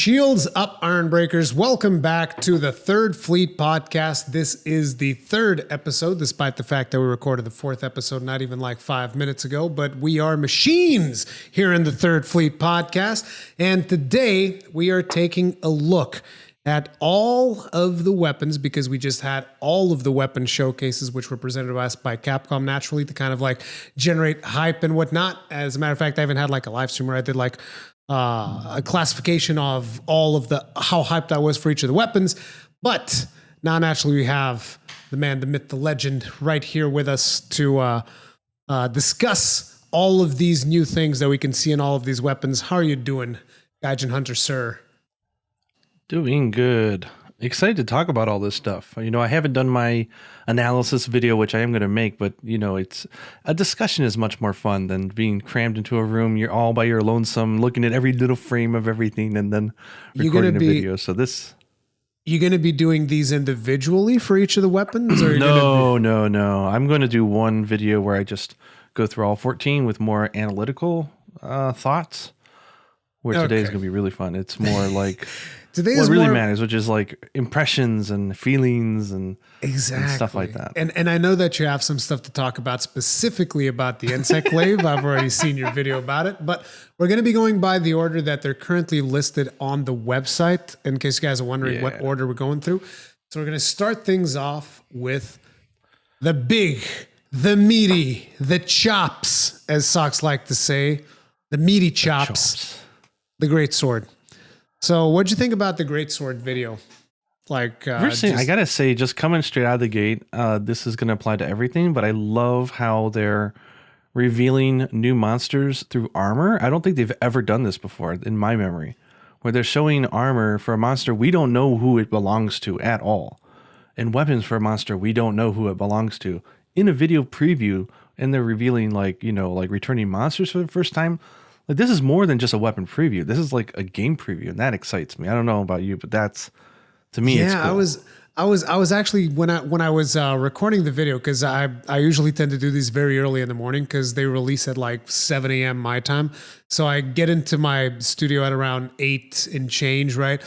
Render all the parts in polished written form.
Shields up, Ironbreakers. Welcome back to the Third Fleet podcast. This is the third episode, despite the fact that we recorded the fourth episode not even like 5 minutes ago. But we are machines here in the Third Fleet podcast. And today we are taking a look at all of the weapons, because we just had all of the weapon showcases, which were presented to us by Capcom naturally to kind of like generate hype and whatnot. As a matter of fact, I even had like a live stream where I did like a classification of all of the how hyped I was for each of the weapons. But now naturally we have the man, the myth, the legend right here with us to discuss all of these new things that we can see in all of these weapons. How are you doing, Gaijin Hunter, sir? Doing good. Excited to talk about all this stuff. You know, I haven't done my analysis video, which I am going to make, but you know, it's a discussion is much more fun than being crammed into a room. You're all by your lonesome, looking at every little frame of everything, and then recording a video. So this, you're going to be doing these individually for each of the weapons, or no. I'm going to do one video where I just go through all 14 with more analytical thoughts. Where today is going to be really fun. It's more like what really matters, which is like impressions and feelings and stuff like that. And I know that you have some stuff to talk about specifically about the insect glaive. I've already seen your video about it, but we're going to be going by the order that they're currently listed on the website, in case you guys are wondering what order we're going through. So we're going to start things off with the big, the meaty, the chops, as Sox like to say, the meaty chops, the Greatsword. So what'd you think about the Greatsword video? Like, first thing, I gotta say, just coming straight out of the gate, this is gonna apply to everything, but I love how they're revealing new monsters through armor. I don't think they've ever done this before in my memory, where they're showing armor for a monster we don't know who it belongs to at all, and weapons for a monster we don't know who it belongs to in a video preview, and they're revealing like, you know, like returning monsters for the first time. Like, this is more than just a weapon preview. This is like a game preview, and that excites me. I don't know about you, but that's, to me, it's cool. I was actually when I was recording the video, because I usually tend to do these very early in the morning because they release at like 7 a.m. my time. So I get into my studio at around 8 and change, right?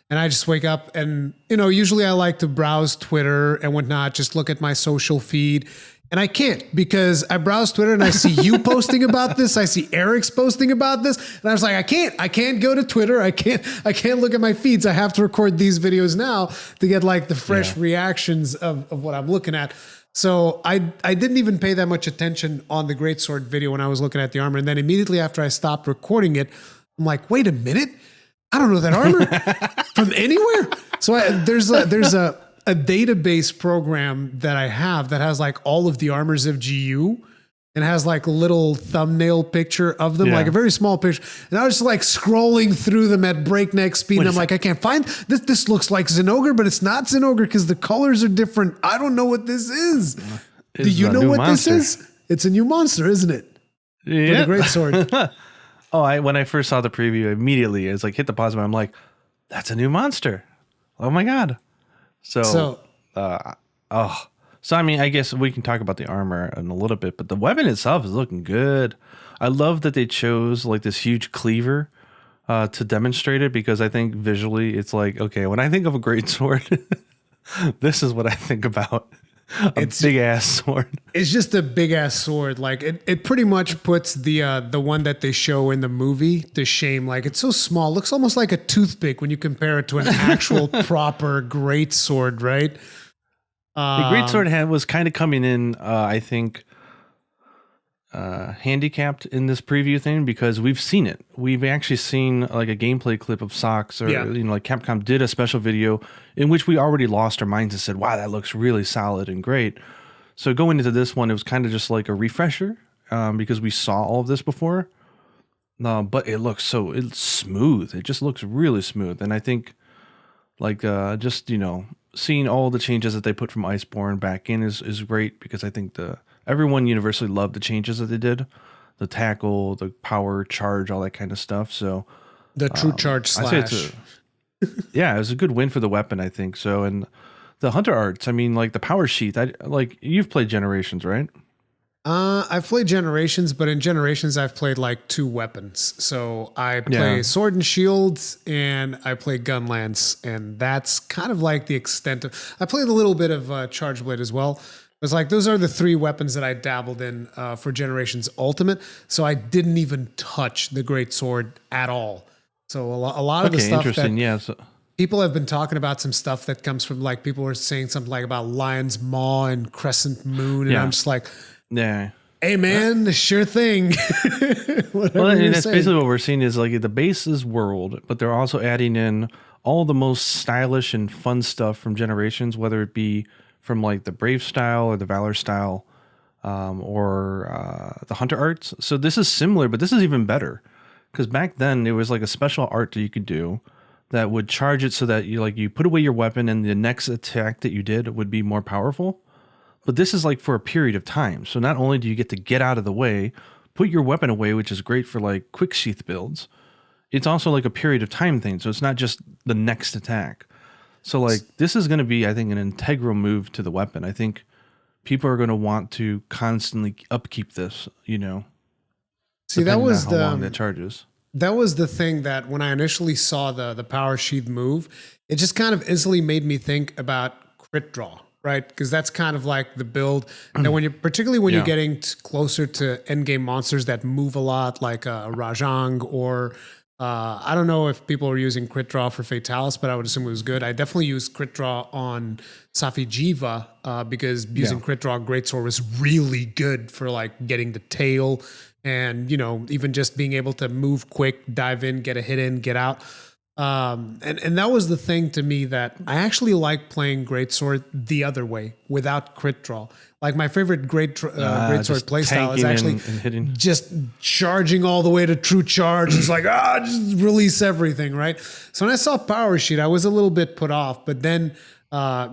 And I just wake up and, you know, usually I like to browse Twitter and whatnot, just look at my social feed. And I can't, because I browse Twitter and I see you posting about this. I see Eric's posting about this. And I was like, I can't go to Twitter. I can't look at my feeds. I have to record these videos now to get like the fresh reactions of what I'm looking at. So I didn't even pay that much attention on the Greatsword video when I was looking at the armor. And then immediately after I stopped recording it, I'm like, wait a minute. I don't know that armor from anywhere. So there's a database program that I have that has like all of the armors of GU and has like a little thumbnail picture of them, like a very small picture. And I was just like scrolling through them at breakneck speed. And I'm like, I can't find this. This looks like Zinogre, but it's not Zinogre because the colors are different. I don't know what this is. Do you know what this is? It's a new monster, isn't it? Yeah. For the Greatsword. When I first saw the preview, immediately it's like hit the pause button. I'm like, that's a new monster. Oh my God. So I mean, I guess we can talk about the armor in a little bit, but the weapon itself is looking good. I love that they chose like this huge cleaver to demonstrate it, because I think visually it's like, okay, when I think of a greatsword, this is what I think about. It's big ass sword. It's just a big ass sword. Like it pretty much puts the one that they show in the movie to shame. Like, it's so small, looks almost like a toothpick when you compare it to an actual proper great sword, right? The great sword was kind of coming in, I think, handicapped in this preview thing, because we've seen it. We've actually seen like a gameplay clip of Sox, or you know, like Capcom did a special video in which we already lost our minds and said, wow, that looks really solid and great. So going into this one, it was kind of just like a refresher, because we saw all of this before. But it's smooth. It just looks really smooth. And I think like just, you know, seeing all the changes that they put from Iceborne back in is great, because I think everyone universally loved the changes that they did. The tackle, the power, charge, all that kind of stuff. So the true charge slash. Yeah, it was a good win for the weapon, I think. So, and the Hunter arts, I mean, like the power sheath, like you've played Generations, right? I've played Generations, but in Generations I've played like 2 weapons. So I play Sword and Shield, and I play Gun Lance, and that's kind of like the extent of. I played a little bit of Charge Blade as well. It's like those are the 3 weapons that I dabbled in for Generations Ultimate. So I didn't even touch the Greatsword at all. So a lot of the stuff that people have been talking about, some stuff that comes from like people were saying something like about Lion's Maw and Crescent Moon, and I'm just like. Yeah. Hey man, sure thing. Well, and that's basically what we're seeing is like the base is world, but they're also adding in all the most stylish and fun stuff from Generations, whether it be from like the Brave style or the Valor style, or the Hunter arts. So this is similar, but this is even better because back then there was like a special art that you could do that would charge it so that you put away your weapon and the next attack that you did would be more powerful. But this is like for a period of time. So not only do you get to get out of the way, put your weapon away, which is great for like quick sheath builds, it's also like a period of time thing. So it's not just the next attack. So like this is going to be, I think, an integral move to the weapon. I think people are going to want to constantly upkeep this, See, that was how long that charges. That was the thing that when I initially saw the power sheath move, it just kind of instantly made me think about crit draw. Right, because that's kind of like the build that particularly when you're getting closer to endgame monsters that move a lot, like Rajang or I don't know if people are using crit draw for Fatalis, but I would assume it was good. I definitely used crit draw on Safi Jiva because using crit draw Greatsword was really good for like getting the tail and even just being able to move quick, dive in, get a hit in, get out. And that was the thing to me that I actually like playing Greatsword the other way without crit draw. Like my favorite Greatsword playstyle is actually and just charging all the way to true charge. It's like, just release everything, right? So when I saw Power Sheet, I was a little bit put off, but then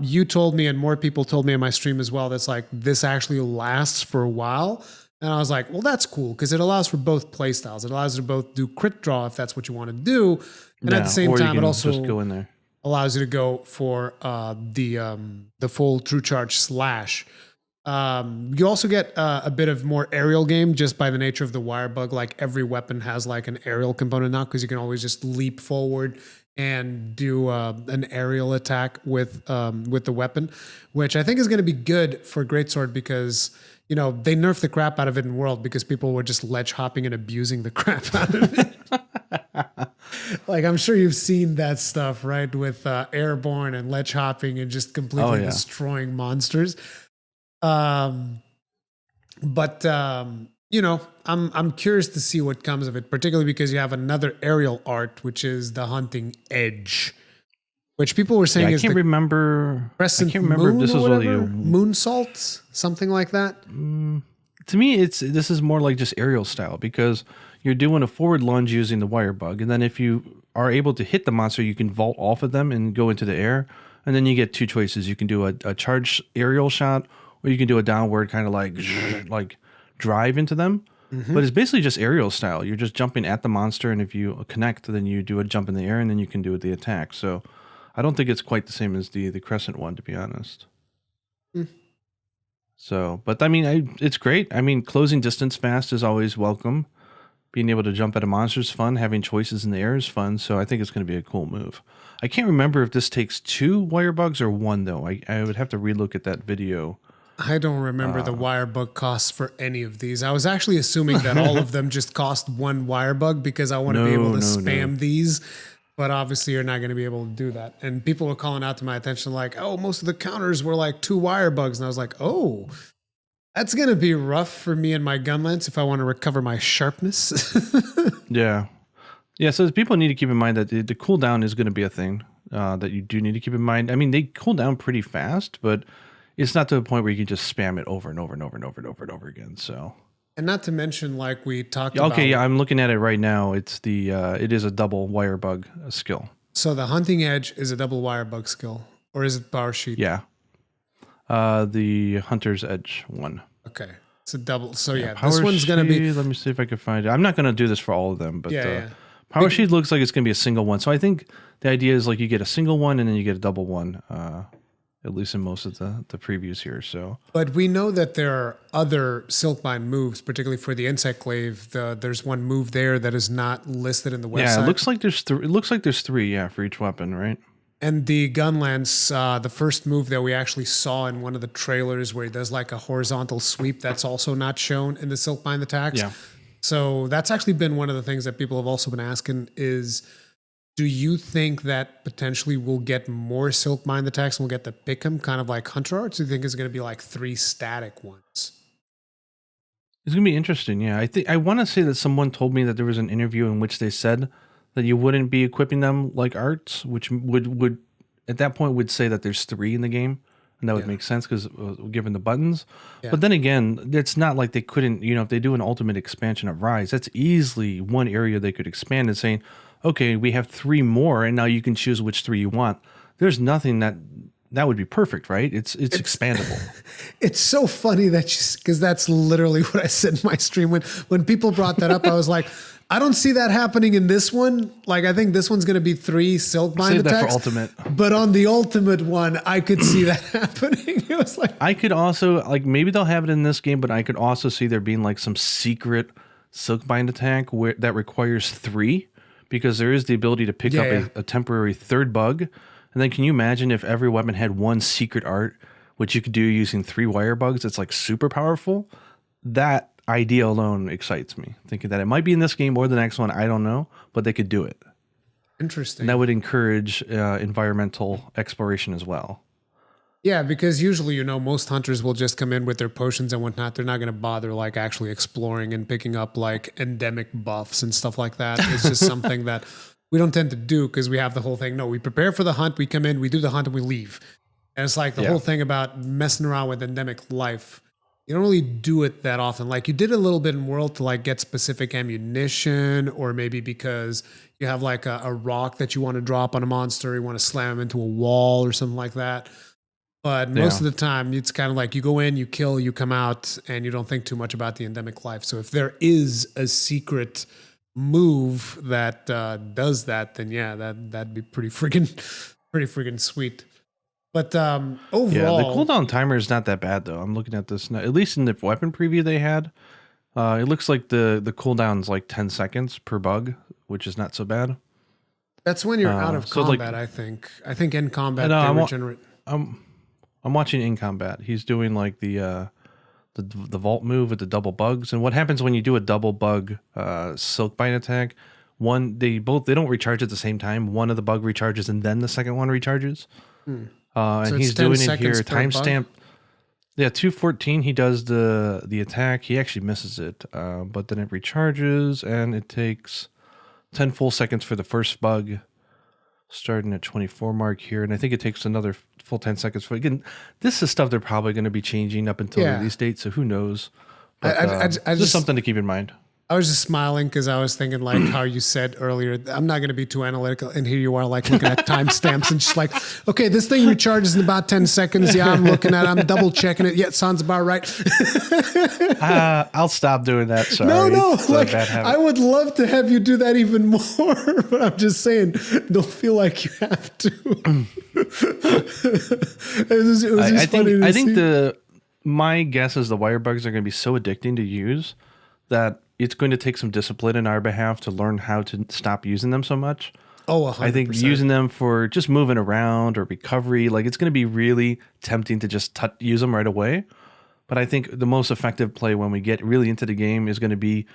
you told me and more people told me in my stream as well, that's like, this actually lasts for a while. And I was like, well, that's cool because it allows for both playstyles. It allows you to both do crit draw if that's what you want to do. And at the same time, it also just go in there. Allows you to go for the full true charge slash. You also get a bit of more aerial game just by the nature of the wire bug. Like every weapon has like an aerial component now because you can always just leap forward and do an aerial attack with the weapon, which I think is going to be good for Greatsword because they nerfed the crap out of it in World because people were just ledge hopping and abusing the crap out of it. Like I'm sure you've seen that stuff, right? With airborne and ledge hopping and just completely destroying monsters. I'm curious to see what comes of it, particularly because you have another aerial art, which is the Hunting Edge, which people were saying is I can't remember if this was really a Moonsault, something like that. To me, this is more like just aerial style because you're doing a forward lunge using the wire bug, and then if you are able to hit the monster, you can vault off of them and go into the air, and then you get 2 choices. You can do a charge aerial shot, or you can do a downward kind of like drive into them. But it's basically just aerial style. You're just jumping at the monster, and if you connect, then you do a jump in the air, and then you can do the attack. So I don't think it's quite the same as the Crescent one, to be honest. So, but I mean, it's great. I mean, closing distance fast is always welcome. Being able to jump at a monster is fun. Having choices in the air is fun. So I think it's going to be a cool move. I can't remember if this takes 2 wire bugs or 1, though. I would have to relook at that video. I don't remember the wire bug costs for any of these. I was actually assuming that all of them just cost 1 wire bug because I want to be able to spam these. But obviously you're not going to be able to do that. And people were calling out to my attention like, oh, most of the counters were like 2 wire bugs. And I was like, oh, that's going to be rough for me and my gun lance if I want to recover my sharpness. Yeah. So people need to keep in mind that the cooldown is going to be a thing that you do need to keep in mind. I mean, they cool down pretty fast, but it's not to the point where you can just spam it over and over and over and over and over and over again. So. And not to mention, like we talked about. Okay, yeah, I'm looking at it right now. It's it is a double wire bug skill. So the Hunting Edge is a double wire bug skill, or is it Power Sheet? Yeah. The Hunter's Edge one. Okay, it's a double. So yeah, this one's going to be. Let me see if I can find it. I'm not going to do this for all of them, but Power Sheet looks like it's going to be a single one. So I think the idea is like you get a single one and then you get a double one, at least in most of the previews here. So, but we know that there are other Silkbind moves, particularly for the Insect Glaive. There's one move there that is not listed in the website. Yeah, it looks like there's three. Yeah, for each weapon, right? And the gun lance, the first move that we actually saw in one of the trailers where he does like a horizontal sweep, that's also not shown in the Silkbind attacks. Yeah. So that's actually been one of the things that people have also been asking is, do you think that potentially we'll get more Silkbind attacks and we'll get to pick them kind of like Hunter Arts? Or do you think it's going to be like 3 static ones? It's going to be interesting. Yeah, I want to say that someone told me that there was an interview in which they said that you wouldn't be equipping them like arts, which would at that point would say that there's 3 in the game. And that would make sense because given the buttons. Yeah. But then again, it's not like they couldn't, if they do an ultimate expansion of Rise, that's easily one area they could expand and saying, okay, we have 3 more and now you can choose which 3 you want. There's nothing that would be perfect, right? It's expandable. It's so funny that because that's literally what I said in my stream. When people brought that up, I was like, I don't see that happening in this one. Like, I think this one's going to be 3 Silkbind attacks. Save that for ultimate. But on the ultimate one, I could see that happening. It was like, I could also, like, maybe they'll have it in this game, but I could also see there being like some secret Silkbind attack that requires 3, because there is the ability to pick up a temporary 3rd bug. And then can you imagine if every weapon had 1 secret art, which you could do using 3 wire bugs? It's like super powerful. That idea alone excites me, thinking that it might be in this game or the next one. I don't know, but they could do it. Interesting. And that would encourage environmental exploration as well. Yeah, because usually, most hunters will just come in with their potions and whatnot. They're not going to bother like actually exploring and picking up like endemic buffs and stuff like that. It's just something that we don't tend to do because we have the whole thing. No, we prepare for the hunt. We come in, we do the hunt, and we leave. And it's like the whole thing about messing around with endemic life. You don't really do it that often. Like you did a little bit in World to like get specific ammunition, or maybe because you have like a rock that you want to drop on a monster, you want to slam him into a wall or something like that. But most of the time, it's kind of like you go in, you kill, you come out, and you don't think too much about the endemic life. So if there is a secret move that does that, then that'd be pretty friggin' sweet. But overall, the cooldown timer is not that bad though. I'm looking at this now. At least in the weapon preview they had, it looks like the cooldown's like 10 seconds per bug, which is not so bad. That's when you're out of combat. I think in combat they regenerate. I'm watching in combat. He's doing like the vault move with the double bugs. And what happens when you do a double bug Silkbind attack? They don't recharge at the same time. One of the bug recharges and then the second one recharges. And so he's doing it here. Timestamp. Yeah, 2:14. He does the attack. He actually misses it, but then it recharges and it takes 10 full seconds for the first bug, starting at 24 mark here. And I think it takes another full 10 seconds for again. This is stuff they're probably going to be changing up until release date, so who knows? But just something to keep in mind. I was just smiling because I was thinking like how you said earlier, I'm not going to be too analytical. And here you are like looking at timestamps and just like, okay, this thing recharges in about 10 seconds. Yeah, I'm looking at it. I'm double checking it. Yeah, it sounds about right. I'll stop doing that. Sorry. No. Like, I would love to have you do that even more. But I'm just saying, don't feel like you have to. I think my guess is the wire bugs are going to be so addicting to use that it's going to take some discipline in our behalf to learn how to stop using them so much. Oh, 100%. I think using them for just moving around or recovery, like it's going to be really tempting to just use them right away. But I think the most effective play when we get really into the game is going to be,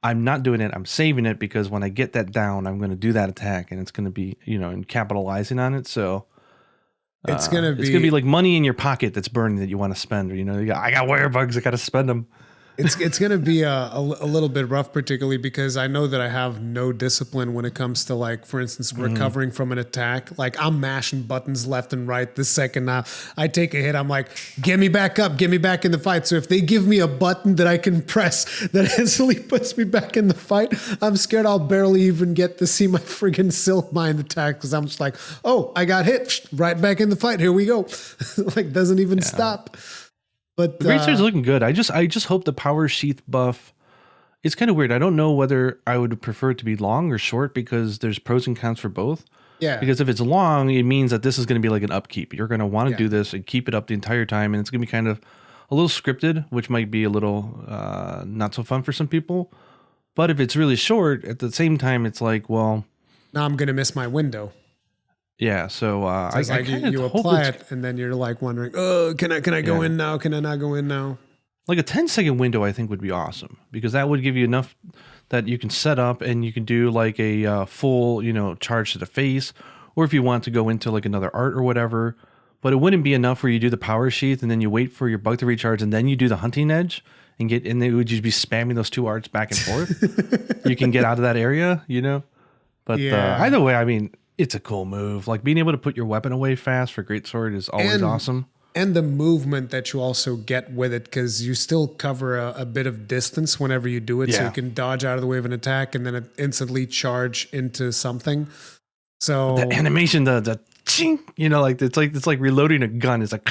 I'm not doing it, I'm saving it, because when I get that down, I'm going to do that attack, and it's going to be, and capitalizing on it. So it's going to be like money in your pocket that's burning that you want to spend, or I got wire bugs, I got to spend them. It's going to be a little bit rough, particularly because I know that I have no discipline when it comes to, like, for instance, recovering from an attack. Like, I'm mashing buttons left and right the second now I take a hit. I'm like, get me back up, get me back in the fight. So if they give me a button that I can press that instantly puts me back in the fight, I'm scared I'll barely even get to see my friggin' Silkbind attack, because I'm just like, oh, I got hit, right back in the fight. Here we go. Like, doesn't even stop. But the Greatsword's looking good. I just hope the power sheath buff. It's kind of weird. I don't know whether I would prefer it to be long or short, because there's pros and cons for both. Yeah. Because if it's long, it means that this is going to be like an upkeep. You're going to want to do this and keep it up the entire time. And it's going to be kind of a little scripted, which might be a little not so fun for some people. But if it's really short, at the same time, it's like, well, now I'm going to miss my window. Yeah, so I like you apply it, and then you're like wondering, oh, can I go in now? Can I not go in now? Like a 10-second window, I think would be awesome because that would give you enough that you can set up and you can do like a full, charge to the face, or if you want to go into like another art or whatever. But it wouldn't be enough where you do the power sheath and then you wait for your bug to recharge and then you do the hunting edge and it would just be spamming those two arts back and forth. You can get out of that area, But either way, I mean, it's a cool move. Like being able to put your weapon away fast for Greatsword is always awesome. And the movement that you also get with it, because you still cover a bit of distance whenever you do it. Yeah. So you can dodge out of the way of an attack and then instantly charge into something. So the animation, the ching, it's like reloading a gun. It's like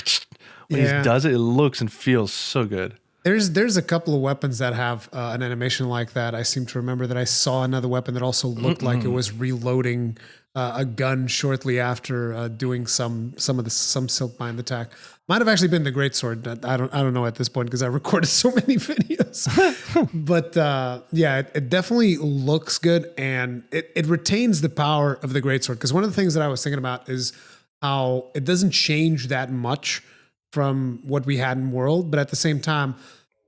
when he does it, it looks and feels so good. There's a couple of weapons that have an animation like that. I seem to remember that I saw another weapon that also looked like it was reloading a gun shortly after doing some silk-bind attack. Might have actually been the Greatsword. I don't know at this point because I recorded so many videos. But it definitely looks good and it retains the power of the Greatsword. Because one of the things that I was thinking about is how it doesn't change that much from what we had in World, but at the same time,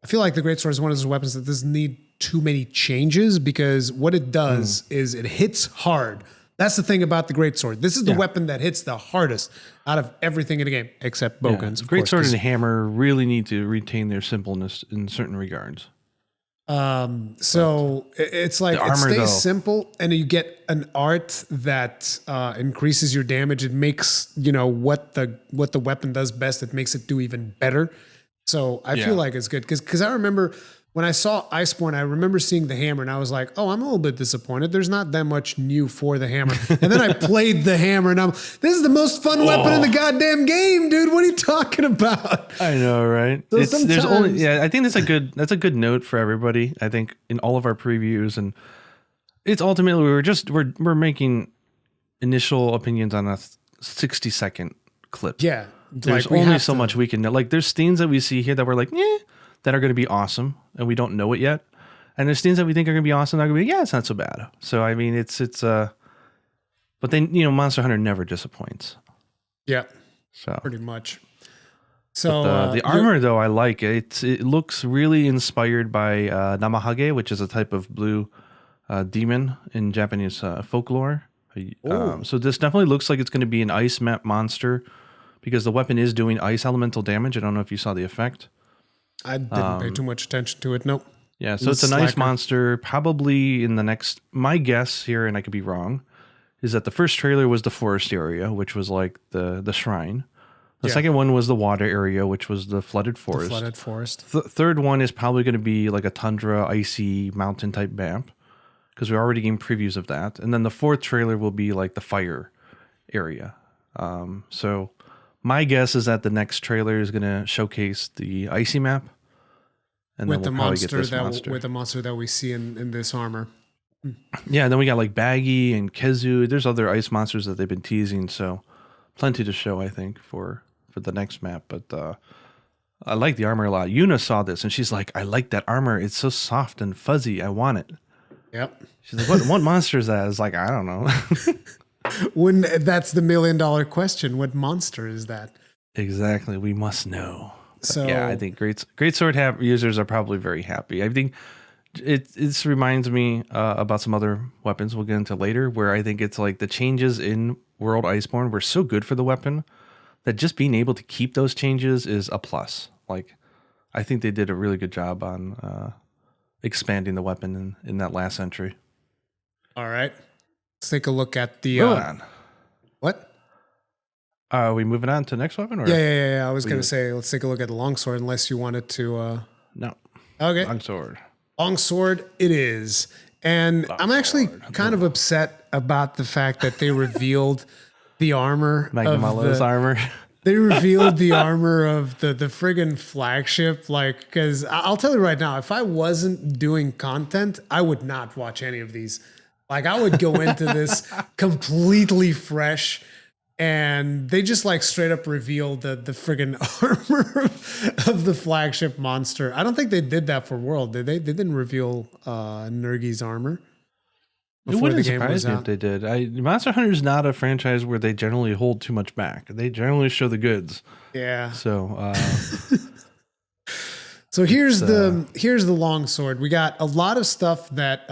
I feel like the Greatsword is one of those weapons that doesn't need too many changes because what it does is it hits hard. That's the thing about the Greatsword. This is the weapon that hits the hardest out of everything in the game, except bowguns. Yeah. Greatsword and hammer really need to retain their simpleness in certain regards. So it's like it stays simple, and you get an art that increases your damage. It makes what the weapon does best. It makes it do even better. So I feel like it's good because I remember when I saw Iceborne, I remember seeing the hammer and I was like, oh, I'm a little bit disappointed. There's not that much new for the hammer. And then I played the hammer and this is the most fun weapon in the goddamn game, dude. What are you talking about? I know, right? So I think that's a good note for everybody. I think in all of our previews, and it's ultimately we're making initial opinions on a 60-second clip. Yeah. There's only so much we can know. Like there's things that we see here that we're like, that are going to be awesome, and we don't know it yet. And there's things that we think are going to be awesome that are going to be, it's not so bad. So I mean, but then Monster Hunter never disappoints. Yeah, so pretty much. So the armor, though, I like it. It looks really inspired by Namahage, which is a type of blue demon in Japanese folklore. So this definitely looks like it's going to be an ice map monster because the weapon is doing ice elemental damage. I don't know if you saw the effect. I didn't pay too much attention to it. Nope. Yeah, so it's a nice monster. Probably in the next, my guess here, and I could be wrong, is that the first trailer was the forest area, which was like the shrine. The second one was the water area, which was the flooded forest. Third one is probably going to be like a tundra, icy mountain type map, because we already getting previews of that. And then the fourth trailer will be like the fire area. So my guess is that the next trailer is going to showcase the icy map. And with then the monster that we see in this armor. Yeah, and then we got like Baggy and Kezu. There's other ice monsters that they've been teasing, so plenty to show, I think, for the next map. But I like the armor a lot. Yuna saw this and she's like, I like that armor. It's so soft and fuzzy. I want it. Yep. She's like, what monster is that? It's like, I don't know. That's the $1 million question. What monster is that? Exactly. We must know. So yeah, I think Greatsword users are probably very happy. I think it reminds me about some other weapons we'll get into later, where I think it's like the changes in World Iceborne were so good for the weapon that just being able to keep those changes is a plus. Like, I think they did a really good job on expanding the weapon in that last entry. All right, let's take a look at the. What? Are we moving on to the next weapon? Or yeah. I was going to say, let's take a look at the longsword, unless you wanted to... No. Okay. Longsword it is. And I'm actually kind of upset about the fact that they revealed the armor. Magnamalo's armor. They revealed the armor of the friggin' flagship. Like, because I'll tell you right now, if I wasn't doing content, I would not watch any of these. Like I would go into this completely fresh, and they just like straight up revealed the friggin' armor of the flagship monster. I don't think they did that for World, did they? They didn't reveal Nergi's armor. It wouldn't surprise me if they did. Monster Hunter is not a franchise where they generally hold too much back. They generally show the goods. Yeah. So, so here's the longsword. We got a lot of stuff that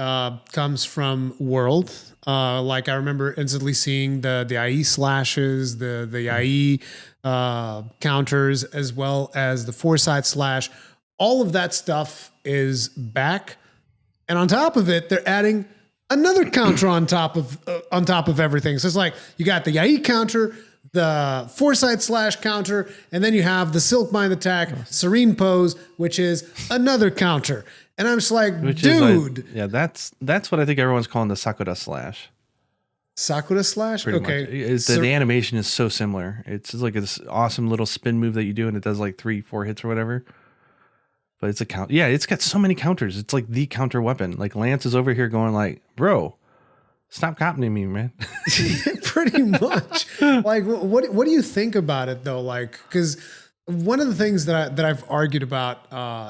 comes from World. Like I remember instantly seeing the IE slashes, the IE counters, as well as the foresight slash. All of that stuff is back, and on top of it, they're adding another counter on top of everything. So it's like you got the IE counter, the foresight slash counter, and then you have the silk mind attack, serene pose, which is another counter. And I'm just like, dude. Yeah, that's what I think everyone's calling the Sakura slash. Sakura slash? Okay. The animation is so similar. It's just like this awesome little spin move that you do, and it does like 3-4 hits or whatever. But it's a count. Yeah, it's got so many counters. It's like the counter weapon. Like Lance is over here going like, bro, stop copying me, man. Pretty much. Like, what do you think about it though? Like, because one of the things that I've argued about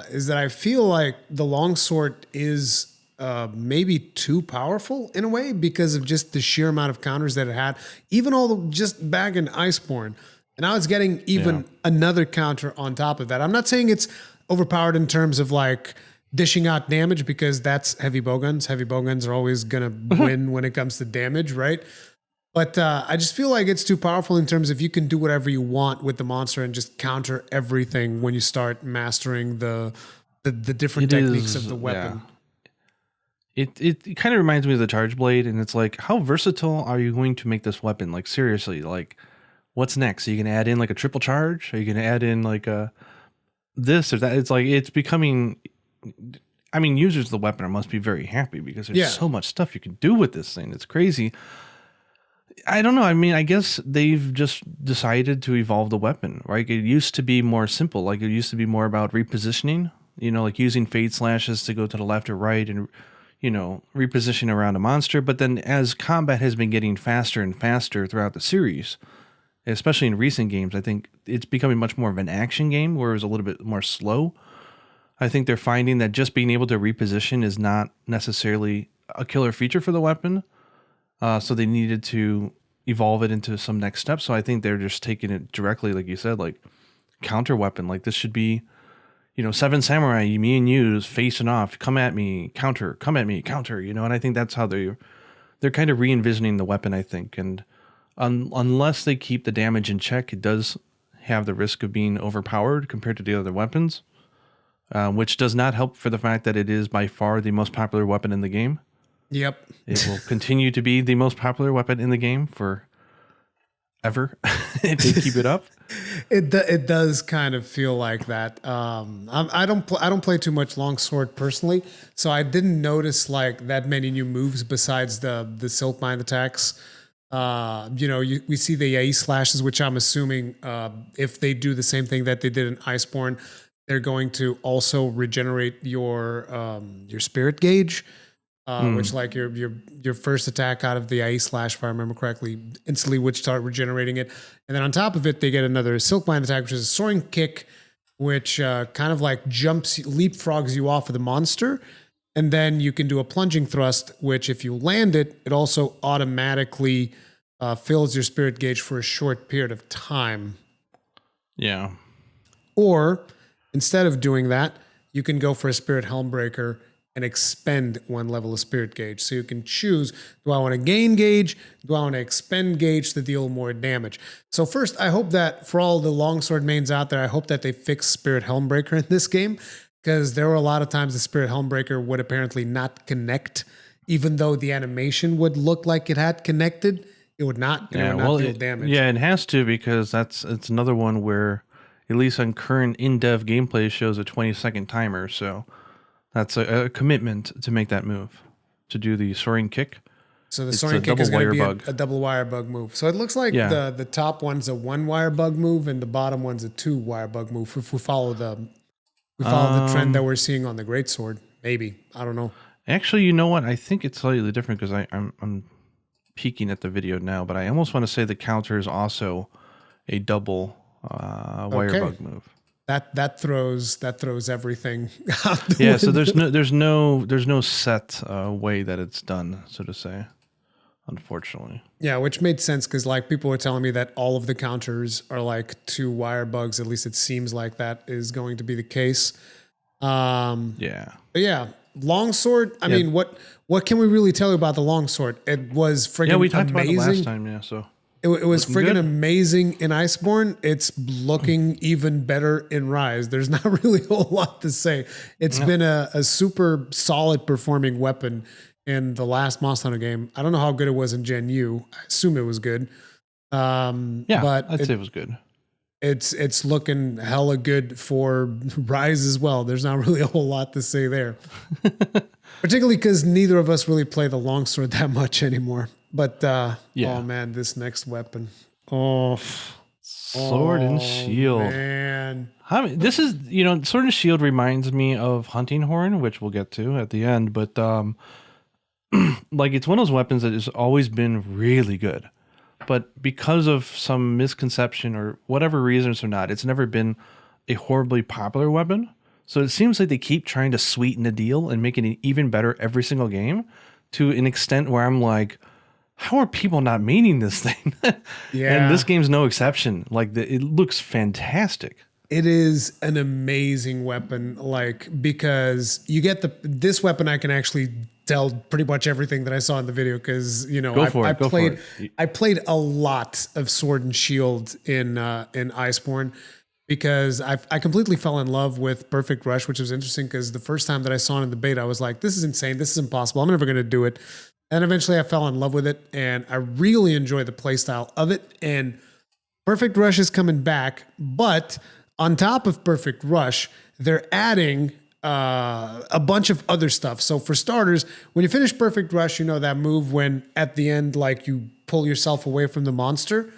is that I feel like the longsword is maybe too powerful in a way because of just the sheer amount of counters that it had. Even just back in Iceborne, and now it's getting even another counter on top of that. I'm not saying it's overpowered in terms of like dishing out damage, because that's heavy bowguns. Heavy bowguns are always going to win when it comes to damage, right? But I just feel like it's too powerful in terms of you can do whatever you want with the monster and just counter everything when you start mastering the different techniques of the weapon. Yeah. It kind of reminds me of the Charge Blade, and it's like, how versatile are you going to make this weapon? Like seriously, like what's next? Are you going to add in like a triple charge? Are you going to add in like a this or that? It's like it's becoming. I mean, users of the weapon must be very happy because there's so much stuff you can do with this thing. It's crazy. I don't know. I mean, I guess they've just decided to evolve the weapon, right? It used to be more simple. Like it used to be more about repositioning, like using fade slashes to go to the left or right and, reposition around a monster. But then as combat has been getting faster and faster throughout the series, especially in recent games, I think it's becoming much more of an action game where it was a little bit more slow. I think they're finding that just being able to reposition is not necessarily a killer feature for the weapon. So they needed to evolve it into some next step. So I think they're just taking it directly, like you said, like counter weapon. Like this should be, 7 samurai, me and you facing off, come at me, counter, come at me, counter, and I think that's how they're kind of re-envisioning the weapon, I think. And unless they keep the damage in check, it does have the risk of being overpowered compared to the other weapons, which does not help for the fact that it is by far the most popular weapon in the game. Yep. It will continue to be the most popular weapon in the game for ever if they keep it up. It does kind of feel like that. I don't play too much longsword personally, so I didn't notice like that many new moves besides the silk mind attacks. We see the Yai slashes, which I'm assuming if they do the same thing that they did in Iceborne, they're going to also regenerate your spirit gauge. Which like your first attack out of the IE slash, if I remember correctly, instantly would start regenerating it. And then on top of it, they get another silk mind attack, which is a soaring kick, which kind of like leapfrogs you off of the monster. And then you can do a plunging thrust, which if you land it, it also automatically fills your spirit gauge for a short period of time. Yeah. Or instead of doing that, you can go for a spirit helmbreaker and expend 1 level of spirit gauge. So you can choose, do I want to gain gauge? Do I want to expend gauge to deal more damage? So first, I hope that for all the longsword mains out there, I hope that they fix Spirit Helmbreaker in this game, because there were a lot of times the Spirit Helmbreaker would apparently not connect, even though the animation would look like it had connected. It would not. It would not deal damage. Yeah, it has to, because it's another one where, at least on current in-dev gameplay, shows a 20-second timer. So that's a commitment to make that move, to do the soaring kick. So the soaring kick is going to be a double wire bug move. So it looks like the top one's a 1 wire bug move and the bottom one's a 2 wire bug move. If we follow the trend that we're seeing on the Greatsword, maybe, I don't know. Actually, you know what? I think it's slightly different because I'm peeking at the video now, but I almost want to say the counter is also a double wire bug move. That throws everything out the Yeah, window. so there's no set way that it's done, so to say. Unfortunately. Yeah, which made sense because like people were telling me that all of the counters are like 2 wire bugs. At least it seems like that is going to be the case. Yeah. But yeah, longsword. I mean, what can we really tell you about the longsword? It was friggin' amazing. Yeah, we talked about it last time. Yeah, so it was friggin' amazing in Iceborne. It's looking even better in Rise. There's not really a whole lot to say. It's been a super solid performing weapon in the last Monster Hunter game. I don't know how good it was in Gen U. I assume it was good. But I'd say it was good. It's looking hella good for Rise as well. There's not really a whole lot to say there. Particularly because neither of us really play the longsword that much anymore. But oh man, this next weapon. Sword and shield. Man. I mean, this is, Sword and Shield reminds me of Hunting Horn, which we'll get to at the end, but like it's one of those weapons that has always been really good. But because of some misconception or whatever reasons or not, it's never been a horribly popular weapon. So it seems like they keep trying to sweeten the deal and making it even better every single game to an extent where I'm like, how are people not meaning this thing? Yeah. And this game's no exception. Like it looks fantastic. It is an amazing weapon, like, because you get this weapon, I can actually tell pretty much everything that I saw in the video because I played a lot of Sword and Shield in Iceborne because I completely fell in love with Perfect Rush, which was interesting because the first time that I saw it in the beta, I was like, this is insane, this is impossible, I'm never going to do it. And eventually I fell in love with it and I really enjoy the playstyle of it. And Perfect Rush is coming back, but on top of Perfect Rush, they're adding a bunch of other stuff. So for starters, when you finish Perfect Rush, you know that move when at the end, like you pull yourself away from the monster.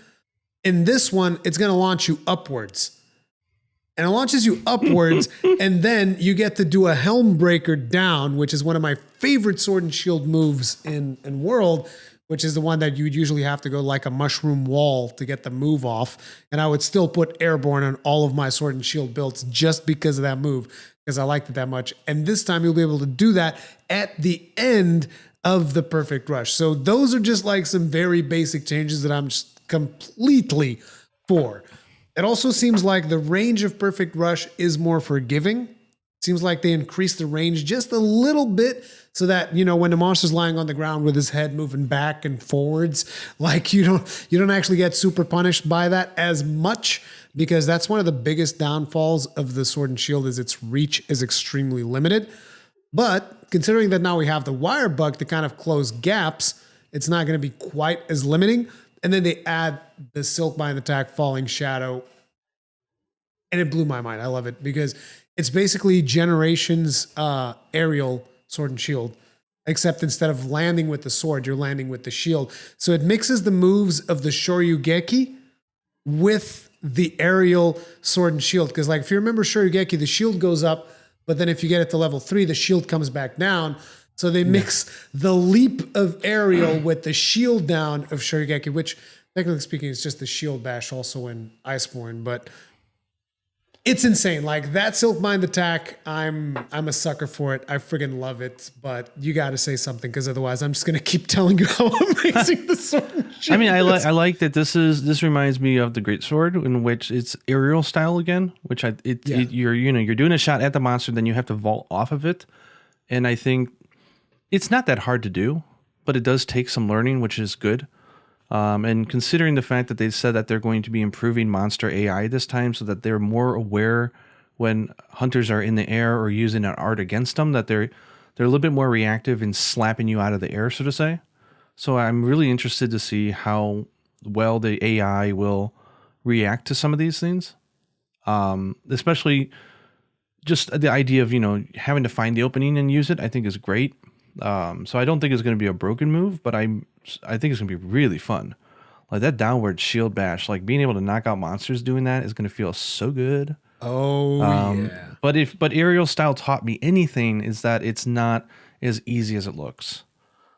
In this one, it's going to launch you upwards. And it launches you upwards, and then you get to do a Helm Breaker down, which is one of my favorite Sword and Shield moves in World, which is the one that you would usually have to go like a mushroom wall to get the move off. And I would still put Airborne on all of my Sword and Shield builds just because of that move, because I liked it that much. And this time you'll be able to do that at the end of the Perfect Rush. So those are just like some very basic changes that I'm just completely for. It also seems like the range of Perfect Rush is more forgiving. Seems like they increased the range just a little bit so that, when the monster's lying on the ground with his head moving back and forwards, like you don't actually get super punished by that as much, because that's one of the biggest downfalls of the Sword and Shield is its reach is extremely limited. But considering that now we have the wire bug to kind of close gaps, it's not going to be quite as limiting. And then they add the Silkbind attack, Falling Shadow, and it blew my mind. I love it because it's basically Generations aerial Sword and Shield, except instead of landing with the sword, you're landing with the shield. So it mixes the moves of the Shoryugeki with the aerial Sword and Shield. Because like if you remember Shoryugeki, the shield goes up, but then if you get it to level 3, the shield comes back down. So they mix the leap of aerial with the shield down of Shoryugeki, which technically speaking is just the shield bash also in Iceborne, but it's insane. Like that Silkbind attack, I'm a sucker for it. I friggin' love it, but you got to say something because otherwise I'm just going to keep telling you how amazing the sword is. I mean, I like that this reminds me of the Greatsword, in which it's aerial style again, which you're doing a shot at the monster, then you have to vault off of it. And I think it's not that hard to do, but it does take some learning, which is good. And considering the fact that they said that they're going to be improving monster AI this time so that they're more aware when hunters are in the air or using an art against them, that they're a little bit more reactive in slapping you out of the air, so to say. So I'm really interested to see how well the AI will react to some of these things. Especially just the idea of, having to find the opening and use it, I think is great. So I don't think it's going to be a broken move, but I think it's going to be really fun. Like that downward shield bash, like being able to knock out monsters doing that is going to feel so good. Oh, yeah. But aerial style taught me anything is that it's not as easy as it looks.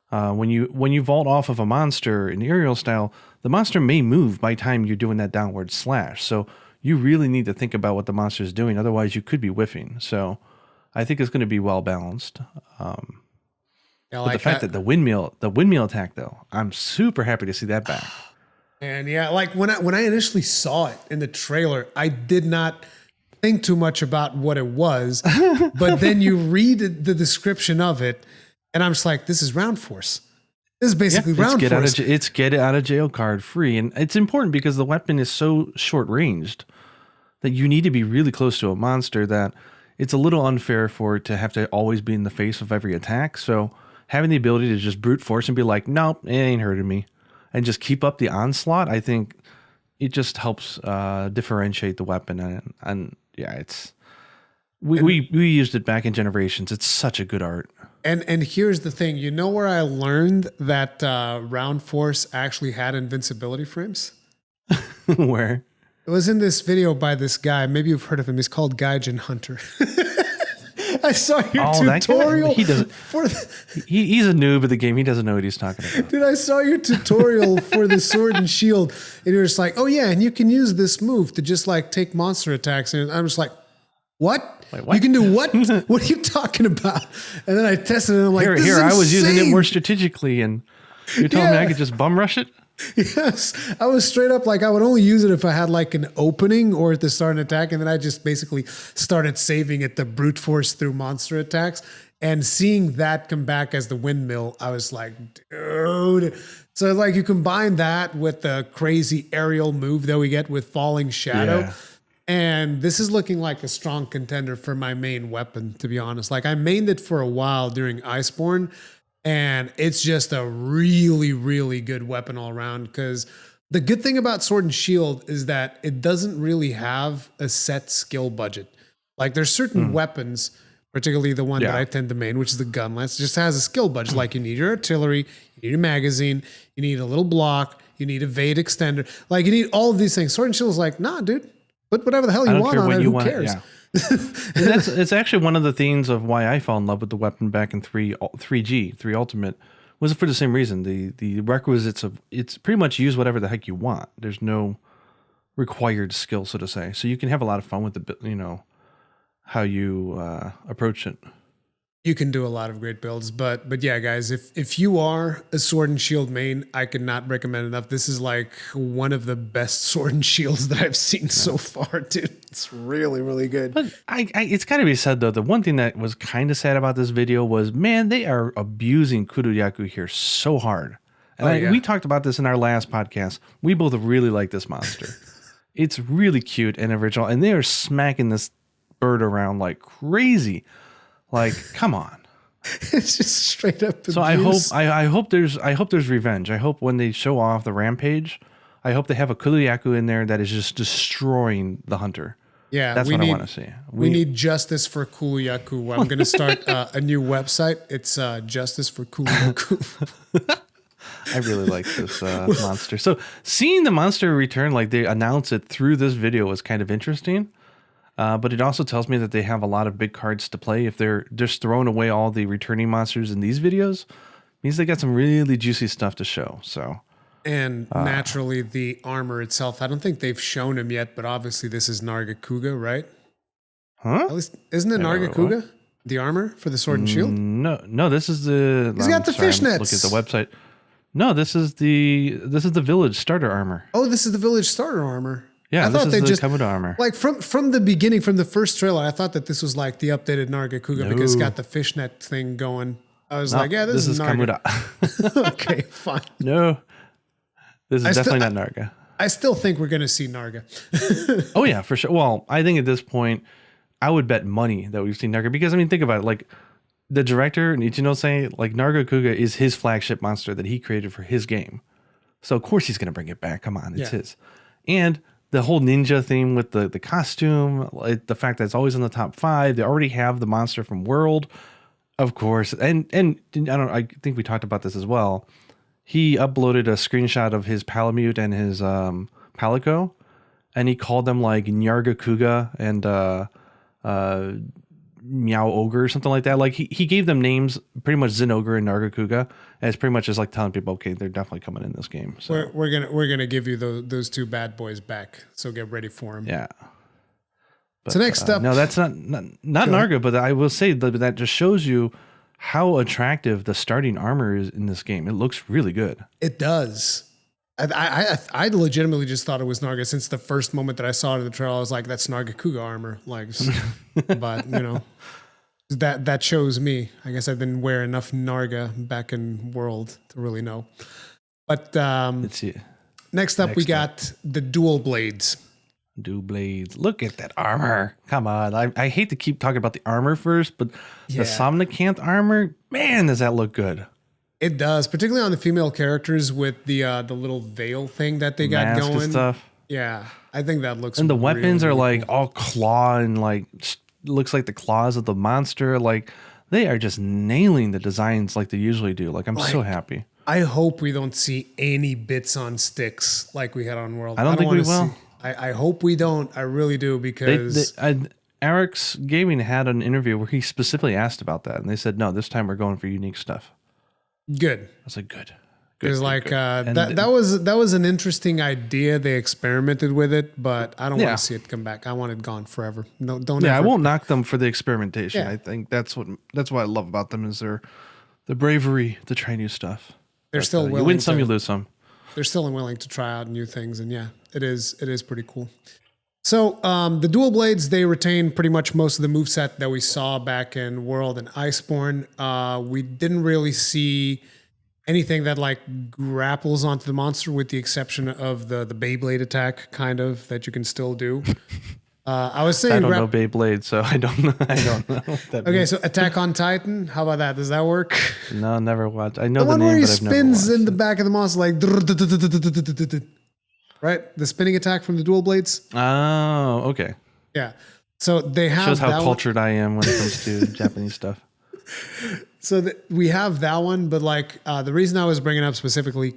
When you vault off of a monster in aerial style, the monster may move by the time you're doing that downward slash. So you really need to think about what the monster is doing. Otherwise, you could be whiffing. So I think it's going to be well balanced. But the fact that the windmill attack, though, I'm super happy to see that back. And yeah, like when I initially saw it in the trailer, I did not think too much about what it was. But then you read the description of it, and I'm just like, this is Round Force. This is basically Round Force. It's get it out of jail card free. And it's important because the weapon is so short ranged that you need to be really close to a monster that it's a little unfair for it to have to always be in the face of every attack. So having the ability to just brute force and be like, nope, it ain't hurting me, and just keep up the onslaught, I think it just helps differentiate the weapon. And yeah, it's we used it back in Generations. It's such a good art. And here's the thing, you know where I learned that Round Force actually had invincibility frames? Where? It was in this video by this guy. Maybe you've heard of him. He's called Gaijin Hunter. I saw your tutorial. He doesn't. He's a noob of the game. He doesn't know what he's talking about. Dude, I saw your tutorial for the sword and shield, and you're just like, oh yeah, and you can use this move to just like take monster attacks. And I'm just like, what? Wait, what? You can do what? What are you talking about? And then I tested it, and I'm like, this is I was insane. using it more strategically, and you're telling me I could just bum rush it? Yes, I was straight up like I would only use it if I had like an opening or at the start an attack, and then I just basically started saving it to brute force through monster attacks. And seeing that come back as the windmill, I was like, dude. So like you combine that with the crazy aerial move that we get with Falling Shadow, and this is looking like a strong contender for my main weapon, to be honest. Like I mained it for a while during Iceborne. And it's just a really, really good weapon all around, because the good thing about Sword and Shield is that it doesn't really have a set skill budget. Like there's certain weapons, particularly the one that I tend to main, which is the gun lance, just has a skill budget. Like you need your artillery, you need a magazine, you need a little block, you need a evade extender. Like you need all of these things. Sword and Shield is like, nah, dude, put whatever the hell you want on it, who cares? Yeah. It's actually one of the themes of why I fell in love with the weapon back in 3G, 3 Ultimate, was for the same reason. The requisites of it's pretty much use whatever the heck you want. There's no required skill, so to say. So you can have a lot of fun with the how you approach it. You can do a lot of great builds, but yeah, guys, if you are a Sword and Shield main, I could not recommend enough. This is like one of the best Sword and Shields that I've seen so far, dude. It's really, really good. But it's got to be said, though, the one thing that was kind of sad about this video was, man, they are abusing Kuryaku here so hard. And we talked about this in our last podcast. We both really like this monster. It's really cute and original, and they are smacking this bird around like crazy. Like, come on. It's just straight up abuse. So I hope there's revenge. I hope when they show off the rampage, I hope they have a Kuryaku in there that is just destroying the hunter. Yeah, that's what I want to see. We need justice for Kuryaku. I'm going to start a new website. It's Justice for Kuryaku. I really like this monster. So seeing the monster return, like they announce it through this video, was kind of interesting. But it also tells me that they have a lot of big cards to play. If they're just throwing away all the returning monsters in these videos, means they got some really juicy stuff to show. So, and naturally, the armor itself, I don't think they've shown him yet, but obviously this is Nargacuga, right? Huh? At least, isn't it Nargacuga? The armor for the Sword and Shield? No, this is the... He's got the fishnets. Look at the website. No, this is the village starter armor. Oh, this is the village starter armor. Yeah, this is the Kabuto armor. Like from the beginning, from the first trailer, I thought that this was like the updated Nargacuga because it's got the fishnet thing going. I was like, yeah, this is Narga. Okay, fine. No, this is definitely not Narga. I still think we're going to see Narga. Oh yeah, for sure. Well, I think at this point, I would bet money that we've seen Narga, because I mean, think about it. Like the director Ichinose, like Nargacuga is his flagship monster that he created for his game. So of course he's going to bring it back. Come on, it's his. And the whole ninja theme with the costume, like the fact that it's always in the top 5. They already have the monster from World, of course. And I think we talked about this as well. He uploaded a screenshot of his Palamute and his Palico, and he called them like Nyargacuga and Meow Ogre or something like that. Like he gave them names, pretty much Zin Ogre and Nargacuga, as pretty much just like telling people, okay, they're definitely coming in this game. So we're gonna give you those two bad boys back. So get ready for them. Yeah. But, so next up, no, that's not Narga, but I will say that just shows you how attractive the starting armor is in this game. It looks really good. It does. I legitimately just thought it was Narga since the first moment that I saw it in the trailer. I was like, that's Nargacuga armor. Like, but you know, that shows me. I guess I've been wearing enough Narga back in World to really know. But next up, we got the dual blades. Dual blades. Look at that armor. Come on. I hate to keep talking about the armor first, but the Somnicanth armor, man, does that look good. It does, particularly on the female characters with the little veil thing that they got going. And stuff. Yeah, I think that looks. And the weapons are really like cool. all claw and like looks like the claws of the monster. Like they are just nailing the designs like they usually do. Like I'm so happy. I hope we don't see any bits on sticks like we had on World. I don't think we will. I hope we don't. I really do because Eric's Gaming had an interview where he specifically asked about that, and they said no. This time we're going for unique stuff. Good. I was like, good. Because like that was an interesting idea. They experimented with it, but I don't want to see it come back. I want it gone forever. No, don't. Yeah, I won't knock them for the experimentation. Yeah. I think that's what I love about them is the bravery to try new stuff. They're still willing. You win some, you lose some. They're still willing to try out new things, and yeah, it is pretty cool. So the dual blades, they retain pretty much most of the moveset that we saw back in World and Iceborne. We didn't really see anything that like grapples onto the monster with the exception of the Beyblade attack kind of that you can still do. I was saying I don't know Beyblade, so I don't know. I don't know what that means. So Attack on Titan, how about that? Does that work? No, never watched. I know the the one name, where he but I've never watched spins in it. the back of the monster like right? The spinning attack from the dual blades. Oh, okay. Yeah. So they have shows how cultured I am when it comes to Japanese stuff. So we have that one, but like the reason I was bringing up specifically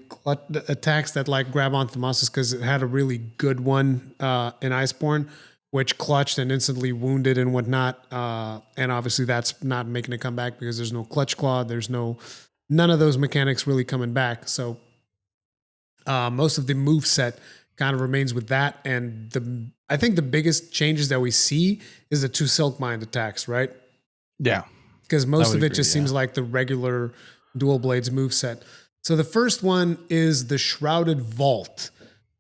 attacks that like grab onto the monsters because it had a really good one in Iceborne, which clutched and instantly wounded and whatnot. And obviously that's not making it come back because there's no clutch claw. There's none of those mechanics really coming back. So most of the move set kind of remains with that. And I think the biggest changes that we see is the two Silk Mind attacks, right? Yeah. Because most of it just seems like the regular dual blades move set. So the first one is the Shrouded Vault,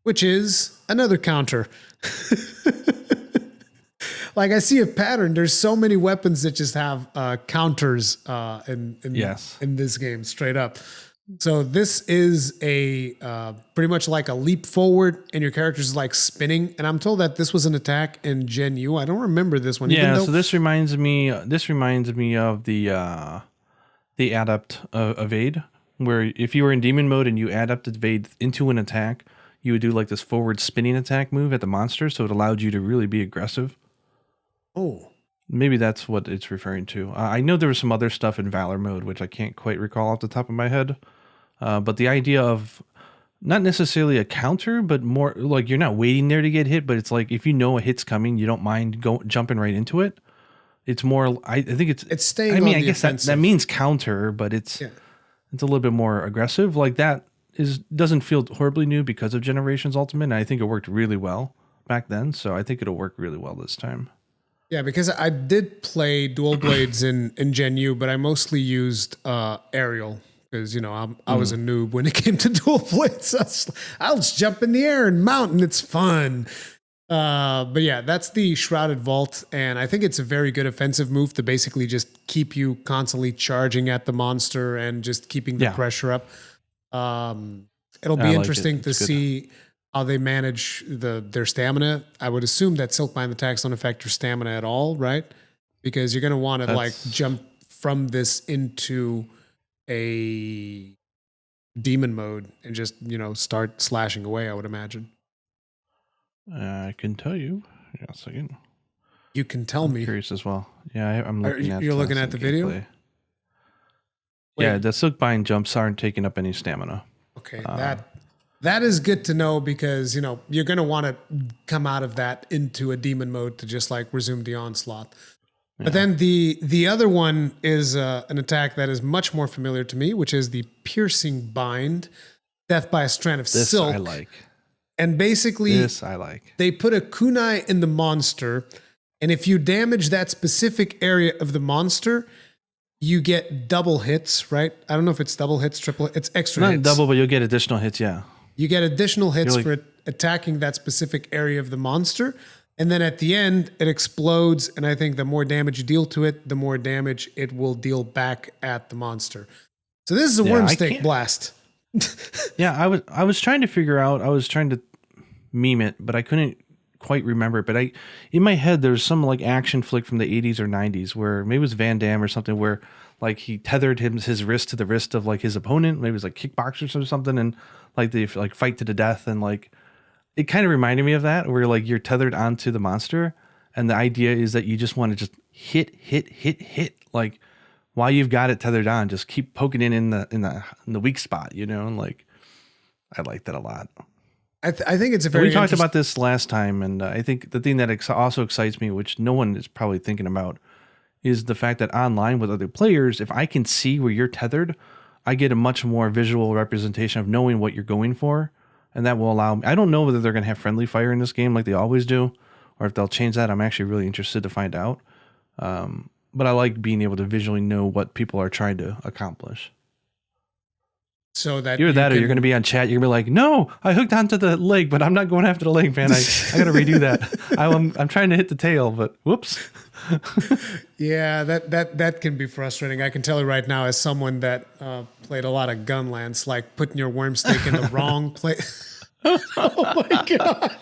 which is another counter. Like I see a pattern. There's so many weapons that just have counters in this game, straight up. So this is a pretty much like a leap forward, and your character's like spinning. And I'm told that this was an attack in Gen U. I don't remember this one. Yeah, so this reminds me of the Adept evade, where if you were in demon mode and you Adept evade into an attack, you would do like this forward spinning attack move at the monster, so it allowed you to really be aggressive. Oh. Maybe that's what it's referring to. I know there was some other stuff in Valor mode, which I can't quite recall off the top of my head. But the idea of not necessarily a counter, but more like you're not waiting there to get hit, but it's like if you know a hit's coming, you don't mind jumping right into it. It's more, I think it's staying. I mean, I guess that means counter, but it's a little bit more aggressive. Like that doesn't feel horribly new because of Generations Ultimate. And I think it worked really well back then. So I think it'll work really well this time. Yeah, because I did play dual blades in Gen U, but I mostly used aerial because, you know, I was a noob when it came to dual blades. I'll just jump in the air and mount and it's fun. But yeah, that's the Shrouded Vault. And I think it's a very good offensive move to basically just keep you constantly charging at the monster and just keeping the pressure up. It'll be interesting to see how they manage their stamina. I would assume that Silkbind attacks don't affect your stamina at all, right? Because you're going to want to like jump from this into a demon mode and just, you know, start slashing away, I would imagine. I can tell you. Yeah, a second. You can tell me. I'm curious as well. Yeah, I'm looking at. You're looking at the video? Yeah, the Silkbind jumps aren't taking up any stamina. Okay, that is good to know because, you know, you're going to want to come out of that into a demon mode to just like resume the onslaught. But then the other one is an attack that is much more familiar to me, which is the Piercing Bind, Death by a Strand of This Silk. I like. And basically, This I like. They put a kunai in the monster, and if you damage that specific area of the monster, you get double hits, right? I don't know if it's double hits, triple, it's extra hits. Not double, but you'll get additional hits, yeah. You get additional hits for attacking that specific area of the monster. And then at the end, it explodes. And I think the more damage you deal to it, the more damage it will deal back at the monster. So this is a Wormstake Blast. Yeah, I was trying to figure out, I was trying to meme it, but I couldn't quite remember it. But in my head, there's some like action flick from the 80s or 90s where maybe it was Van Damme or something where like he tethered his wrist to the wrist of like his opponent. Maybe it was like kickboxers or something. And like they like fight to the death. And like, it kind of reminded me of that where like you're tethered onto the monster. And the idea is that you just want to just hit. Like while you've got it tethered on, just keep poking it in the weak spot, you know? And like, I like that a lot. I think it's a very. We talked about this last time, and I think the thing that also excites me, which no one is probably thinking about, is the fact that online with other players, if I can see where you're tethered, I get a much more visual representation of knowing what you're going for, and that will allow me. I don't know whether they're going to have friendly fire in this game like they always do, or if they'll change that. I'm actually really interested to find out. But I like being able to visually know what people are trying to accomplish. So that or you're going to be on chat. You're going to be like, no, I hooked onto the leg, but I'm not going after the leg, man. I got to redo that. I'm trying to hit the tail, but whoops. Yeah, that can be frustrating. I can tell you right now, as someone that played a lot of Gunlance, like putting your Wormstake in the wrong place. Oh my God.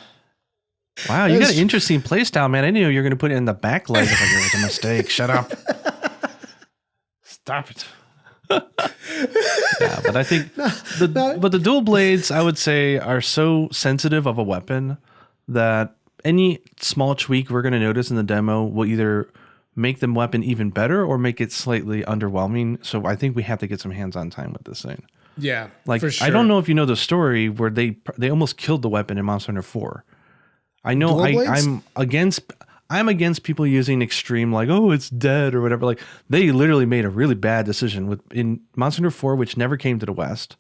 Wow, you got an interesting play style, man. I knew you were going to put it in the back leg. If it was a mistake. Shut up. Stop it. Yeah, but I think the dual blades, I would say, are so sensitive of a weapon that any small tweak we're going to notice in the demo will either make the weapon even better or make it slightly underwhelming. So I think we have to get some hands-on time with this thing. Yeah, like for sure. I don't know if you know the story where they almost killed the weapon in Monster Hunter 4. I know I'm against people using extreme, like, oh, it's dead or whatever. Like, they literally made a really bad decision in Monster Hunter 4, which never came to the West.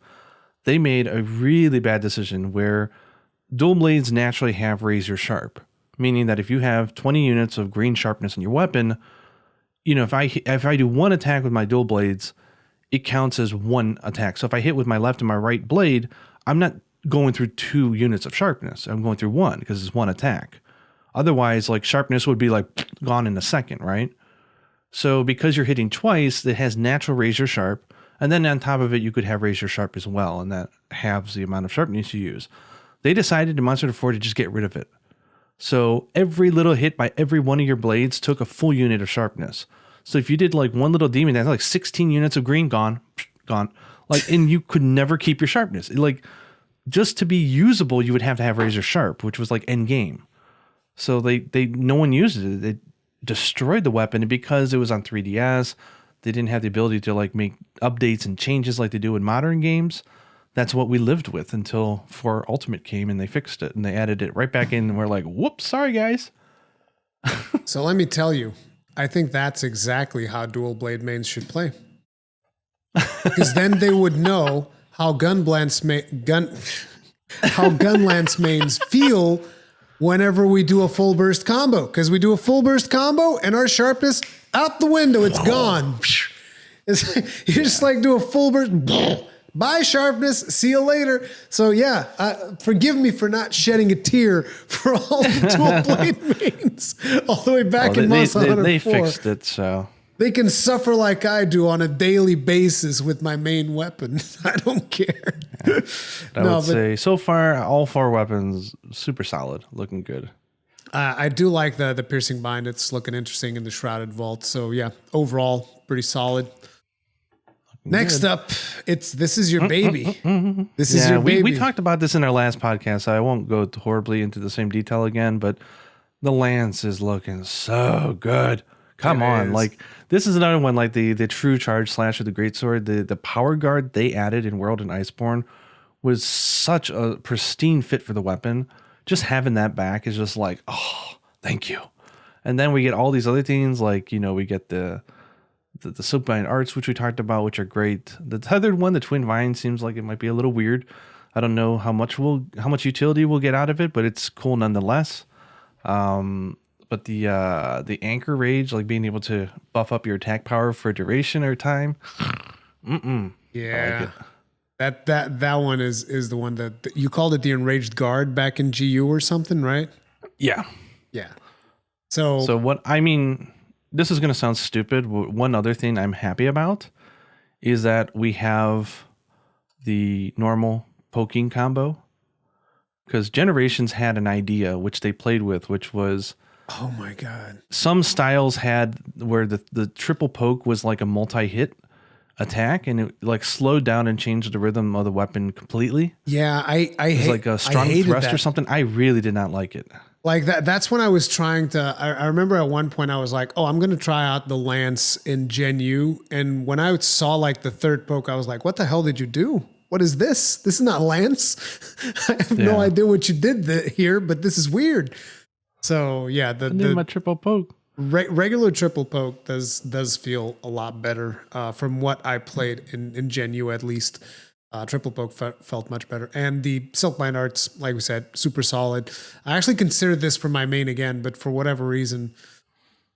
They made a really bad decision where dual blades naturally have razor sharp, meaning that if you have 20 units of green sharpness in your weapon, you know, if I do one attack with my dual blades, it counts as one attack. So if I hit with my left and my right blade, I'm not going through 2 units of sharpness. I'm going through 1 because it's one attack. Otherwise, like, sharpness would be like gone in a second, right? So because you're hitting twice, it has natural razor sharp. And then on top of it, you could have razor sharp as well. And that halves the amount of sharpness you use. They decided in Monster Hunter 4 to just get rid of it. So every little hit by every one of your blades took a full unit of sharpness. So if you did like one little demon, that's like 16 units of green gone. Like, and you could never keep your sharpness. Like, just to be usable, you would have to have razor sharp, which was like end game. So no one used it. They destroyed the weapon, and because it was on 3DS, they didn't have the ability to like make updates and changes like they do in modern games. That's what we lived with until 4 Ultimate came and they fixed it and they added it right back in, and we're like, whoops, sorry guys. So let me tell you, I think that's exactly how dual blade mains should play. Because then they would know how Gunlance mains feel whenever we do a full burst combo. Because we do a full burst combo and our sharpness out the window, it's gone. You just like do a full burst. Bye sharpness, see you later. So yeah, forgive me for not shedding a tear for all the dual blade mains all the way back in Monster Hunter 4. They fixed it, so they can suffer like I do on a daily basis with my main weapon. I don't care. Yeah. I would say so far all 4 weapons super solid, looking good. I do like the piercing bind. It's looking interesting in the Shrouded Vault. So yeah, overall pretty solid. Next up, this is your baby. This is your baby. We talked about this in our last podcast, so I won't go horribly into the same detail again, but the lance is looking so good. Come on. Like, this is another one, like the true charge slash of the Greatsword. The power guard they added in World and Iceborne was such a pristine fit for the weapon. Just having that back is just like, oh, thank you. And then we get all these other things like, we get the Silkbind arts, which we talked about, which are great. The tethered one, the Twin Vine, seems like it might be a little weird. I don't know how much utility we'll get out of it, but it's cool nonetheless. But the Anchor Rage, like being able to buff up your attack power for duration or time. Yeah. I like it. That one is the one that you called it the Enraged Guard back in GU or something, right? Yeah. Yeah. So what I mean, this is going to sound stupid. One other thing I'm happy about is that we have the normal poking combo, because Generations had an idea which they played with, which was, oh my God, some styles had where the triple poke was like a multi-hit attack, and it like slowed down and changed the rhythm of the weapon completely. Yeah, I hate like a strong thrust or something. I really did not like it. Like that's when I was trying to, I remember at one point I was like, oh, I'm going to try out the Lance in Gen U. And when I saw like the third poke, I was like, what the hell did you do? What is this? This is not Lance. I have no idea what you did here, but this is weird. So yeah, my triple poke. Regular triple poke does feel a lot better from what I played in Gen U at least. Triple poke felt much better, and the Silkbind arts, like we said, super solid. I actually considered this for my main again, but for whatever reason,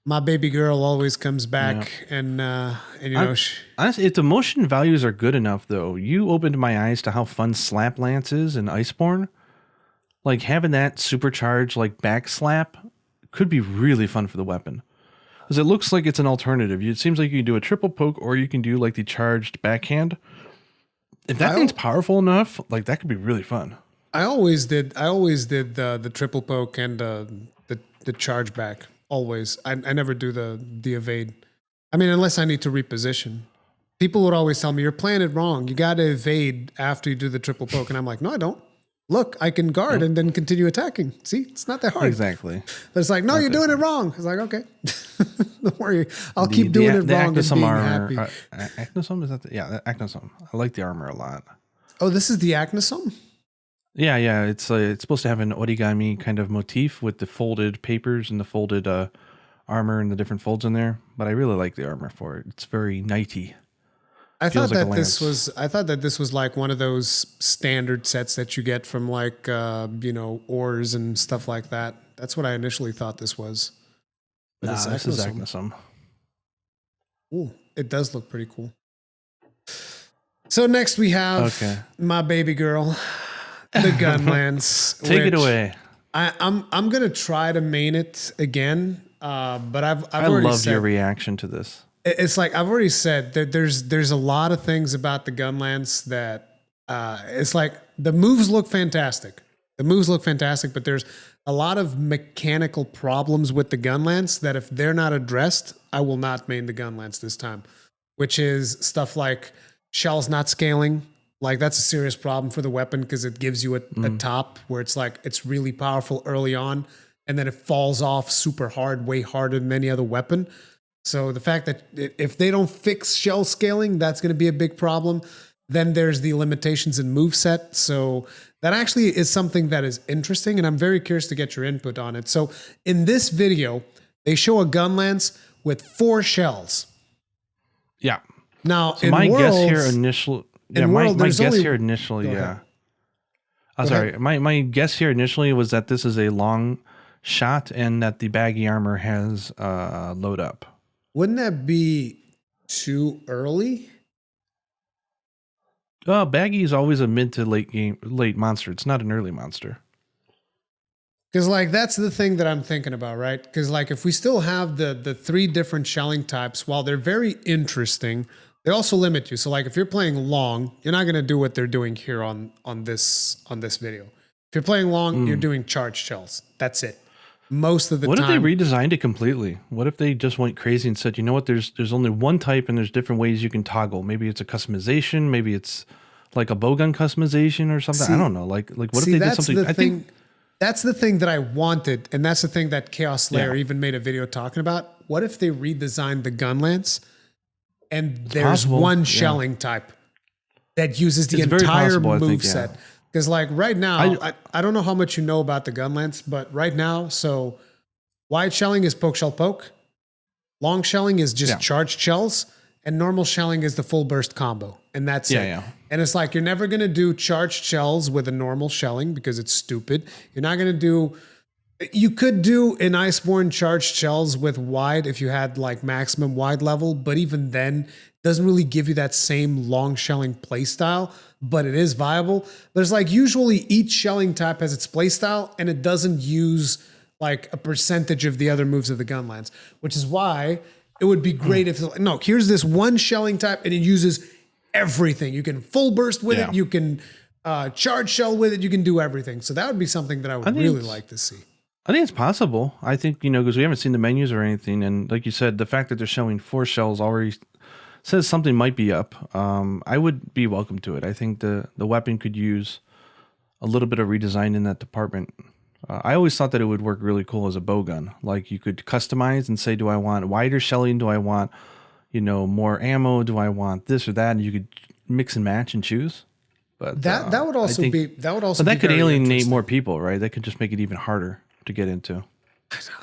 my baby girl always comes back, and honestly, if the motion values are good enough, though, you opened my eyes to how fun Slap Lance is in Iceborne. Like having that supercharged like back slap could be really fun for the weapon, because it looks like it's an alternative. It seems like you can do a triple poke, or you can do like the charged backhand. If that thing's powerful enough, like that could be really fun. I always did the triple poke and the charge back. Always. I never do the evade. I mean, unless I need to reposition. People would always tell me, you're playing it wrong. You got to evade after you do the triple poke. And I'm like, no, I don't. Look, I can guard and then continue attacking. See, it's not that hard. Exactly. But it's like, no, you're doing it wrong. It's like, okay, don't worry. I'll keep doing it wrong and being happy. Agnosome, is that the Agnosome. I like the armor a lot. Oh, this is the Agnosome? Yeah. It's supposed to have an origami kind of motif with the folded papers and the folded armor and the different folds in there. But I really like the armor for it. It's very knighty. I thought that this was like one of those standard sets that you get from like ores and stuff like that. That's what I initially thought this was. But this is Agnosome. Ooh, it does look pretty cool. So next we have my baby girl, the Gunlance. Take it away. I'm gonna try to main it again, but I already said your reaction to this. It's like I've already said that there's a lot of things about the Gunlance that it's like the moves look fantastic. But there's a lot of mechanical problems with the Gunlance that if they're not addressed, I will not main the Gunlance this time. Which is stuff like shells not scaling. Like that's a serious problem for the weapon because it gives you a top where it's like it's really powerful early on and then it falls off super hard, way harder than any other weapon. So the fact that if they don't fix shell scaling, that's going to be a big problem. Then there's the limitations in moveset. So that actually is something that is interesting, and I'm very curious to get your input on it. So in this video, they show a Gunlance with 4 shells. Yeah. Now, so my guess here initially, my guess here initially was that this is a long shot and that the baggy armor has load up. Wouldn't that be too early? Baggy is always a mid to late monster. It's not an early monster. Because like that's the thing that I'm thinking about, right? Because like if we still have the 3 different shelling types, while they're very interesting, they also limit you. So like if you're playing long, you're not gonna do what they're doing here on this video. If you're playing long, you're doing charged shells. That's it. Most of the time. What if they redesigned it completely? What if they just went crazy and said, you know what, there's only one type and there's different ways you can toggle. Maybe it's a customization, maybe it's like a bowgun customization or something. I don't know. Like what if they did something? That's the thing that I wanted, and that's the thing that Chaos Slayer even made a video talking about. What if they redesigned the Gunlance and there's one shelling type that uses the entire moveset? Because like right now, I don't know how much you know about the Gunlance, but right now, so Wide shelling is poke shell poke. Long shelling is just charged shells. And normal shelling is the full burst combo. And that's it. Yeah. And it's like, you're never going to do charged shells with a normal shelling because it's stupid. You're not going to do... You could do an Iceborne charged shells with wide if you had like maximum wide level, but even then, it doesn't really give you that same long shelling playstyle, but it is viable. There's like usually each shelling type has its playstyle, and it doesn't use like a percentage of the other moves of the Gunlance, which is why it would be great if, no, here's this one shelling type and it uses everything. You can full burst with it, you can charge shell with it, you can do everything. So that would be something that I would really like to see. I think it's possible. I think, because we haven't seen the menus or anything. And like you said, the fact that they're showing 4 shells already says something might be up. I would be welcome to it. I think the weapon could use a little bit of redesign in that department. I always thought that it would work really cool as a bowgun. Like you could customize and say, do I want wider shelling? Do I want, more ammo? Do I want this or that? And you could mix and match and choose. But that would also be But that could alienate more people, right? That could just make it even harder to get into.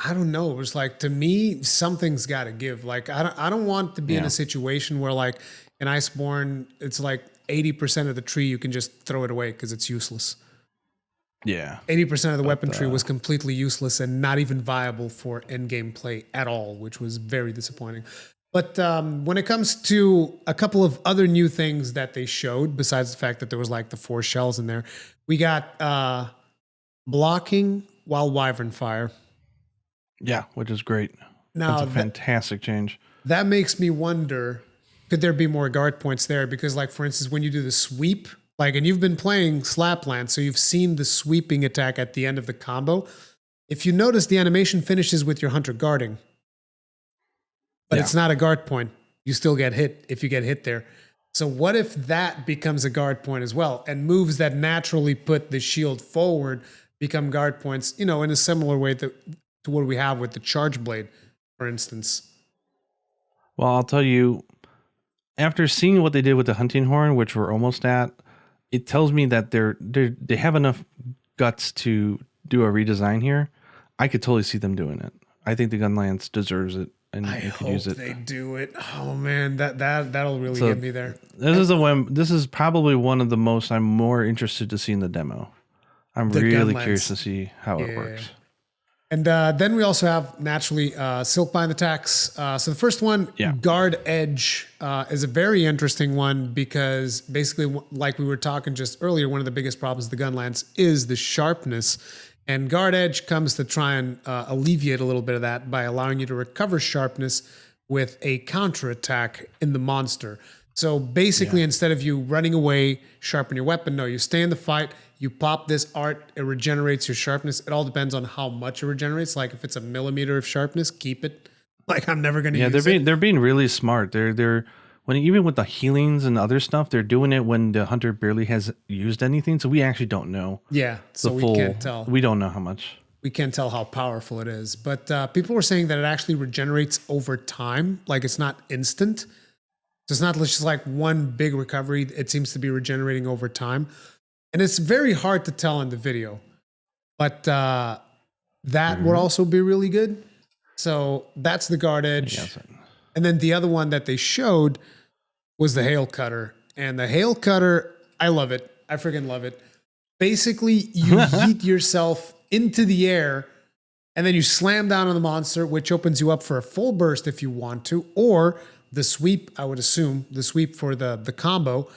I don't know. It was like, to me, something's got to give. Like, I don't want to be in a situation where like an Iceborne, it's like 80% of the tree, you can just throw it away because it's useless. Yeah. 80% of the weapon tree was completely useless and not even viable for endgame play at all, which was very disappointing. But when it comes to a couple of other new things that they showed, besides the fact that there was like the 4 shells in there, we got blocking while Wyvern fire. Yeah, which is great. Now, that's a fantastic change. That makes me wonder, could there be more guard points there? Because like, for instance, when you do the sweep, like, and you've been playing Slapland, so you've seen the sweeping attack at the end of the combo. If you notice, the animation finishes with your hunter guarding. But it's not a guard point. You still get hit if you get hit there. So what if that becomes a guard point as well? And moves that naturally put the shield forward become guard points, in a similar way to what we have with the charge blade, for instance. Well, I'll tell you, after seeing what they did with the hunting horn, which we're almost at, it tells me that they have enough guts to do a redesign here. I could totally see them doing it. I think the Gunlance deserves it. And I hope they do it. Oh man, that'll really get me there. This is probably one of the most I'm more interested to see in the demo. I'm really curious to see how it works. And then we also have naturally Silkbind attacks. So the first one, Guard Edge, is a very interesting one because basically, like we were talking just earlier, one of the biggest problems of the Gunlance is the sharpness. And Guard Edge comes to try and alleviate a little bit of that by allowing you to recover sharpness with a counterattack in the monster. So basically, instead of you running away, sharpen your weapon, no, you stay in the fight, you pop this art, it regenerates your sharpness. It all depends on how much it regenerates. Like if it's a millimeter of sharpness, keep it. Like I'm never going to use it. They're being really smart. Even with the healings and other stuff, they're doing it when the hunter barely has used anything. So we actually don't know. Yeah, so we can't tell. We don't know how much. We can't tell how powerful it is. But people were saying that it actually regenerates over time. Like it's not instant. So it's not just like one big recovery. It seems to be regenerating over time. And it's very hard to tell in the video. But that would also be really good. So that's the Guard Edge. And then the other one that they showed was the Hail Cutter. And the Hail Cutter, I love it. I freaking love it. Basically, you yeet yourself into the air and then you slam down on the monster, which opens you up for a full burst if you want to, or the sweep, I would assume, the sweep for the combo.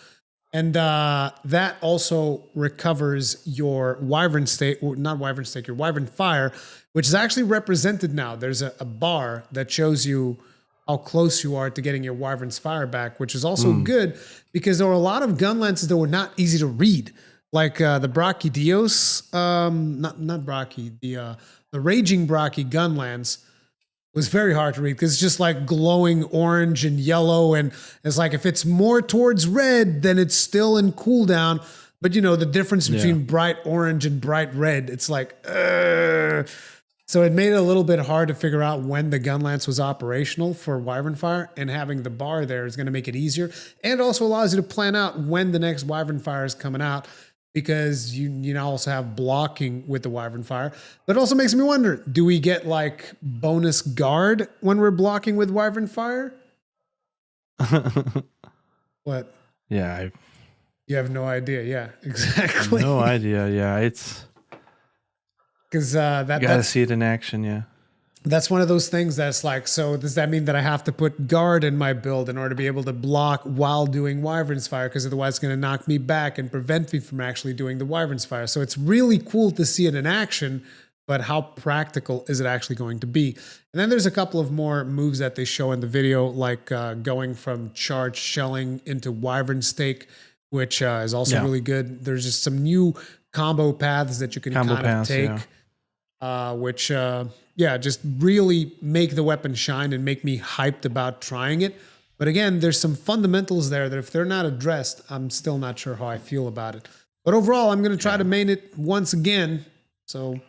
And that also recovers your Wyvern Stake, or not Wyvern Stake, your Wyvern Fire, which is actually represented now. There's a bar that shows you how close you are to getting your Wyvern's Fire back, which is also good because there were a lot of Gunlances that were not easy to read. Like the Braki Dios, not Braki, the Raging Braki Gunlance was very hard to read because it's just like glowing orange and yellow. And it's like, if it's more towards red, then it's still in cooldown. But you know, the difference between bright orange and bright red, it's like, so it made it a little bit hard to figure out when the Gunlance was operational for Wyvern Fire, and having the bar there is going to make it easier. And also allows you to plan out when the next Wyvern Fire is coming out. because you now also have blocking with the Wyvern Fire. But it also makes me wonder, do we get like bonus guard when we're blocking with Wyvern Fire? What? Yeah, you have no idea. Yeah, exactly. No idea. Yeah, it's because you gotta see it in action. Yeah. That's one of those things that's like, so does that mean that I have to put guard in my build in order to be able to block while doing Wyvern's Fire? Because otherwise it's going to knock me back and prevent me from actually doing the Wyvern's Fire. So it's really cool to see it in action, but how practical is it actually going to be? And then there's a couple of more moves that they show in the video, like going from charged shelling into Wyvern Stake, which is also really good. There's just some new combo paths that you can kind of take, which... just really make the weapon shine and make me hyped about trying it. But again, there's some fundamentals there that if they're not addressed, I'm still not sure how I feel about it. But overall, I'm going to try to main it once again. So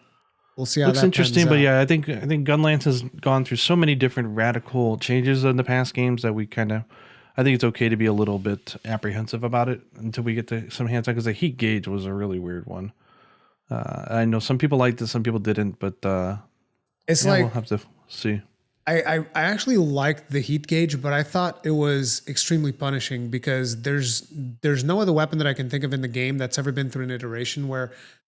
we'll see how looks that interesting. But yeah, I think Gunlance has gone through so many different radical changes in the past games that I think it's okay to be a little bit apprehensive about it until we get to some hands on, because the heat gauge was a really weird one. I know some people liked it, some people didn't, but it's like, we'll have to see. I actually liked the heat gauge, but I thought it was extremely punishing because there's no other weapon that I can think of in the game that's ever been through an iteration where,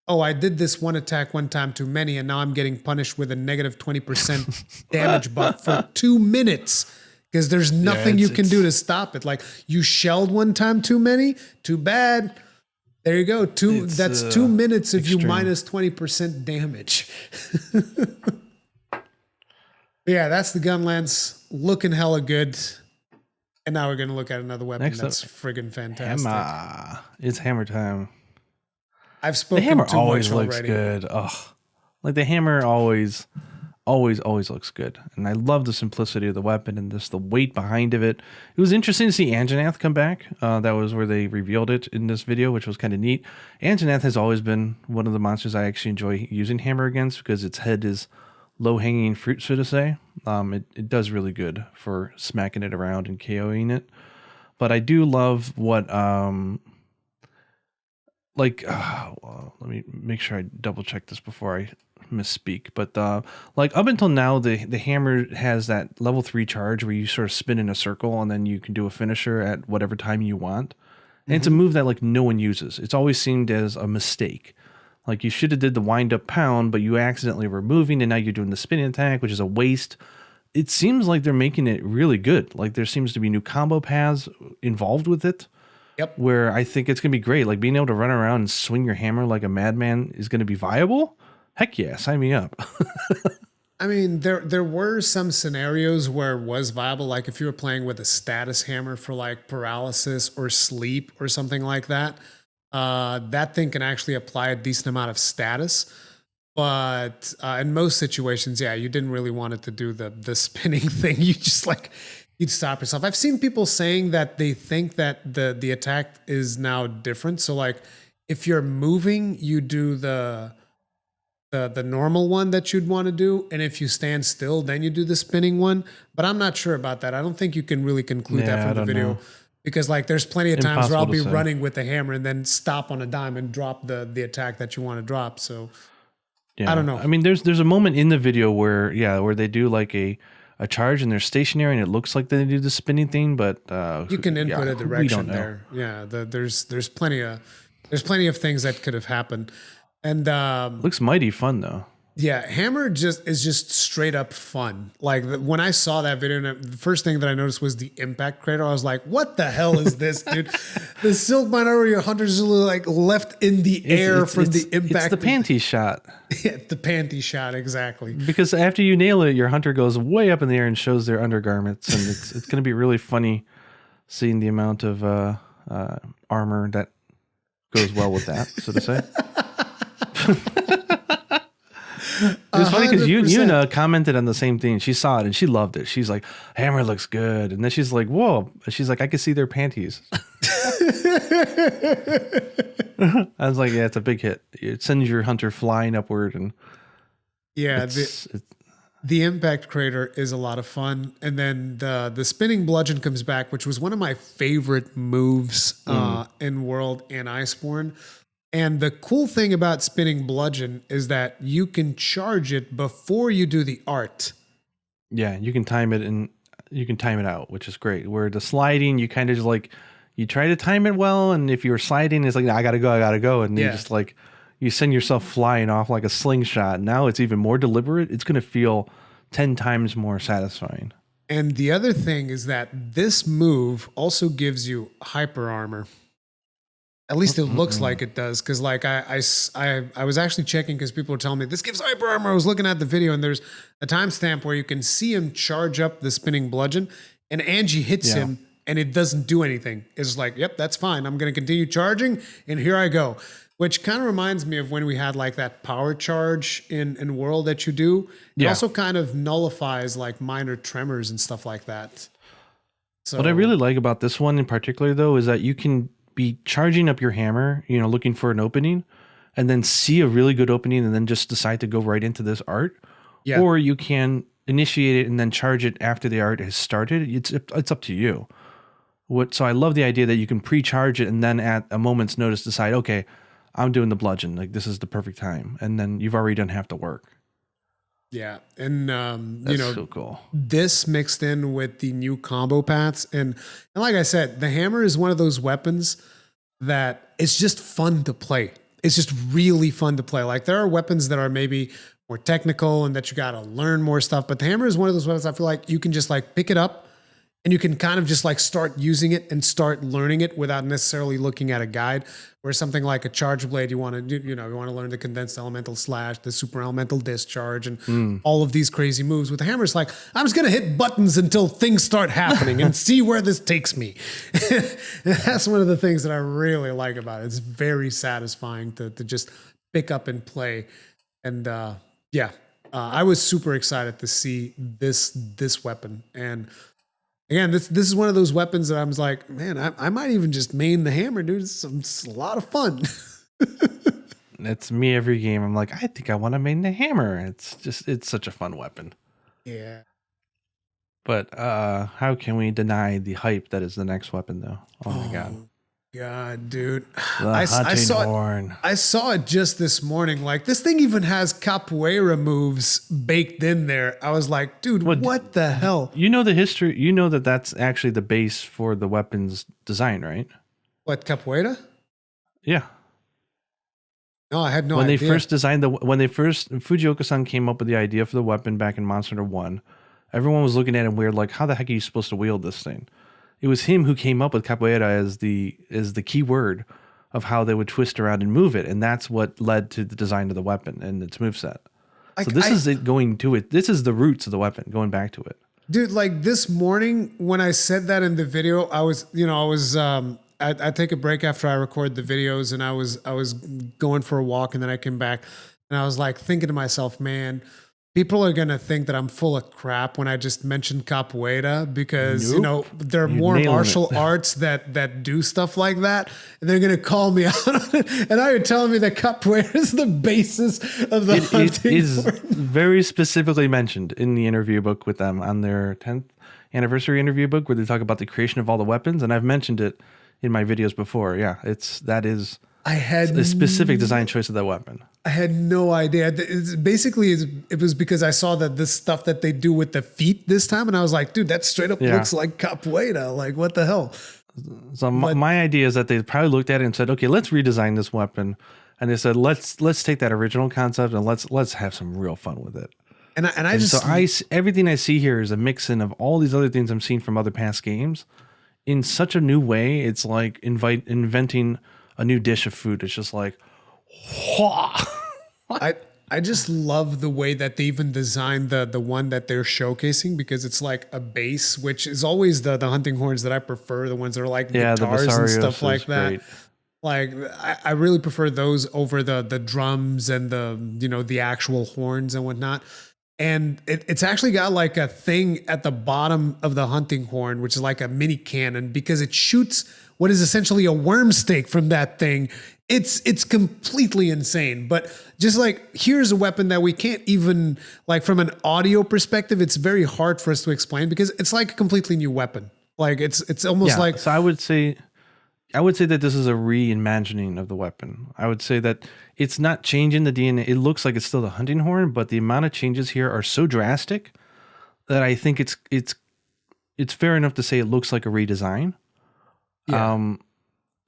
oh, I did this one attack one time too many, and now I'm getting punished with a negative 20% damage buff for 2 minutes because there's nothing you can do to stop it. Like, you shelled one time too many, too bad. There you go. That's 2 minutes of you minus 20% damage. Yeah, that's the Gunlance, looking hella good. And now we're going to look at another weapon that's friggin' fantastic. Hammer. It's hammer time. I've spoken the hammer too always much looks already. good. Oh, like the hammer always looks good. And I love the simplicity of the weapon and just the weight behind of it. It was interesting to see Anjanath come back. That was where they revealed it in this video, which was kind of neat. Anjanath has always been one of the monsters I actually enjoy using hammer against because its head is low-hanging fruit, so to say. It does really good for smacking it around and KOing it. But I do love what... let me make sure I double-check this before I misspeak. But like up until now, the hammer has that level 3 charge where you sort of spin in a circle and then you can do a finisher at whatever time you want. And it's a move that like no one uses. It's always seemed as a mistake. Like you should have did the wind up pound, but you accidentally were moving and now you're doing the spinning attack, which is a waste. It seems like they're making it really good. Like there seems to be new combo paths involved with it. Yep. Where I think it's going to be great. Like being able to run around and swing your hammer like a madman is going to be viable. Heck yeah, sign me up. I mean, there were some scenarios where it was viable, like if you were playing with a status hammer for like paralysis or sleep or something like that. That thing can actually apply a decent amount of status. But in most situations, yeah, you didn't really want it to do the spinning thing. You just like, you'd stop yourself. I've seen people saying that they think that the attack is now different. So like if you're moving, you do the normal one that you'd want to do. And if you stand still, then you do the spinning one. But I'm not sure about that. I don't think you can really conclude that from the video. Know. Because like there's plenty of times where I'll be running with the hammer and then stop on a dime and drop the attack that you want to drop. So yeah, I don't know. I mean, there's a moment in the video where they do like a charge and they're stationary and it looks like they do the spinning thing, but you can input a direction there. Yeah, there's plenty of things that could have happened. And looks mighty fun though. Yeah, hammer is just straight up fun. Like when I saw that video, the first thing that I noticed was the impact crater. I was like, "What the hell is this, dude?" The silk minority hunters are like left in the air from the impact. It's the panty shot. Yeah, the panty shot, exactly. Because after you nail it, your hunter goes way up in the air and shows their undergarments, and it's going to be really funny seeing the amount of armor that goes well with that, so to say. It was funny because Yuna commented on the same thing. She saw it and she loved it. She's like, hammer looks good. And then she's like, whoa. She's like, I can see their panties. I was like, yeah, it's a big hit. It sends your hunter flying upward. And yeah, the impact crater is a lot of fun. And then the spinning bludgeon comes back, which was one of my favorite moves in World and Iceborne. And the cool thing about spinning bludgeon is that you can charge it before you do the art. Yeah, you can time it and you can time it out, which is great. Where the sliding, you kind of just like, you try to time it well, and if you're sliding, it's like, I gotta go, and you just like, you send yourself flying off like a slingshot. Now it's even more deliberate. It's going to feel 10 times more satisfying. And the other thing is that this move also gives you hyper armor. At least it looks like it does, because like I was actually checking because people were telling me this gives hyper armor. I was looking at the video and there's a timestamp where you can see him charge up the spinning bludgeon, and Angie hits him and it doesn't do anything. It's like, yep, that's fine. I'm going to continue charging, and here I go. Which kind of reminds me of when we had like that power charge in World that you do. It also kind of nullifies like minor tremors and stuff like that. So what I really like about this one in particular, though, is that you can be charging up your hammer, you know, looking for an opening, and then see a really good opening and then just decide to go right into this art. Yeah. Or you can initiate it and then charge it after the art has started. It's up to you. So I love the idea that you can pre-charge it and then at a moment's notice decide, okay, I'm doing the bludgeon. Like, this is the perfect time. And then you've already done half the work. Yeah. And, you know, so cool. This mixed in with the new combo paths. And like I said, the hammer is one of those weapons that it's just fun to play. It's just really fun to play. Like, there are weapons that are maybe more technical and that you got to learn more stuff. But the hammer is one of those weapons I feel like you can just like pick it up, and you can kind of just like start using it and start learning it without necessarily looking at a guide. Where something like a charge blade, you want to learn the condensed elemental slash, the super elemental discharge, and all of these crazy moves. With the hammer, it's like, I'm just going to hit buttons until things start happening and see where this takes me. That's one of the things that I really like about it. It's very satisfying to just pick up and play. And I was super excited to see this weapon. And again, this is one of those weapons that I was like, man, I might even just main the hammer, dude. It's a lot of fun. That's me every game. I'm like, I think I want to main the hammer. It's such a fun weapon. Yeah. But how can we deny the hype that is the next weapon, though? Oh my God, dude. I saw it just this morning. Like, this thing even has capoeira moves baked in there. I was like, dude, what the hell? You know the history. You know that's actually the base for the weapon's design, right? What, capoeira? Yeah. No, I had no idea. When they first Fujioka-san came up with the idea for the weapon back in Monster Hunter 1, everyone was looking at him weird, like, how the heck are you supposed to wield this thing? It was him who came up with capoeira as the key word of how they would twist around and move it, and that's what led to the design of the weapon and its moveset. So this is it going to it. This is the roots of the weapon, going back to it. Dude, like this morning when I said that in the video, I take a break after I record the videos, and I was going for a walk, and then I came back, and I was like thinking to myself, man, people are going to think that I'm full of crap when I just mentioned capoeira, because, there are more martial arts that do stuff like that. And they're going to call me out on it. And now you're telling me that capoeira is the basis of the hunting. It is very specifically mentioned in the interview book with them on their 10th anniversary interview book, where they talk about the creation of all the weapons. And I've mentioned it in my videos before. Yeah, that is a specific design choice of that weapon. I had no idea. It was because I saw that this stuff that they do with the feet this time, and I was like, dude, that straight up looks like capoeira. Like, what the hell? So my idea is that they probably looked at it and said, okay, let's redesign this weapon. And they said, let's take that original concept and let's have some real fun with it. Everything I see here is a mix-in of all these other things I'm seeing from other past games in such a new way. It's like inventing a new dish of food. It's just like, I just love the way that they even designed the one that they're showcasing, because it's like a base, which is always the hunting horns that I prefer, the ones that are like guitars and stuff like that. Great. Like, I really prefer those over the drums and the actual horns and whatnot. And it's actually got like a thing at the bottom of the hunting horn, which is like a mini cannon, because it shoots what is essentially a worm stake from that thing. It's completely insane. But just like, here's a weapon that we can't even, like, from an audio perspective, it's very hard for us to explain, because it's like a completely new weapon. Like, it's almost like. So I would say I would say that this is a reimagining of the weapon. I would say that it's not changing the DNA. It looks like it's still the hunting horn, but the amount of changes here are so drastic that I think it's fair enough to say it looks like a redesign. Yeah.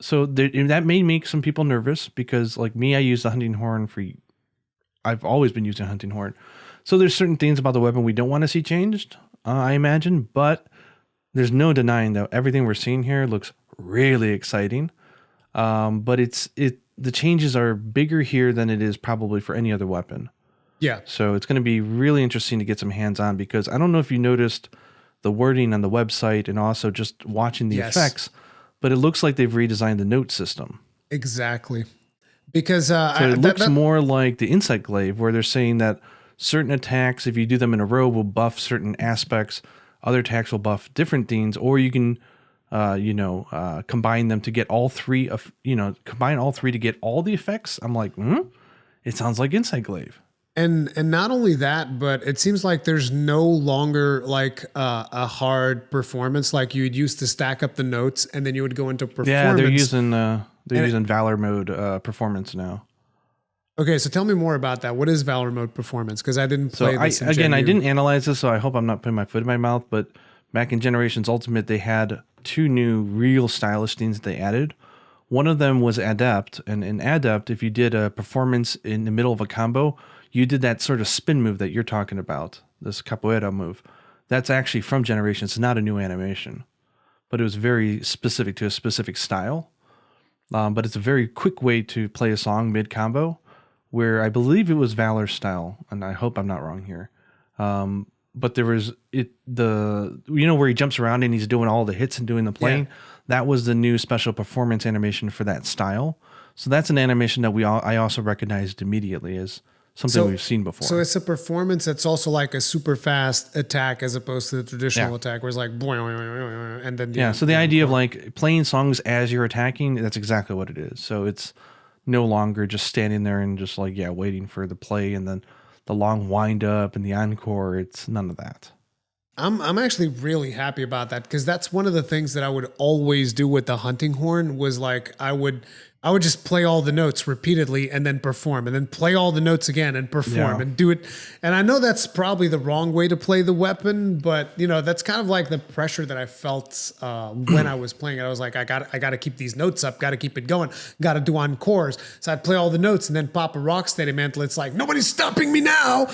So that may make some people nervous because, like me, I use the hunting horn I've always been using a hunting horn. So there's certain things about the weapon we don't want to see changed, I imagine, but there's no denying that everything we're seeing here looks really exciting. But the changes are bigger here than it is probably for any other weapon. Yeah. So it's going to be really interesting to get some hands on, because I don't know if you noticed the wording on the website and also just watching the effects, but it looks like they've redesigned the note system. Exactly. Because so it looks more like the Insight Glaive, where they're saying that certain attacks, if you do them in a row, will buff certain aspects. Other attacks will buff different things, or you can, combine them to get all three combine all three to get all the effects. I'm like, it sounds like Insight Glaive. And not only that, but it seems like there's no longer like a hard performance like you would used to stack up the notes and then you would go into performance. Yeah, they're using Valor mode performance now. Okay, so tell me more about that. What is Valor mode performance? Because I didn't play this. I didn't analyze this, so I hope I'm not putting my foot in my mouth. But back in Generations Ultimate, they had 2 new real stylish things that they added. One of them was Adept, and in Adept, if you did a performance in the middle of a combo, you did that sort of spin move that you're talking about, this capoeira move. That's actually from Generations. It's not a new animation, but it was very specific to a specific style. But it's a very quick way to play a song mid-combo, where I believe it was Valor style, and I hope I'm not wrong here. But there was where he jumps around and he's doing all the hits and doing the playing. Yeah. That was the new special performance animation for that style. So that's an animation that I also recognized immediately as something we've seen before. So it's a performance that's also like a super fast attack as opposed to the traditional attack where it's like boing, and then so the idea of like playing songs as you're attacking, that's exactly what it is. So it's no longer just standing there and just like waiting for the play and then the long wind up and the encore. It's none of that. I'm actually really happy about that, because that's one of the things that I would always do with the hunting horn was like I would just play all the notes repeatedly and then perform and then play all the notes again and perform and do it. And I know that's probably the wrong way to play the weapon, but that's kind of like the pressure that I felt when I was playing it. I was like, I got to keep these notes up, got to keep it going, got to do encores. So I'd play all the notes and then pop a Rocksteady mantle. It's like, nobody's stopping me now.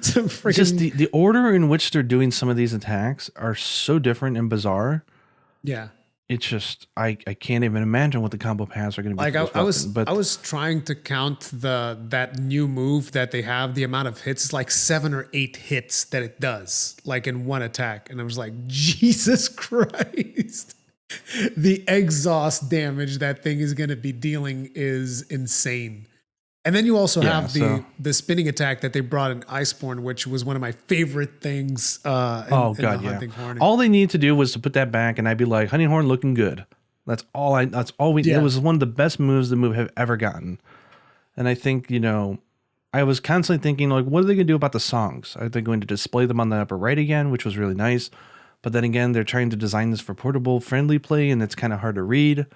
Just the order in which they're doing some of these attacks are so different and bizarre. Yeah. It's just I can't even imagine what the combo paths are going to be. Like I was trying to count that new move that they have. The amount of hits is like 7 or 8 hits that it does, like in one attack, and I was like, Jesus Christ! The exhaust damage that thing is going to be dealing is insane. And then you also have the spinning attack that they brought in Iceborne, which was one of my favorite things. Hunting Horn. All they need to do was to put that back, and I'd be like, Hunting Horn looking good. That's all we. Yeah. It was one of the best moves the move have ever gotten. And I think I was constantly thinking like, what are they going to do about the songs? Are they going to display them on the upper right again, which was really nice? But then again, they're trying to design this for portable friendly play, and it's kind of hard to read.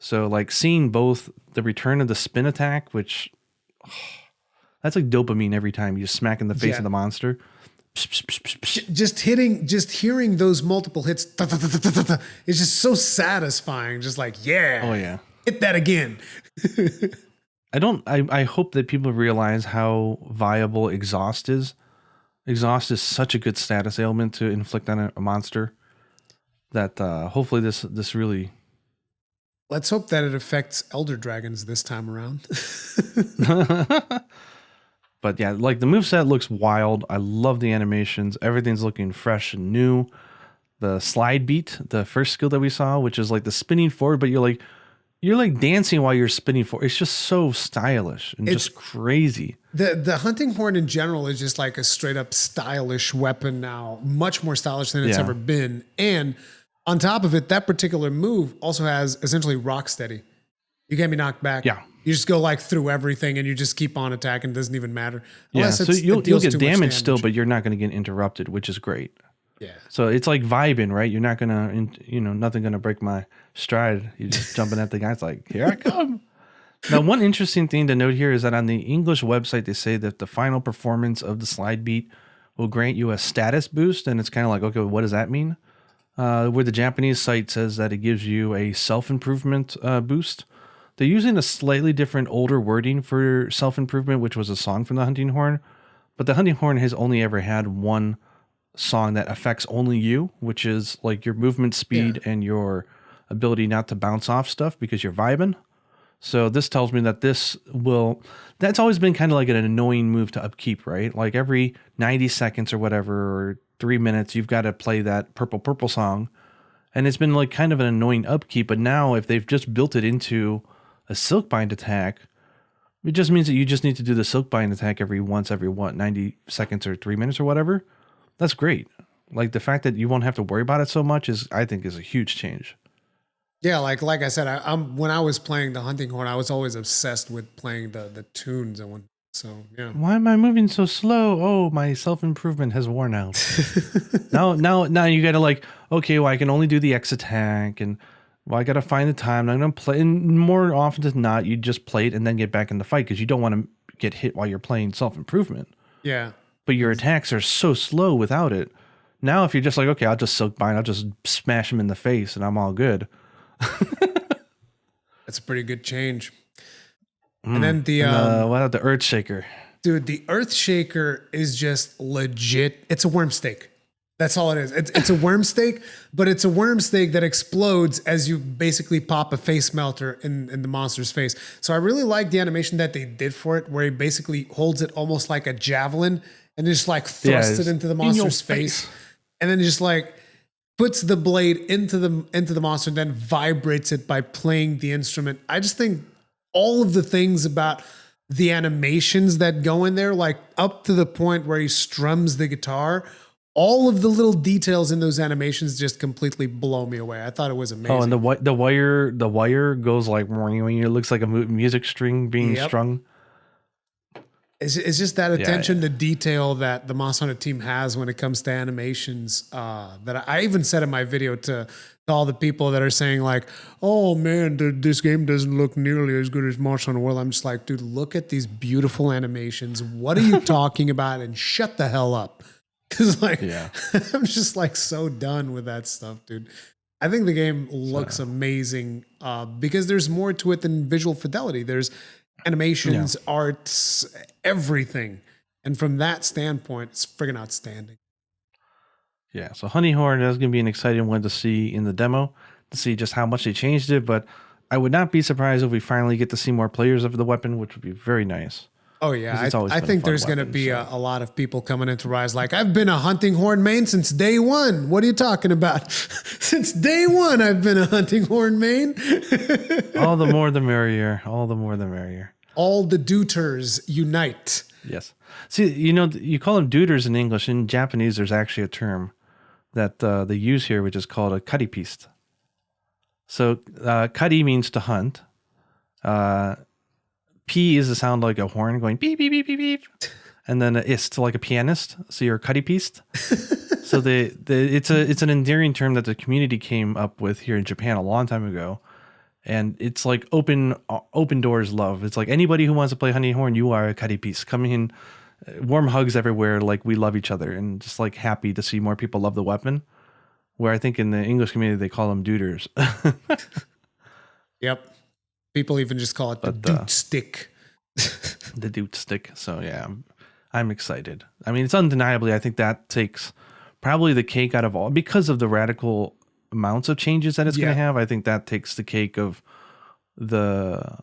So like seeing both the return of the spin attack, which that's like dopamine every time you smack in the face of the monster. Just hearing those multiple hits, it's just so satisfying. Just like, hit that again. I hope that people realize how viable exhaust is. Exhaust is such a good status ailment to inflict on a monster that hopefully this really... Let's hope that it affects Elder Dragons this time around. But yeah, like the moveset looks wild. I love the animations. Everything's looking fresh and new. The slide beat, the first skill that we saw, which is like the spinning forward, but you're like dancing while you're spinning forward. It's just so stylish and just crazy. The hunting horn in general is just like a straight up stylish weapon now, much more stylish than it's ever been. And on top of it, that particular move also has essentially Rocksteady. You can't be knocked back. Yeah. You just go like through everything and you just keep on attacking. It doesn't even matter. So you'll get damage still, but you're not going to get interrupted, which is great. Yeah. So it's like vibing, right? You're not gonna, nothing gonna break my stride. You're just jumping at the guys like, here I come. Now, one interesting thing to note here is that on the English website, they say that the final performance of the slide beat will grant you a status boost. And it's kind of like, okay, what does that mean? Where the Japanese site says that it gives you a self-improvement boost. They're using a slightly different, older wording for self-improvement, which was a song from the Hunting Horn. But the Hunting Horn has only ever had one song that affects only you, which is like your movement speed and your ability not to bounce off stuff because you're vibing. So this tells me that that's always been kind of like an annoying move to upkeep, right? Like every 90 seconds or whatever, or 3 minutes, you've got to play that purple song. And it's been like kind of an annoying upkeep. But now if they've just built it into a Silkbind attack, it just means that you just need to do the Silkbind attack every 90 seconds or 3 minutes or whatever. That's great. Like the fact that you won't have to worry about it so much I think is a huge change. Yeah, like I said, when I was playing the Hunting Horn, I was always obsessed with playing the tunes and so yeah. Why am I moving so slow? Oh, my self-improvement has worn out. now you gotta like, okay, well I can only do the X attack, and well I gotta find the time. I'm gonna play, and more often than not, you just play it and then get back in the fight because you don't want to get hit while you're playing self-improvement. Yeah. But your attacks are so slow without it. Now if you're just like, okay, I'll just Silkbind, I'll just smash him in the face and I'm all good. That's a pretty good change. And then what about the Earthshaker? Dude, the Earthshaker is just legit. It's a worm steak. That's all it is. It's a worm steak, but it's a worm steak that explodes as you basically pop a face melter in the monster's face. So I really like the animation that they did for it, where he basically holds it almost like a javelin and just like thrusts it into the monster's face. And then just like puts the blade into the monster and then vibrates it by playing the instrument. I just think all of the things about the animations that go in there, like up to the point where he strums the guitar, all of the little details in those animations just completely blow me away. I thought it was amazing. Oh, and the wire goes like, it looks like a music string being strung. It's just that attention to detail that the Monster Hunter team has when it comes to animations. That I even said in my video to all the people that are saying like, "Oh man, this game doesn't look nearly as good as Monster Hunter World." I'm just like, dude, look at these beautiful animations. What are you talking about? And shut the hell up, because like, I'm just like so done with that stuff, dude. I think the game looks amazing because there's more to it than visual fidelity. There's animations, arts, everything. And from that standpoint, it's friggin' outstanding. Yeah, so Hunting Horn is going to be an exciting one to see in the demo, to see just how much they changed it. But I would not be surprised if we finally get to see more players of the weapon, which would be very nice. Oh, yeah. I think there's going to be a lot of people coming into Rise like, I've been a Hunting Horn main since day one. What are you talking about? Since day one, I've been a Hunting Horn main. All the more the merrier. All the more the merrier. All the duders unite. Yes. See, you call them duders in English. In Japanese, there's actually a term that they use here, which is called a karipist. So kari means to hunt. P is a sound like a horn going beep, beep, beep, beep, beep. And then ist like a pianist. So you're a karipist. So it's an endearing term that the community came up with here in Japan a long time ago. And it's like open doors love. It's like anybody who wants to play Hunting Horn, you are a karipist. Come in, warm hugs everywhere. Like we love each other and just like happy to see more people love the weapon. Where I think in the English community, they call them duders. Yep. People even just call it the doot stick. The doot stick. So yeah, I'm excited. I mean, it's undeniably, I think that takes probably the cake out of all, because of the radical amounts of changes that it's going to have. I think that takes the cake of the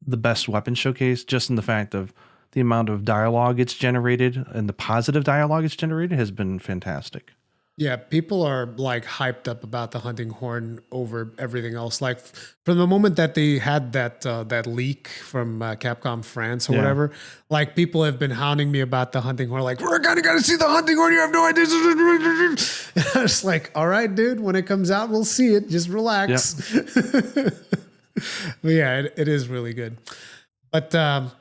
best weapon showcase, just in the fact of the amount of dialogue it's generated and the positive dialogue it's generated has been fantastic. Yeah, people are like hyped up about the Hunting Horn over everything else. Like from the moment that they had that leak from Capcom France or whatever, like people have been hounding me about the Hunting Horn. Like, we're gotta see the Hunting Horn. You have no idea. And I was like, all right, dude. When it comes out, we'll see it. Just relax. Yep. But yeah, it is really good. But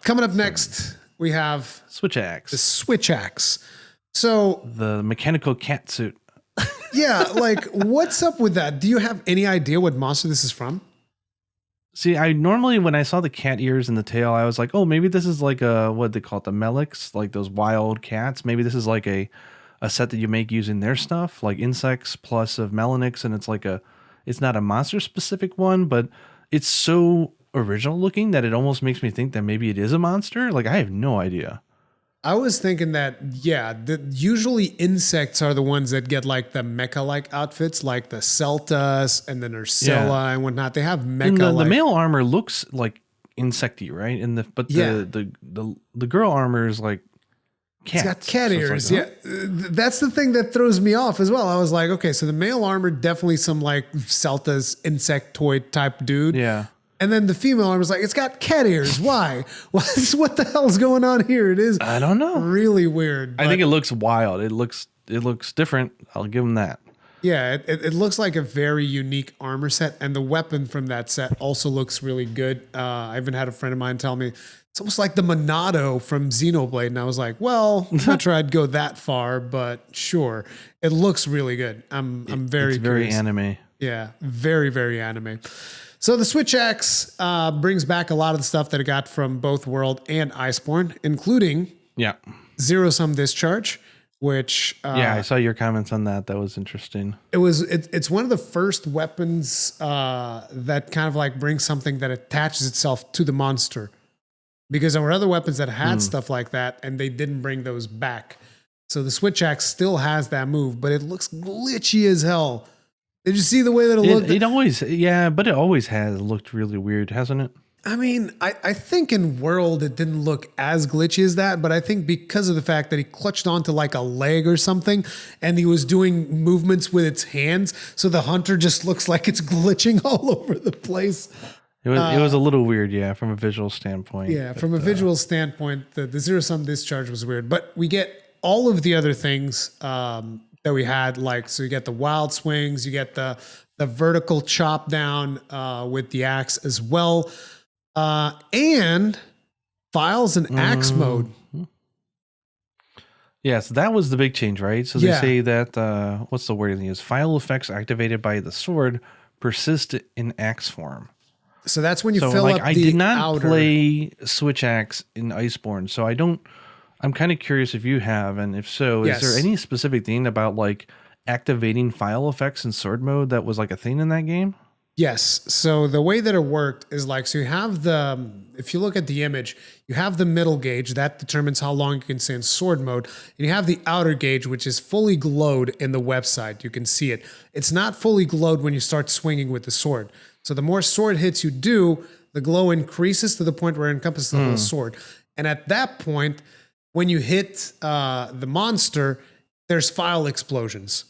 coming up next, we have Switch Axe. The Switch Axe. So The mechanical cat suit. yeah, like what's up with that? Do you have any idea what monster this is from? See, I normally, when I saw the cat ears and the tail, I was like, oh, maybe this is like a, what they call it, the Melix, like those wild cats. Maybe this is like a set that you make using their stuff, like insects plus of Melanix, and it's like it's not a monster specific one, but it's so original looking that it almost makes me think that maybe it is a monster. Like, I have no idea. I was thinking that, yeah, usually insects are the ones that get like the mecha-like outfits, like the Celtas and the Nursella and whatnot. They have mecha. The male armor looks like insecty, right? The girl armor is like cats. It's got cat ears. Like, That's the thing that throws me off as well. I was like, okay, so the male armor, definitely some like Celtas insectoid type dude. Yeah. And then the female armor was like, it's got cat ears. Why? What the hell's going on here? It is. I don't know. Really weird. I think it looks wild. It looks different. I'll give them that. Yeah, it looks like a very unique armor set, and the weapon from that set also looks really good. I even had a friend of mine tell me it's almost like the Monado from Xenoblade, and I was like, well, I'm not sure I'd go that far, but sure, it looks really good. I'm very very anime. Yeah, very very anime. So the Switch Axe brings back a lot of the stuff that it got from both World and Iceborne, including Zero-Sum Discharge, which I saw your comments on that. That was interesting. It's one of the first weapons that kind of like brings something that attaches itself to the monster, because there were other weapons that had stuff like that and they didn't bring those back. So the Switch Axe still has that move, but it looks glitchy as hell. Did you see the way that it looked? But it always has looked really weird, hasn't it? I mean, I think in World it didn't look as glitchy as that, but I think because of the fact that he clutched onto like a leg or something and he was doing movements with its hands, so the hunter just looks like it's glitching all over the place. It was a little weird, from a visual standpoint. Yeah, from a visual standpoint, the Zero-Sum Discharge was weird, but we get all of the other things that we had, like, so you get the wild swings, you get the vertical chop down with the axe as well. And files and axe mode. Yes, that was the big change, right? So they say that, what's the wording is? File effects activated by the sword persist in axe form. So that's when you fill up the I did not outer. play Switch Axe in Iceborne, so I'm kind of curious if you have, and if so, is there any specific thing about like activating file effects in sword mode that was like a thing in that game? Yes. So the way that it worked is like, so you have if you look at the image, you have the middle gauge that determines how long you can stay in sword mode. And you have the outer gauge, which is fully glowed in the website. You can see it. It's not fully glowed when you start swinging with the sword. So the more sword hits you do, the glow increases to the point where it encompasses the whole sword. And at that point, when you hit the monster, there's file explosions.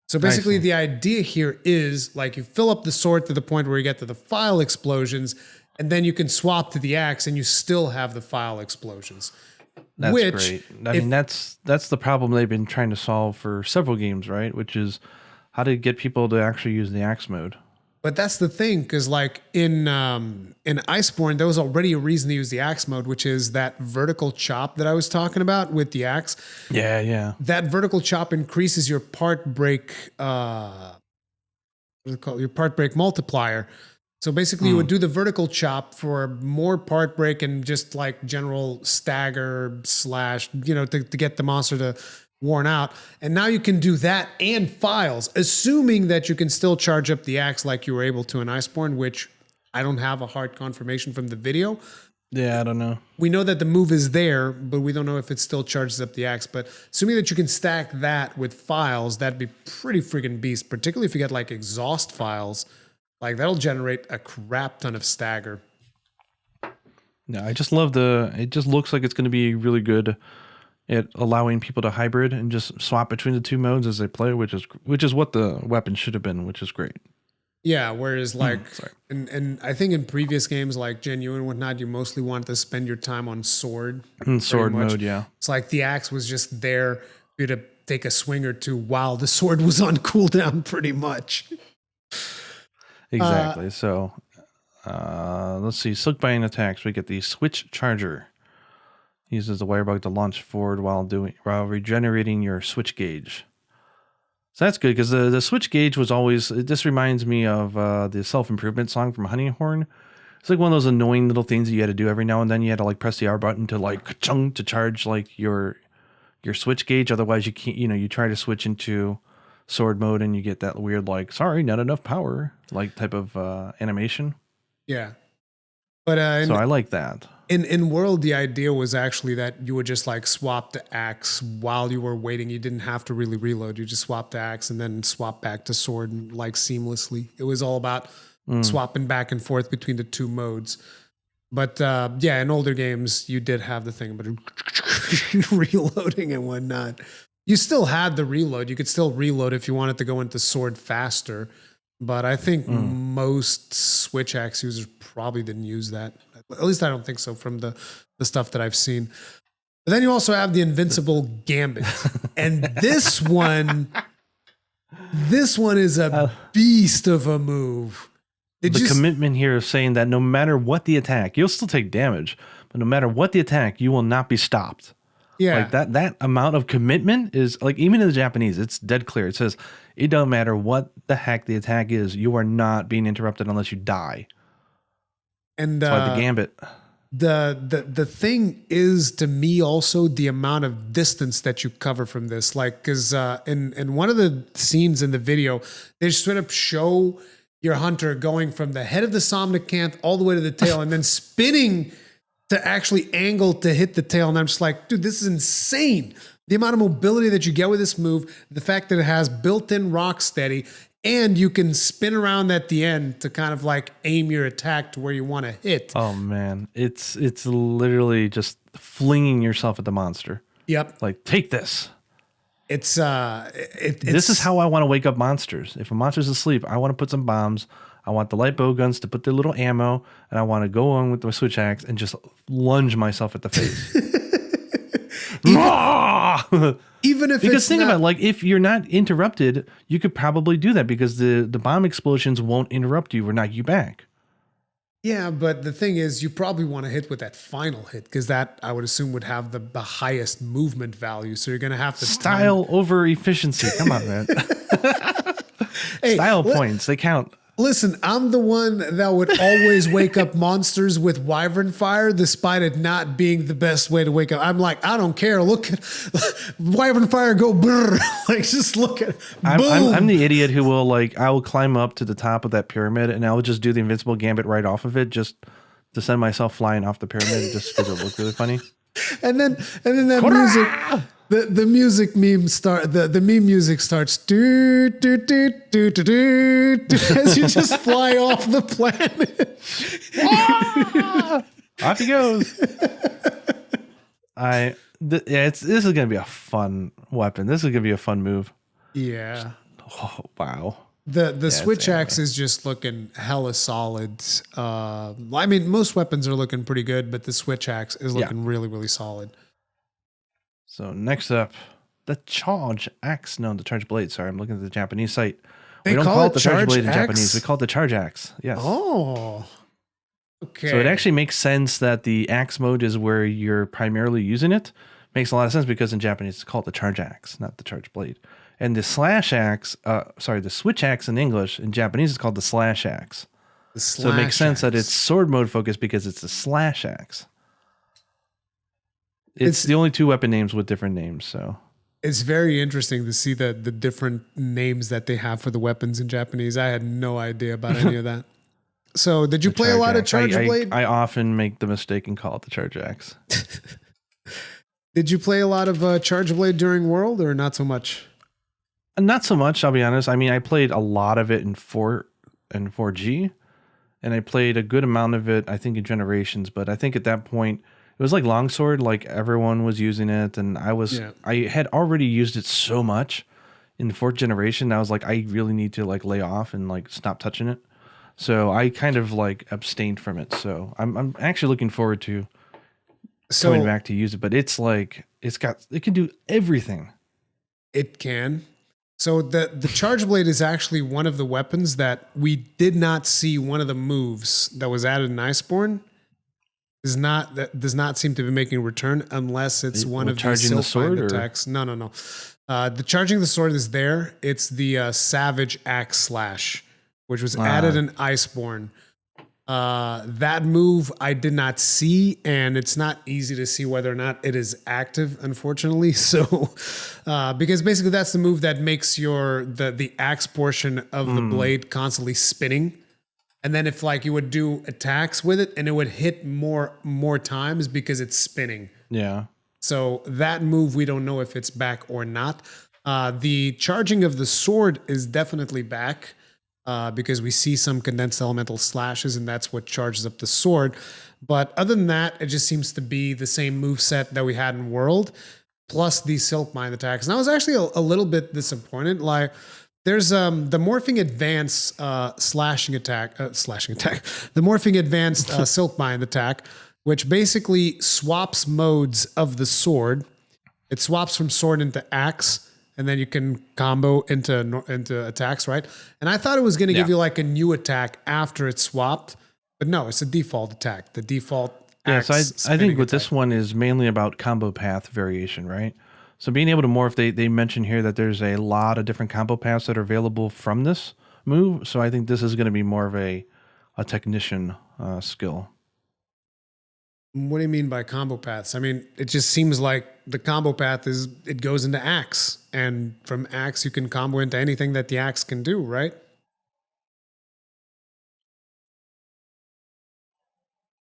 So basically the idea here is like you fill up the sword to the point where you get to the file explosions, and then you can swap to the axe and you still have the file explosions. That's great. I mean, that's the problem they've been trying to solve for several games, right? Which is how to get people to actually use the axe mode. But that's the thing, because like in Iceborne, there was already a reason to use the axe mode, which is that vertical chop that I was talking about with the axe. Yeah. That vertical chop increases your part break, what's it called? Your part break multiplier. So basically, you would do the vertical chop for more part break and just like general stagger / to get the monster to worn out. And now you can do that and files, assuming that you can still charge up the axe like you were able to in Iceborne, which I don't have a hard confirmation from the video. Yeah, I don't know. We know that the move is there, but we don't know if it still charges up the axe. But assuming that you can stack that with files, that'd be pretty freaking beast, particularly if you get like exhaust files. Like that'll generate a crap ton of stagger. Yeah, I just love it just looks like it's going to be really good at allowing people to hybrid and just swap between the two modes as they play, which is what the weapon should have been, which is great. Yeah, whereas like, and I think in previous games like Genuine and whatnot, you mostly wanted to spend your time on sword. Sword mode, yeah. It's like the axe was just there for you to take a swing or two while the sword was on cooldown pretty much. Exactly. So let's see, Silk Biting attacks. We get the Switch Charger. Uses the wire bug to launch forward while regenerating your switch gauge. So that's good because the switch gauge was always. This reminds me of the self-improvement song from Honeyhorn. It's like one of those annoying little things that you had to do every now and then. You had to like press the R button to like ka-chung to charge like your switch gauge. Otherwise, you can't. You try to switch into sword mode and you get that weird like, sorry, not enough power, like type of animation. Yeah, but so I like that. In World, the idea was actually that you would just like swap the axe while you were waiting. You didn't have to really reload. You just swap the axe and then swap back to sword and like seamlessly. It was all about swapping back and forth between the two modes. But yeah, in older games, you did have the thing about reloading and whatnot. You still had the reload. You could still reload if you wanted to go into sword faster. But I think most Switch axe users probably didn't use that. At least I don't think so from the stuff that I've seen. But then you also have the Invincible Gambit. And this one is a beast of a move. The commitment here is saying that no matter what the attack, you'll still take damage, but no matter what the attack, you will not be stopped. Yeah. Like that amount of commitment is like, even in the Japanese, it's dead clear. It says, it don't matter what the heck the attack is, you are not being interrupted unless you die. And that's why the Gambit. The thing is, to me, also the amount of distance that you cover from this. Like, because in one of the scenes in the video, they straight up show your hunter going from the head of the Somnicanth all the way to the tail and then spinning to actually angle to hit the tail. And I'm just like, dude, this is insane. The amount of mobility that you get with this move, the fact that it has built-in rock steady, and you can spin around at the end to kind of like aim your attack to where you want to hit. Oh man, it's literally just flinging yourself at the monster. Yep. Like, take this. It's this is how I want to wake up monsters. If a monster's asleep, I want to put some bombs. I want the light bow guns to put their little ammo, and I want to go on with the switch axe and just lunge myself at the face. Even if because think about it, like if you're not interrupted, you could probably do that because the bomb explosions won't interrupt you or knock you back. Yeah, but the thing is, you probably want to hit with that final hit because that, I would assume, would have the highest movement value. So you're going to have to style over efficiency. Come on, man. Hey, style points, they count. Listen, I'm the one that would always wake up monsters with Wyvern Fire, despite it not being the best way to wake up. I'm like, I don't care. Look at Wyvern Fire go brrr. Like, just look at I'm the idiot who will I will climb up to the top of that pyramid and I will just do the Invincible Gambit right off of it, just to send myself flying off the pyramid, just because it looked really funny. And then that music. The music meme the meme music starts do, do, do, do, do, do, do, as you just fly off the planet. Off he goes. This is gonna be a fun weapon. This is gonna be a fun move. Yeah. Oh wow. The switch axe is just looking hella solid. I mean, most weapons are looking pretty good, but the switch axe is looking really, really solid. So next up, the charge axe. No, the charge blade. Sorry, I'm looking at the Japanese site. We don't call it the charge blade in Japanese. We call it the charge axe. Yes. Oh. Okay. So it actually makes sense that the axe mode is where you're primarily using it. Makes a lot of sense because in Japanese it's called the charge axe, not the charge blade. And the slash axe, the switch axe in English, in Japanese it's called the slash axe. So it makes sense that it's sword mode focused because it's the slash axe. It's the only two weapon names with different names, so it's very interesting to see the different names that they have for the weapons in Japanese. I had no idea about any of that. So, did you play a lot of Charge Blade? I often make the mistake and call it the Charge Axe. Did you play a lot of Charge Blade during World, or not so much? Not so much, I'll be honest. I mean, I played a lot of it in 4G, and I played a good amount of it, I think, in Generations. But I think at that point, it was like Longsword, like everyone was using it, and I had already used it so much in the 4th generation. I was like, I really need to lay off and stop touching it. So I kind of abstained from it. So I'm actually looking forward to coming back to use it. But it's it can do everything. It can. So the Charge Blade is actually one of the weapons that we did not see one of the moves that was added in Iceborne. does not seem to be making a return unless it's one of the Silkbind attacks. No. The charging the sword is there. It's the Savage Axe Slash, which was added in Iceborne. That move I did not see, and it's not easy to see whether or not it is active, unfortunately. So, because basically that's the move that makes the axe portion of the blade constantly spinning. And then if like you would do attacks with it and it would hit more times because it's spinning. Yeah. So that move, we don't know if it's back or not. The charging of the sword is definitely back because we see some condensed elemental slashes and that's what charges up the sword. But other than that, it just seems to be the same move set that we had in World plus the Silkbind attacks. And I was actually a little bit disappointed. Like, there's the morphing advance slashing attack, the morphing advanced Silkbind attack, which basically swaps modes of the sword. It swaps from sword into axe, and then you can combo into attacks, right? And I thought it was going to give you like a new attack after it's swapped, but no, it's a default attack. The default. Yes, I think with this one is mainly about combo path variation, right? So being able to morph, they mention here that there's a lot of different combo paths that are available from this move. So I think this is going to be more of a technician skill. What do you mean by combo paths? I mean, it just seems like the combo path it goes into axe, and from axe you can combo into anything that the axe can do, right?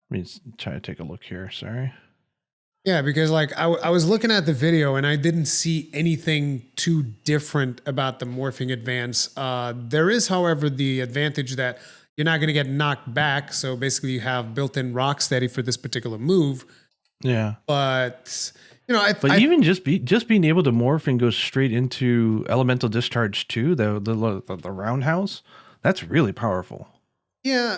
Let me try to take a look here. Sorry. Yeah, because like I was looking at the video and I didn't see anything too different about the morphing advance. There is, however, the advantage that you're not going to get knocked back. So basically you have built-in rock steady for this particular move. Yeah. But, you know, even just being able to morph and go straight into elemental discharge too, the roundhouse, that's really powerful. Yeah.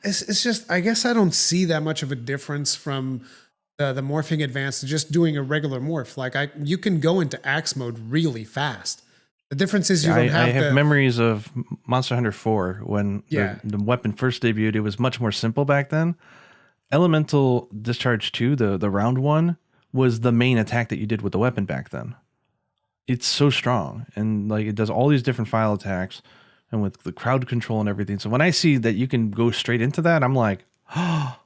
It's just, I guess I don't see that much of a difference from the morphing advance to just doing a regular morph. Like you can go into axe mode really fast. The difference is you don't have. I have memories of Monster Hunter 4 when the weapon first debuted. It was much more simple back then. Elemental Discharge 2, the round one, was the main attack that you did with the weapon back then. It's so strong, and like it does all these different file attacks, and with the crowd control and everything. So when I see that you can go straight into that, I'm like, oh.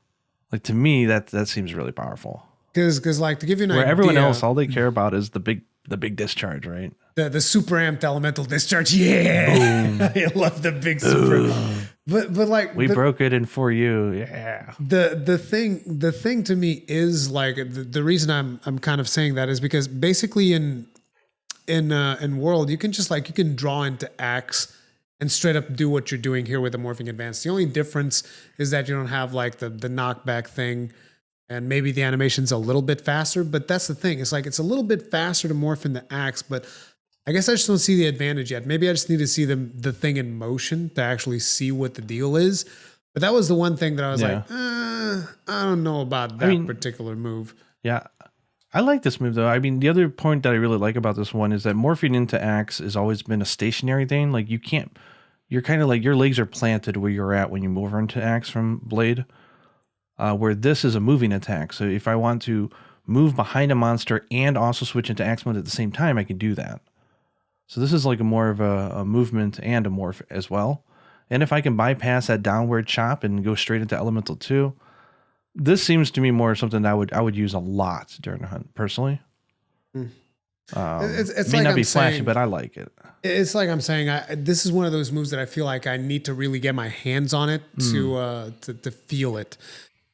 Like, to me, that seems really powerful. Because like, to give you an idea, where everyone else, all they care about is the big discharge, right? The super amped elemental discharge. Yeah, I love the big super. But like we broke it in for you. Yeah. The thing to me is like the reason I'm kind of saying that is because basically in World you can draw into axe and straight up do what you're doing here with the morphing advance. The only difference is that you don't have like the knockback thing, and maybe the animation's a little bit faster, but that's the thing. It's like it's a little bit faster to morph into axe, but I guess I just don't see the advantage yet. Maybe I just need to see the thing in motion to actually see what the deal is. But that was the one thing that I was like, I don't know about that particular move. Yeah. I like this move though. I mean, the other point that I really like about this one is that morphing into axe has always been a stationary thing. Like you're kind of like your legs are planted where you're at when you move over into axe from blade, where this is a moving attack. So if I want to move behind a monster and also switch into axe mode at the same time, I can do that. So this is like more of a movement and a morph as well. And if I can bypass that downward chop and go straight into elemental 2, this seems to me more something that I would use a lot during a hunt, personally. It may not be flashy, but I like it. It's like I'm saying, this is one of those moves that I feel like I need to really get my hands on it to feel it.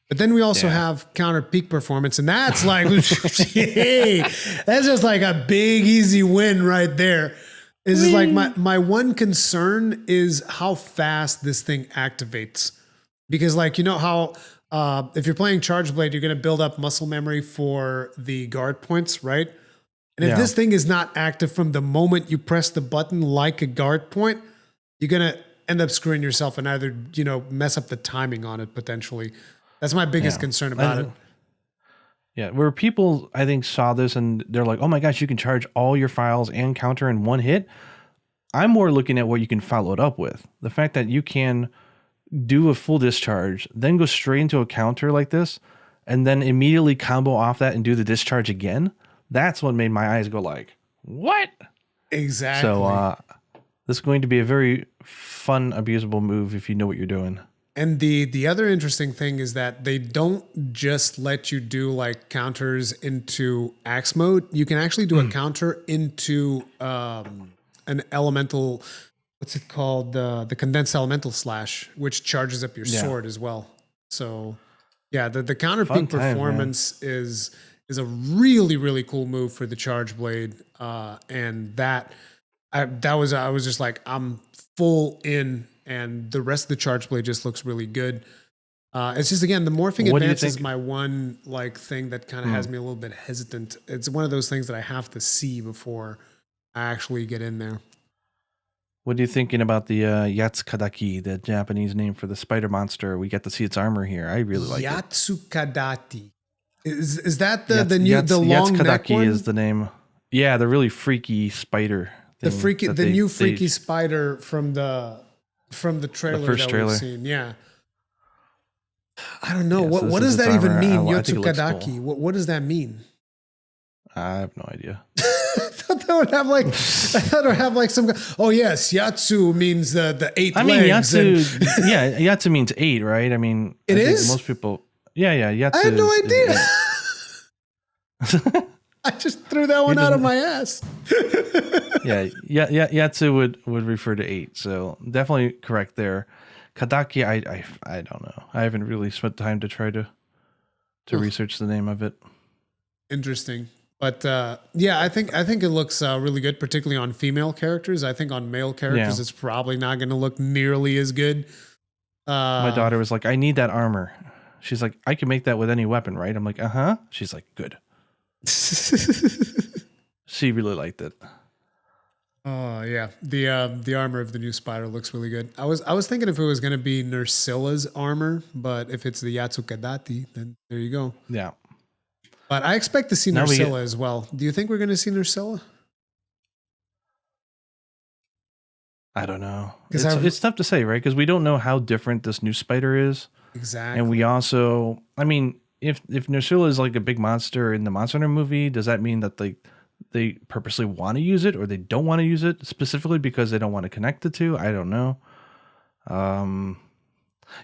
But then we also have counter peak performance, and that's like, hey, that's just like a big easy win right there. It's just like my one concern is how fast this thing activates, because like you know how. If you're playing Charge Blade, you're going to build up muscle memory for the guard points, right? And if this thing is not active from the moment you press the button like a guard point, you're going to end up screwing yourself and either, mess up the timing on it potentially. That's my biggest concern about it. Yeah, where people, I think, saw this and they're like, oh my gosh, you can charge all your files and counter in one hit. I'm more looking at what you can follow it up with. The fact that you can do a full discharge, then go straight into a counter like this, and then immediately combo off that and do the discharge again, that's what made my eyes go like, what? Exactly. So this is going to be a very fun, abusable move if you know what you're doing. And the other interesting thing is that they don't just let you do like counters into axe mode. You can actually do a counter into an elemental, what's it called? The condensed elemental slash, which charges up your sword as well. So yeah, the counter peak performance is a really, really cool move for the charge blade. And I was just like, I'm full in. And the rest of the charge blade just looks really good. It's just, again, the morphing advance is my one like thing that kind of has me a little bit hesitant. It's one of those things that I have to see before I actually get in there. What are you thinking about the Yatsukadaki, the Japanese name for the spider monster? We get to see its armor here. I really like it. Yatsukadati. Is that the long neck one? Is the name. Yeah, the really freaky spider. The new freaky spider from the trailer first that we've seen. Yeah. I don't know. What does that even mean? Yatsukadaki. Cool. What does that mean? I have no idea. I thought it would have like some. Oh yes, Yatsu means the 8 legs. I mean, Yatsu. Yatsu means 8, right? I mean, it is. Most people. Yeah. Yatsu. I had no idea. I just threw that one out of my ass. yeah. Yatsu would refer to 8, so definitely correct there. Kadaki, I don't know. I haven't really spent time to try to research the name of it. Interesting, but yeah, I think it looks really good, particularly on female characters. I think on male characters, it's probably not going to look nearly as good. My daughter was like, "I need that armor." She's like, "I can make that with any weapon, right?" I'm like, "Uh huh." She's like, "Good." She really liked it. Oh yeah, the armor of the new spider looks really good. I was thinking if it was going to be Nersilla's armor, but if it's the Yatsukadati, then there you go. Yeah. But I expect to see Nersilla as well. Do you think we're going to see Nersilla? I don't know. It's tough to say, right? Because we don't know how different this new spider is. Exactly. And we also, I mean, if Nersilla is like a big monster in the Monster Hunter movie, does that mean that they purposely want to use it or they don't want to use it specifically because they don't want to connect the two? I don't know.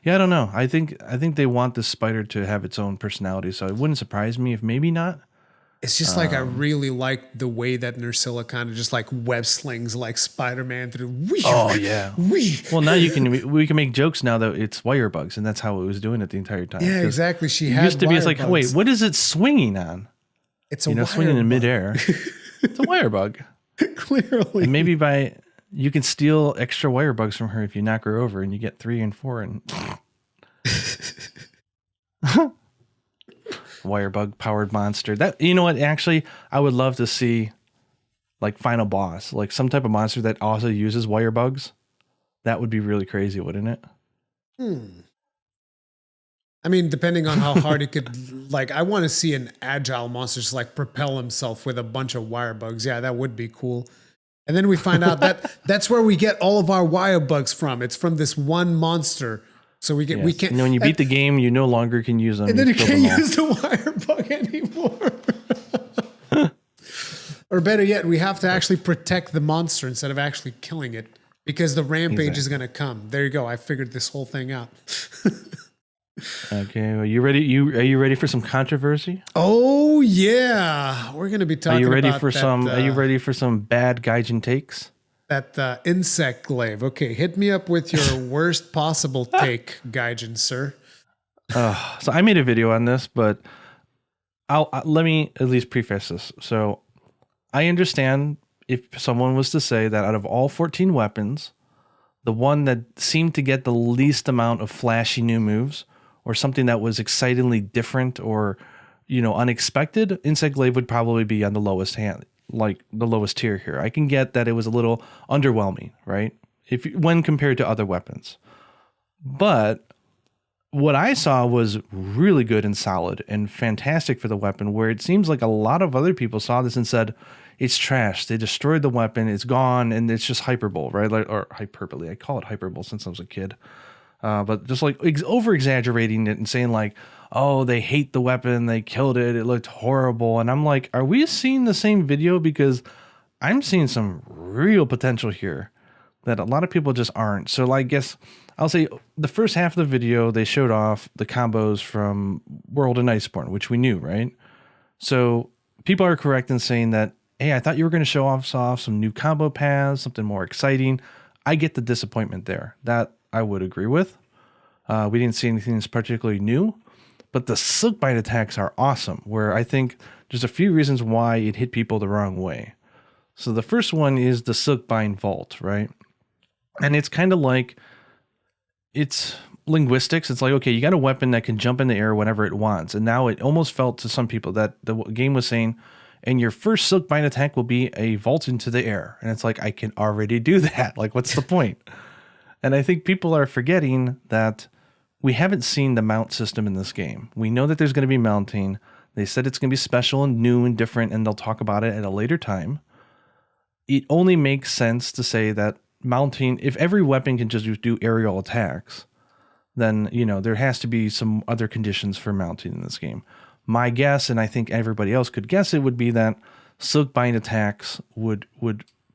Yeah, I don't know. I think they want this spider to have its own personality, so it wouldn't surprise me if maybe not. It's just like I really like the way that Nersilla kind of just like web slings like Spider-Man through. Oh yeah. Well, now we can make jokes now that it's wire bugs, and that's how it was doing it the entire time. Yeah, exactly. She had used to be. It's like, wait, what is it swinging on? It's a wire swinging bug. In midair. It's a wire bug. Clearly. And maybe you can steal extra wire bugs from her if you knock her over, and you get 3 and 4 and. Wire bug powered monster. That, you know what? Actually, I would love to see like final boss, like some type of monster that also uses wire bugs. That would be really crazy, wouldn't it? I mean, depending on how hard it could, like, I want to see an agile monster just like propel himself with a bunch of wire bugs. Yeah, that would be cool. And then we find out that that's where we get all of our wire bugs from. It's from this one monster. So we can't. And when you beat the game, you no longer can use them. And then you can't use the wire bug anymore. Or better yet, we have to actually protect the monster instead of actually killing it because the rampage is going to come. There you go. I figured this whole thing out. Okay, are you ready? Are you ready for some controversy? Oh yeah, we're going to be talking. Are you ready about for some? Are you ready for some bad Gaijin takes? That insect glaive. Okay, hit me up with your worst possible take, Gaijin, sir. So I made a video on this, but let me at least preface this. So I understand if someone was to say that out of all 14 weapons, the one that seemed to get the least amount of flashy new moves or something that was excitingly different or, unexpected, insect glaive would probably be on the lowest tier here. I can get that it was a little underwhelming, right? When compared to other weapons. But what I saw was really good and solid and fantastic for the weapon, where it seems like a lot of other people saw this and said, it's trash. They destroyed the weapon. It's gone. And it's just hyperbole, right? Or hyperbole. I call it hyperbole since I was a kid. But just like over exaggerating it and saying like, oh, they hate the weapon, they killed it, it looked horrible. And I'm like, are we seeing the same video? Because I'm seeing some real potential here that a lot of people just aren't. So I guess I'll say the first half of the video, they showed off the combos from World and Iceborne, which we knew, right? So people are correct in saying that, hey, I thought you were going to show off some new combo paths, something more exciting. I get the disappointment there. That I would agree with. We didn't see anything that's particularly new. But the Silkbind attacks are awesome, where I think there's a few reasons why it hit people the wrong way. So the first one is the Silkbind Vault, right? And it's kind of like, it's linguistics. It's like, okay, you got a weapon that can jump in the air whenever it wants. And now it almost felt to some people that the game was saying, and your first Silkbind attack will be a vault into the air. And it's like, I can already do that. Like, what's the point? And I think people are forgetting that we haven't seen the mount system in this game. We know that there's going to be mounting. They said it's going to be special and new and different, and they'll talk about it at a later time. It only makes sense to say that mounting, if every weapon can just do aerial attacks, then, you know, there has to be some other conditions for mounting in this game. My guess, and I think everybody else could guess it, would be that Silkbind attacks would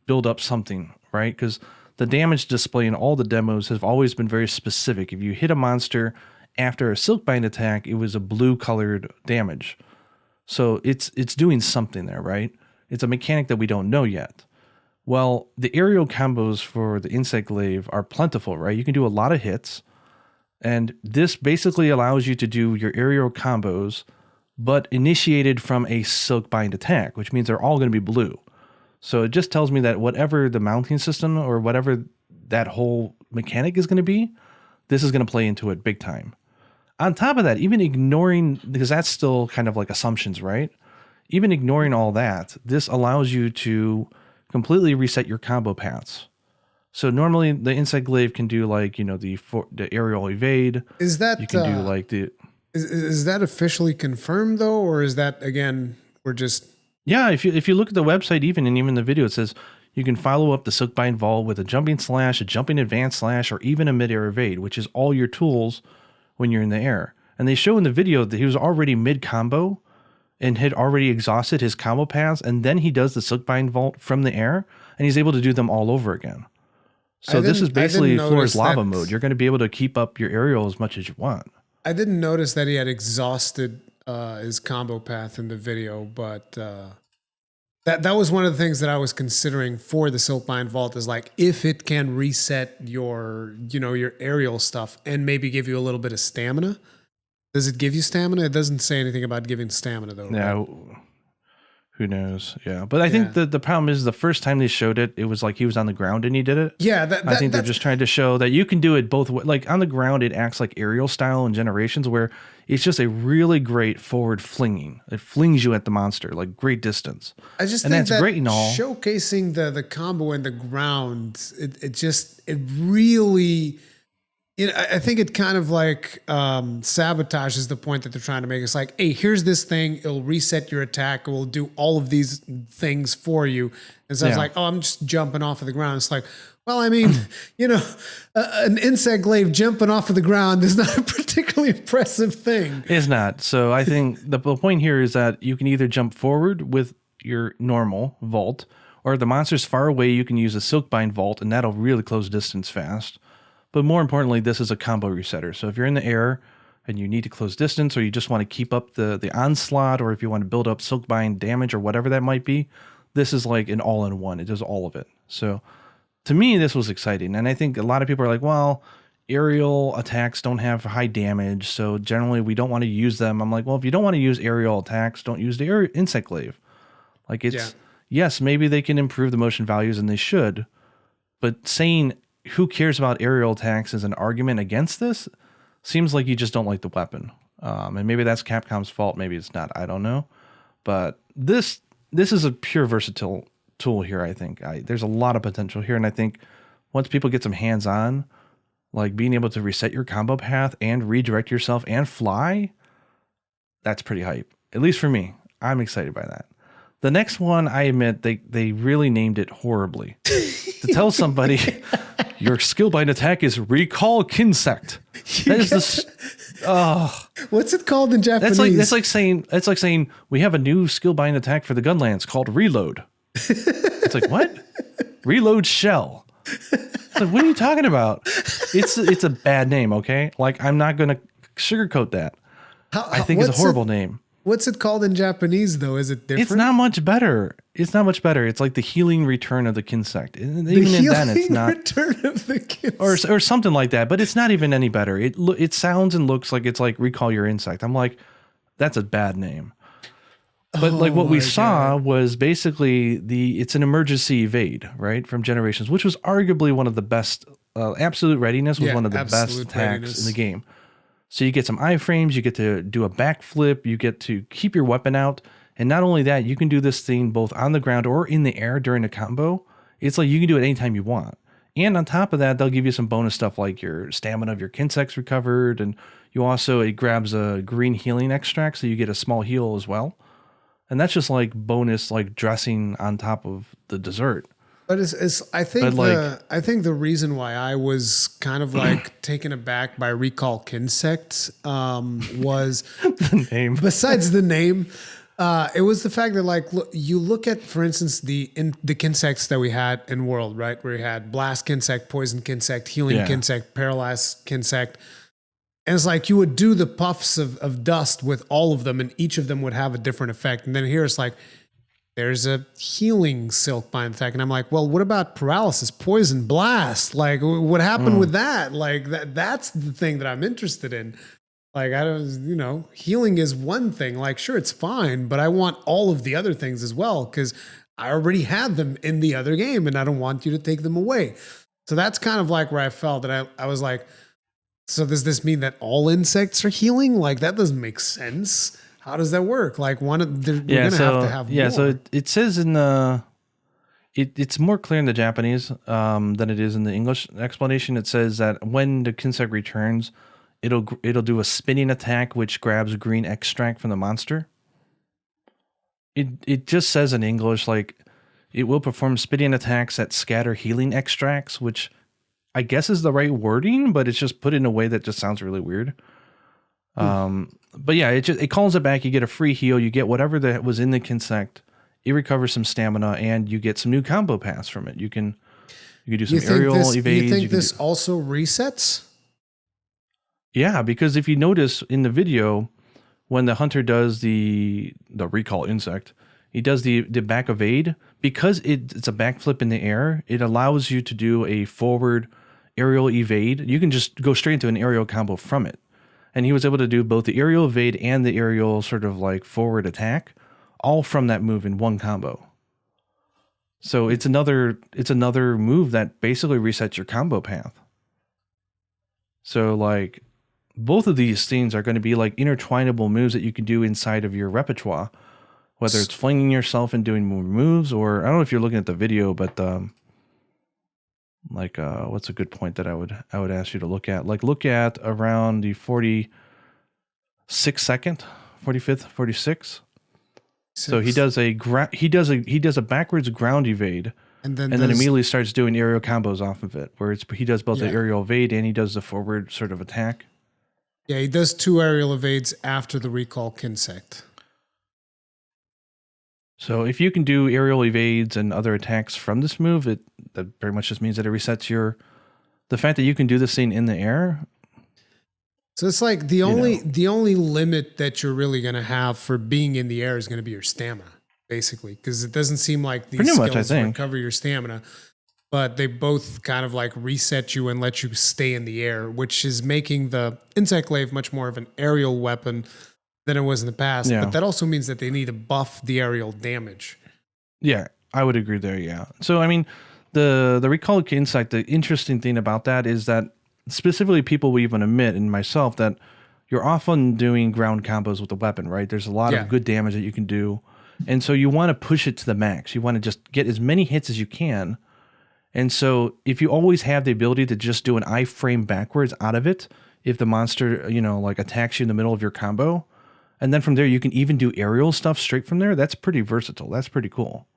build up something, right? Because the damage display in all the demos have always been very specific. If you hit a monster after a Silkbind attack, it was a blue colored damage. So it's doing something there, right? It's a mechanic that we don't know yet. Well, the aerial combos for the Insect Glaive are plentiful, right? You can do a lot of hits. And this basically allows you to do your aerial combos, but initiated from a Silkbind attack, which means they're all going to be blue. So it just tells me that whatever the mounting system or whatever that whole mechanic is going to be, this is going to play into it big time. On top of that, even ignoring, because that's still kind of like assumptions, right? Even ignoring all that, this allows you to completely reset your combo paths. So normally the Insect Glaive can do like, you know, the aerial evade. Is that, you can do like the... Is that officially confirmed though? Or is that, again, we're just... Yeah, if you look at the website even, and even the video, it says you can follow up the Silkbind Vault with a jumping slash, a jumping advance slash, or even a mid-air evade, which is all your tools when you're in the air. And they show in the video that he was already mid-combo and had already exhausted his combo paths, and then he does the Silkbind Vault from the air, and he's able to do them all over again. So this is basically Floor's Lava mode. You're going to be able to keep up your aerial as much as you want. I didn't notice that he had exhausted his combo path in the video, but that was one of the things that I was considering for the Silkbind Vault, is like, if it can reset your, you know, your aerial stuff and maybe give you a little bit of stamina. Does it give you stamina? It doesn't say anything about giving stamina though. Yeah. Right? Who knows? Yeah. But I think the problem is the first time they showed it, it was like he was on the ground and he did it. Yeah. I think they're just trying to show that you can do it both ways. Like on the ground, it acts like aerial style in Generations, where it's just a really great forward flinging. It flings you at the monster, like great distance. I just think that's great and all. Showcasing the combo in the ground, it really... You know, I think it kind of like sabotages the point that they're trying to make. It's like, hey, here's this thing. It'll reset your attack. It will do all of these things for you. And so it's like, oh, I'm just jumping off of the ground. It's like, well, I mean, you know, an Insect Glaive jumping off of the ground is not a particularly impressive thing. It's not. So I think the point here is that you can either jump forward with your normal vault, or if the monster's far away, you can use a Silkbind Vault, and that'll really close distance fast. But more importantly, this is a combo resetter. So if you're in the air and you need to close distance, or you just want to keep up the onslaught, or if you want to build up Silkbind damage or whatever that might be, this is like an all-in-one. It does all of it. So to me, this was exciting. And I think a lot of people are like, well, aerial attacks don't have high damage, so generally we don't want to use them. I'm like, well, if you don't want to use aerial attacks, don't use the Insect Glaive. Like yes, maybe they can improve the motion values, and they should. But saying who cares about aerial attacks as an argument against this seems like you just don't like the weapon. And maybe that's Capcom's fault. Maybe it's not. I don't know. But this is a pure versatile tool here, I think. There's a lot of potential here. And I think once people get some hands-on, like being able to reset your combo path and redirect yourself and fly, that's pretty hype. At least for me. I'm excited by that. The next one, I admit, they really named it horribly. To tell somebody... Your skill-bind attack is Recall Kinsect. That is this. Oh, what's it called in Japanese? That's like saying we have a new skill-bind attack for the Gunlance called Reload. It's like, what? Reload Shell. It's like, what are you talking about? It's a bad name, okay? Like, I'm not gonna sugarcoat that. I think it's a horrible name. What's it called in Japanese, though? Is it different? It's not much better. It's not much better. It's like the healing return of the Kinsect. Even in then, it's not. Return of the Kinsect. Or something like that. But it's not even any better. It sounds and looks like it's like Recall Your Insect. I'm like, that's a bad name. But like what we saw was basically it's an emergency evade, right, from Generations, which was arguably one of the best. Absolute Readiness was one of the best attacks in the game. So you get some iframes, you get to do a backflip, you get to keep your weapon out. And not only that, you can do this thing both on the ground or in the air during a combo. It's like you can do it anytime you want. And on top of that, they'll give you some bonus stuff like your stamina of your Kinsect's recovered. And it grabs a green healing extract, so you get a small heal as well. And that's just like bonus, like dressing on top of the dessert. But I think the reason why I was kind of like taken aback by Recall Kinsect was the name. Besides the name, it was the fact that like you look at, for instance, the Kinsects that we had in World, right, where you had Blast Kinsect, Poison Kinsect, Healing Kinsect, Paralyze Kinsect. And it's like you would do the puffs of dust with all of them, and each of them would have a different effect. And then here it's like, there's a healing silk bind effect. And I'm like, well, what about paralysis, poison, blast? Like, what happened with that? Like, that's the thing that I'm interested in. Like, healing is one thing. Like, sure, it's fine, but I want all of the other things as well, because I already had them in the other game, and I don't want you to take them away. So that's kind of like where I felt that I was like, so does this mean that all insects are healing? Like, that doesn't make sense. How does that work? Like we're gonna have more. So it says in the it's more clear in the Japanese than it is in the English explanation. It says that when the Kinsect returns, it'll do a spinning attack which grabs green extract from the monster. It just says in English like it will perform spinning attacks that scatter healing extracts, which I guess is the right wording, but it's just put in a way that just sounds really weird. But yeah, it calls it back. You get a free heal. You get whatever that was in the Kinsect. It recovers some stamina, and you get some new combo paths from it. You can do some aerial evades. You think this also resets? Yeah, because if you notice in the video, when the hunter does the recall insect, he does the back evade. Because it's a backflip in the air, it allows you to do a forward aerial evade. You can just go straight into an aerial combo from it. And he was able to do both the aerial evade and the aerial sort of like forward attack, all from that move in one combo. So it's another move that basically resets your combo path. So like both of these things are going to be like intertwinable moves that you can do inside of your repertoire, whether it's flinging yourself and doing more moves, or I don't know if you're looking at the video, but what's a good point that I would ask you to look at? Like look at around the 46th second, 45th, 46th. So he does a backwards ground evade, and then immediately starts doing aerial combos off of it, where he does both the aerial evade and he does the forward sort of attack. Yeah, he does 2 aerial evades after the recall Kinsect. So if you can do aerial evades and other attacks from this move, that very much just means that it resets the fact that you can do this thing in the air. So it's like the only limit that you're really going to have for being in the air is going to be your stamina, basically, because it doesn't seem like these skills recover your stamina, but they both kind of like reset you and let you stay in the air, which is making the Insect Glaive much more of an aerial weapon than it was in the past. Yeah. But that also means that they need to buff the aerial damage. Yeah, I would agree there, yeah. So, I mean, the Recall Insect, the interesting thing about that is that specifically people will even admit, and myself, that you're often doing ground combos with the weapon, right? There's a lot of good damage that you can do. And so you want to push it to the max. You want to just get as many hits as you can. And so if you always have the ability to just do an iframe backwards out of it, if the monster, like attacks you in the middle of your combo, and then from there you can even do aerial stuff straight from there, that's pretty versatile. That's pretty cool.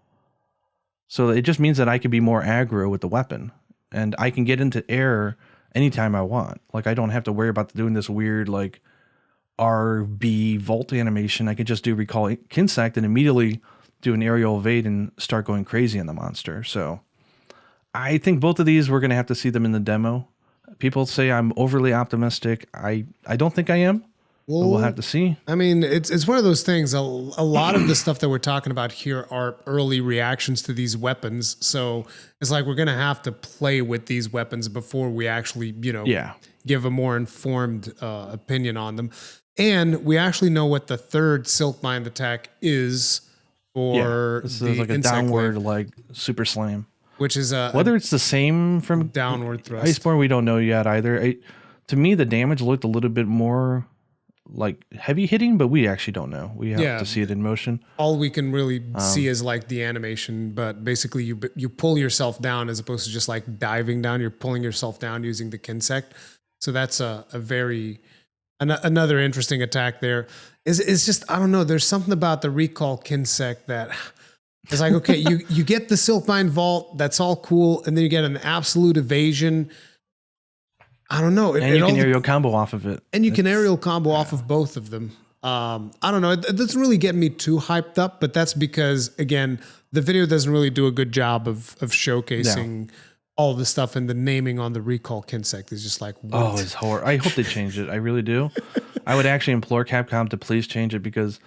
So it just means that I can be more aggro with the weapon. and I can get into air anytime I want. Like I don't have to worry about doing this weird like RB vault animation. I could just do recall Kinsect and immediately do an aerial evade and start going crazy on the monster. So I think both of these, we're going to have to see them in the demo. People say I'm overly optimistic. I don't think I am. Well, but we'll have to see. I mean, it's one of those things. A lot of the stuff that we're talking about here are early reactions to these weapons. So it's like we're going to have to play with these weapons before we actually, give a more informed opinion on them. And we actually know what the third Silkbind attack is for this the is like a downward, like super slam. Which is whether it's the same from downward thrust. Iceborne, we don't know yet either. To me, the damage looked a little bit more like heavy hitting, but we actually don't know. We have to see it in motion. All we can really see is like the animation, but basically you pull yourself down as opposed to just like diving down. You're pulling yourself down using the Kinsect. So that's a very another interesting attack there. It's just, I don't know. There's something about the recall Kinsect that it's like, okay, you get the Silkbind Vault. That's all cool. And then you get an absolute evasion. I don't know. And you can aerial combo off of it. And you can aerial combo off of both of them. I don't know. It doesn't really get me too hyped up, but that's because, again, the video doesn't really do a good job of showcasing all the stuff, and the naming on the recall Kinsect is just like, what? Oh, it's horrible. I hope they change it. I really do. I would actually implore Capcom to please change it, because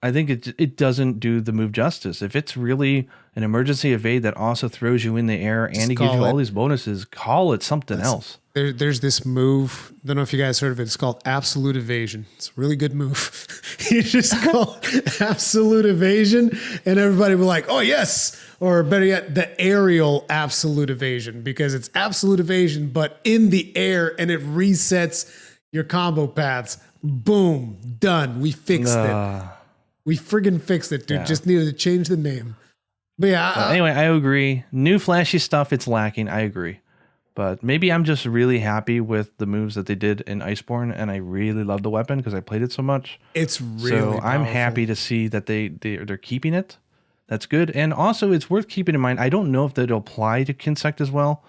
I think it doesn't do the move justice. If it's really an emergency evade that also throws you in the air and it gives you all these bonuses, call it something else. There's this move. I don't know if you guys heard of it. It's called Absolute Evasion. It's a really good move. You just call it Absolute Evasion, and everybody will be like, oh, yes. Or better yet, the aerial Absolute Evasion, because it's Absolute Evasion, but in the air, and it resets your combo paths. Boom. Done. We fixed it. We friggin' fixed it, dude. Just needed to change the name. But yeah. Anyway, I agree. New flashy stuff, it's lacking. I agree. But maybe I'm just really happy with the moves that they did in Iceborne, and I really love the weapon because I played it so much. It's really so powerful. I'm happy to see that they're keeping it. That's good. And also, it's worth keeping in mind, I don't know if that'll apply to Kinsect as well,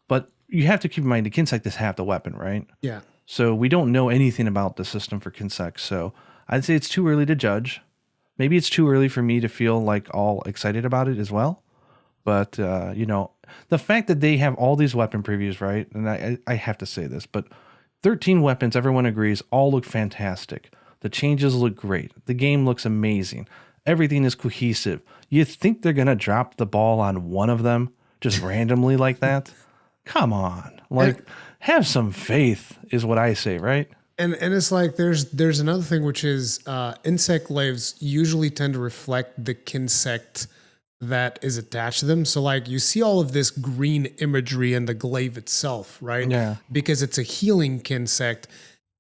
but you have to keep in mind the Kinsect is half the weapon, right? Yeah. So we don't know anything about the system for Kinsect. So I'd say it's too early to judge. Maybe it's too early for me to feel like all excited about it as well. But, the fact that they have all these weapon previews, right? And I have to say this, but 13 weapons, everyone agrees, all look fantastic. The changes look great. The game looks amazing. Everything is cohesive. You think they're going to drop the ball on one of them just randomly like that? Come on. Have some faith is what I say, right? And it's like there's another thing, which is insect glaives usually tend to reflect the Kinsect that is attached to them. So like you see all of this green imagery in the glaive itself, right? Yeah. Because it's a healing Kinsect.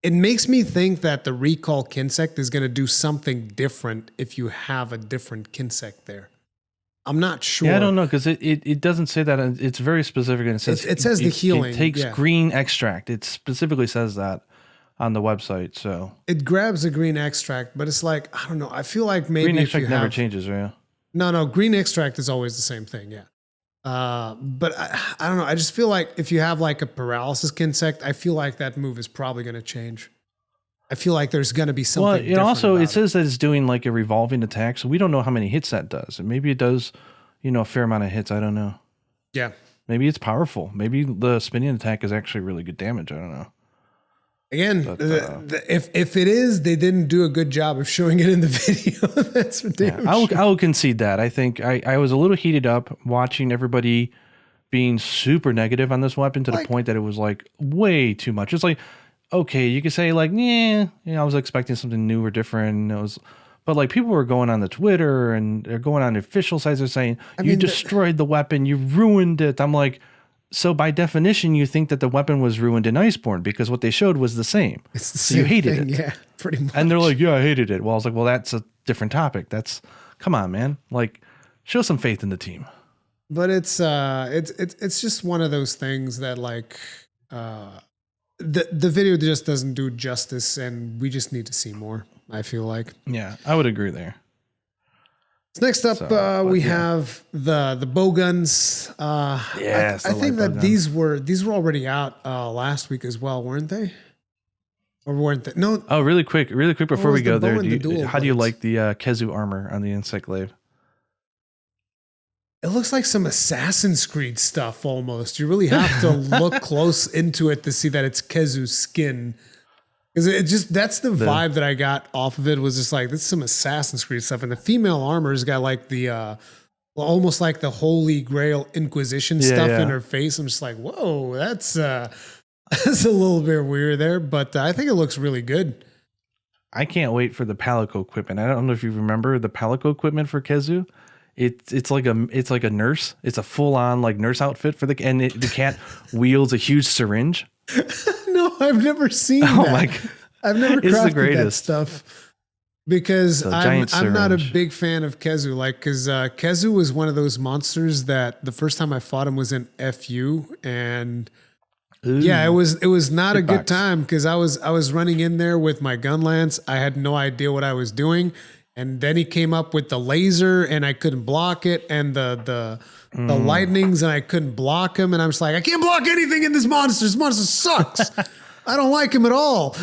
It makes me think that the recall Kinsect is going to do something different if you have a different Kinsect there. I'm not sure. Yeah, I don't know, because it doesn't say that. It's very specific, and it says the healing. It takes green extract. It specifically says that on the website. So it grabs a green extract, but it's like, I don't know. I feel like maybe green extract never changes, right? No, green extract is always the same thing, yeah. But I don't know. I just feel like if you have like a paralysis Kinsect, I feel like that move is probably going to change. I feel like there's going to be something. Well, it also it says that it's doing like a revolving attack, so we don't know how many hits that does. And maybe it does, a fair amount of hits. I don't know. Yeah. Maybe it's powerful. Maybe the spinning attack is actually really good damage. I don't know. Again, but, if it is, they didn't do a good job of showing it in the video. That's for damn sure. I will concede that. I think I was a little heated up watching everybody being super negative on this weapon to the point that it was like way too much. It's like, okay, you could say like, I was expecting something new or different. But like people were going on the Twitter and they're going on the official sites. They're saying, you destroyed the weapon, you ruined it. I'm like, so by definition, you think that the weapon was ruined in Iceborne because what they showed was the same. It's the same you hated thing, it. Yeah, pretty much. And they're like, yeah, I hated it. Well, I was like, well, that's a different topic. Come on, man. Like, show some faith in the team. But it's just one of those things that like the video just doesn't do justice, and we just need to see more. I feel like. Yeah, I would agree there. So next up, we have the bowguns. Yes, I think that these were already out last week as well, weren't they? Or weren't they? No. Oh, really quick before we go there. How do you blades? like the Kezu armor on the Insect Glaive? It looks like some Assassin's Creed stuff almost. You really have to look close into it to see that it's Kezu's skin. Because that's the vibe that I got off of it, was just like, this is some Assassin's Creed stuff. And the female armor's got like the almost like the Holy Grail Inquisition stuff in her face. I'm just like, whoa, that's a little bit weird there, but I think it looks really good. I can't wait for the Palico equipment. I don't know if you remember the Palico equipment for Kezu. It's like a nurse. It's a full on like nurse outfit for the cat wields a huge syringe. No, I've never seen that. My God. I've never crafted that stuff because I'm not a big fan of Kezu. Like, because Kezu was one of those monsters that the first time I fought him was in FU, and yeah, it was not a good time because I was running in there with my gun lance. I had no idea what I was doing. And then he came up with the laser and I couldn't block it, and the lightnings and I couldn't block him. And I'm just like, I can't block anything in this monster. This monster sucks. I don't like him at all.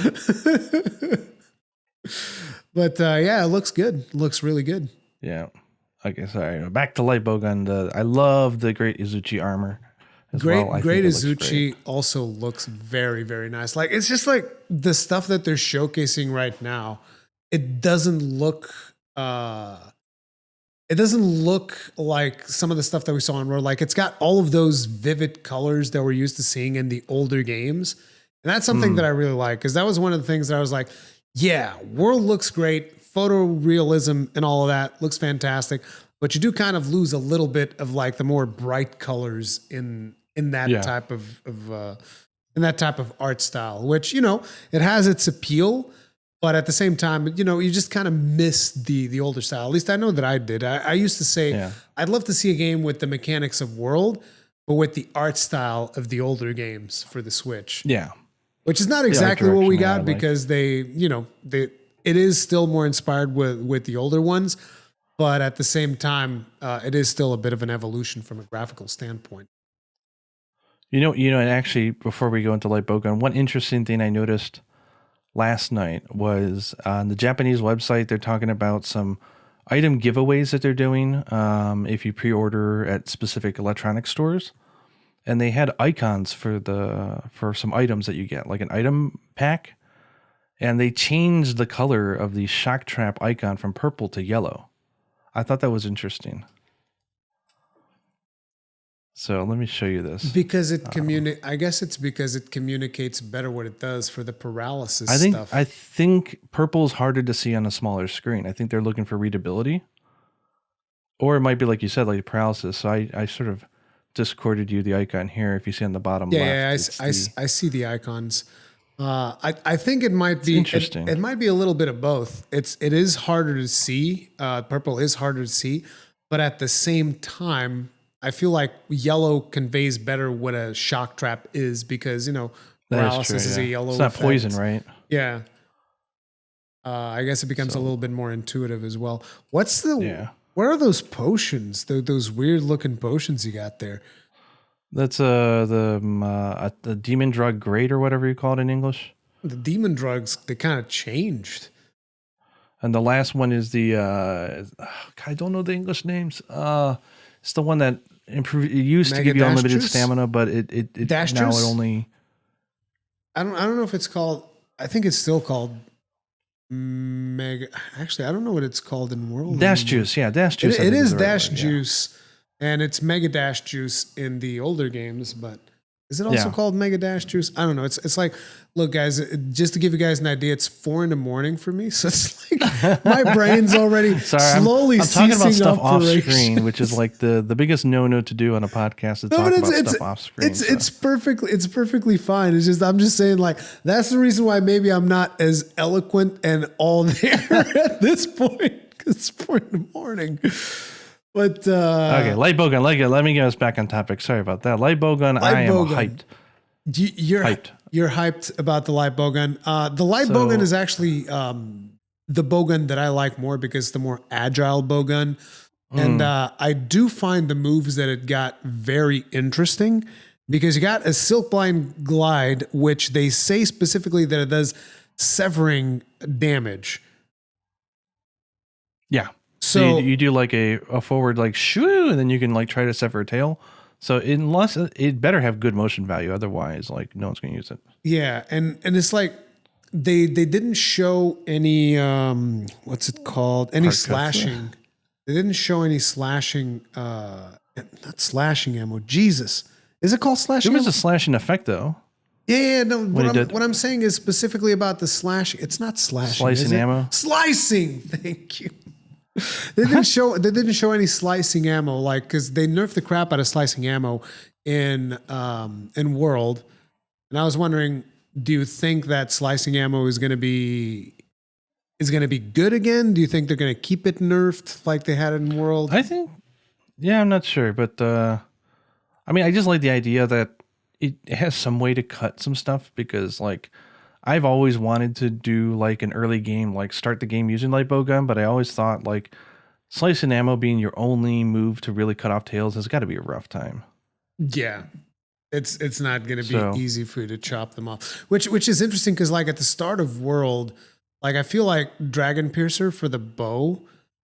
But yeah, it looks good. It looks really good. Yeah. Okay, sorry. Back to light bowgun. I love the Great Izuchi armor. Great Izuchi also looks very, very nice. Like, it's just like the stuff that they're showcasing right now. It doesn't look like some of the stuff that we saw on Road. Like, it's got all of those vivid colors that we're used to seeing in the older games. And that's something that I really like, because that was one of the things that I was like, yeah, world looks great, photorealism and all of that looks fantastic, but you do kind of lose a little bit of like the more bright colors in that type of art style, which, you know, it has its appeal. But at the same time, you know, you just kind of miss the older style. At least I know that I did. I used to say, I'd love to see a game with the mechanics of World, but with the art style of the older games for the Switch. Yeah. Which is not exactly what we got, because it is still more inspired with the older ones. But at the same time, it is still a bit of an evolution from a graphical standpoint. You know, and actually, before we go into light bowgun, one interesting thing I noticed last night was on the Japanese website, they're talking about some item giveaways that they're doing if you pre-order at specific electronic stores, and they had icons for some items that you get, like an item pack, and they changed the color of the shock trap icon from purple to yellow. I thought that was interesting. So let me show you this. Because I guess it's because it communicates better what it does for the paralysis stuff. I think purple is harder to see on a smaller screen. I think they're looking for readability. Or it might be like you said, like paralysis. So I sort of discorded you the icon here. If you see on the bottom left. Yeah, I see the icons. I think it might be interesting. It might be a little bit of both. It is harder to see. Purple is harder to see, but at the same time, I feel like yellow conveys better what a shock trap is, because, you know, paralysis is a yellow. It's not effect. Poison, right? Yeah. I guess it becomes a little bit more intuitive as well. What are those potions? Those weird looking potions you got there? That's the demon drug grade, or whatever you call it in English. The demon drugs, they kind of changed. And the last one is the I don't know the English names. It's the one that it used to give you unlimited stamina, but it dash now juice? It only. I don't know if it's called. I think it's still called Mega. Actually, I don't know what it's called in World. Dash juice, yeah, dash juice. It is dash juice, and it's Mega Dash Juice in the older games, but. Is it also called Mega Dash Juice? I don't know. It's like, look, guys, just to give you guys an idea, it's 4 a.m. for me. So it's like my brain's already slowly I'm talking about stuff operation. off screen, which is like the biggest no to do on a podcast to talk about stuff off screen. It's perfectly fine. It's just, I'm just saying, like, that's the reason why maybe I'm not as eloquent and all there at this point, because it's 4 a.m. But okay, light bowgun. Let me get us back on topic. Sorry about that. Light bowgun. I am hyped. You're hyped. You're hyped about the light bowgun. The light bowgun is actually the bowgun that I like more because it's the more agile bowgun. And I do find the moves that it got very interesting because you got a Silkblind Glide, which they say specifically that it does severing damage. Yeah. So you do like a forward like shoo, and then you can like try to sever a tail. So unless it better have good motion value, otherwise like no one's gonna use it. yeah, and it's like they didn't show any what's it called? Any slashing. They didn't show any slashing not slashing ammo. Jesus. Is it called slashing? There was a slashing effect though. Yeah, no. What I'm saying is specifically about the slash. It's not slashing. Slicing ammo. Slicing. Thank you. They didn't show any slicing ammo, like because they nerfed the crap out of slicing ammo in World, and I was wondering, do you think that slicing ammo is going to be good again? Do you think they're going to keep it nerfed like they had in World? I think, yeah, I'm not sure, but I mean, I just like the idea that it has some way to cut some stuff because like I've always wanted to do like an early game, like start the game using light bowgun, but I always thought like slicing ammo being your only move to really cut off tails has got to be a rough time. Yeah. It's not going to be easy for you to chop them off, which is interesting because like at the start of World, like I feel like Dragon Piercer for the bow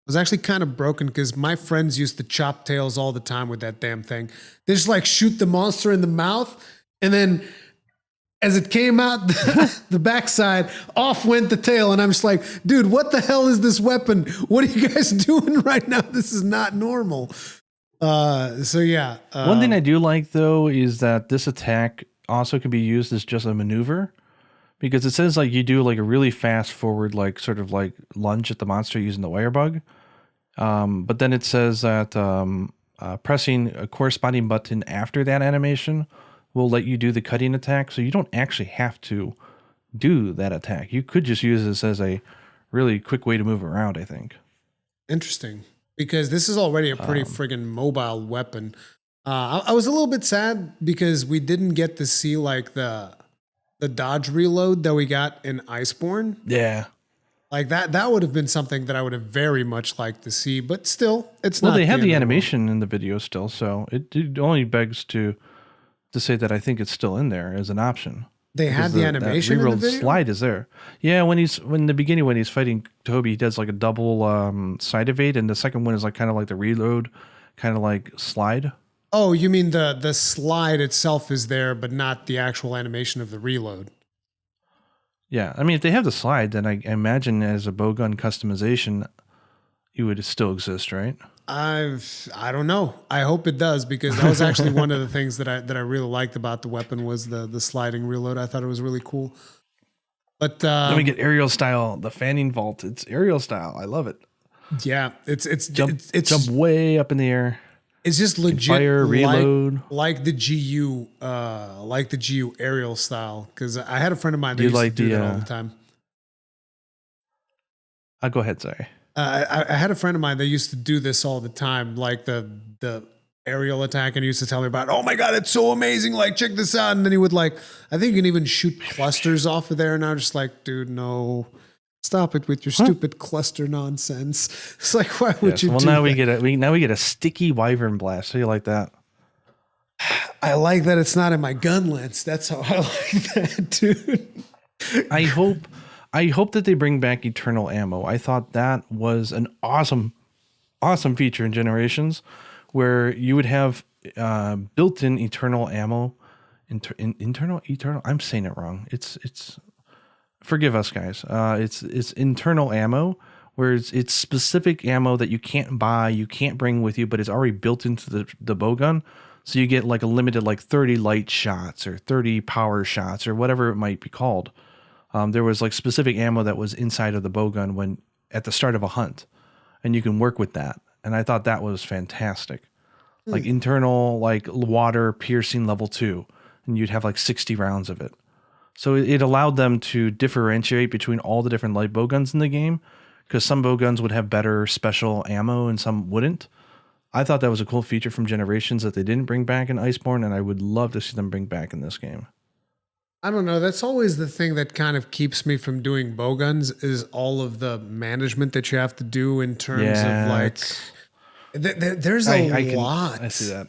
was actually kind of broken because my friends used to chop tails all the time with that damn thing. They just like shoot the monster in the mouth, and then as it came out the backside, off went the tail, and I'm just like, dude, what the hell is this weapon? What are you guys doing right now? This is not normal. So yeah. One thing I do like though is that this attack also can be used as just a maneuver. Because it says like you do like a really fast forward, like sort of like lunge at the monster using the wire bug. But then it says that pressing a corresponding button after that animation will let you do the cutting attack. So you don't actually have to do that attack. You could just use this as a really quick way to move around, I think. Interesting. Because this is already a pretty friggin' mobile weapon. I was a little bit sad because we didn't get to see like the dodge reload that we got in Iceborne. Yeah. Like that would have been something that I would have very much liked to see, but still, it's not. Well, they had the animation in the video still, so it only begs to say that I think it's still in there as an option. They had the animation in the video? Slide is there. Yeah, when in the beginning when he's fighting Toby, he does like a double side evade, and the second one is like kind of like the reload, kind of like slide. Oh, you mean the slide itself is there, but not the actual animation of the reload. Yeah, I mean, if they have the slide, then I imagine as a bowgun customization, it would still exist, right? I don't know. I hope it does because that was actually one of the things that I really liked about the weapon was the sliding reload. I thought it was really cool. But then we get aerial style, the fanning vault. It's aerial style. I love it. Yeah, it's jump way up in the air. It's just legit fire, reload. like the GU aerial style. Because I had a friend of mine that used to do that all the time. I'll go ahead, sorry. I had a friend of mine that used to do this all the time, like the aerial attack, and he used to tell me about, oh my god, it's so amazing, like check this out. And then he would like, I think you can even shoot clusters off of there, and I'm just like, dude, no. Stop it with your stupid cluster nonsense. It's like, why would you do now that? we get a sticky wyvern blast. How do you like that? I like that it's not in my gun lens. That's how I like that, dude. I hope that they bring back eternal ammo. I thought that was an awesome feature in Generations, where you would have built-in eternal ammo. Internal. I'm saying it wrong. It's. Forgive us, guys. It's internal ammo, where it's specific ammo that you can't buy, you can't bring with you, but it's already built into the bowgun. So you get like a limited like 30 light shots or 30 power shots or whatever it might be called. There was like specific ammo that was inside of the bowgun when at the start of a hunt, and you can work with that. And I thought that was fantastic. Like internal like water piercing level 2, and you'd have like 60 rounds of it. So it allowed them to differentiate between all the different light bowguns in the game, because some bowguns would have better special ammo and some wouldn't. I thought that was a cool feature from Generations that they didn't bring back in Iceborne, and I would love to see them bring back in this game. I don't know. That's always the thing that kind of keeps me from doing bowguns is all of the management that you have to do in terms of like, there's a lot. I see that.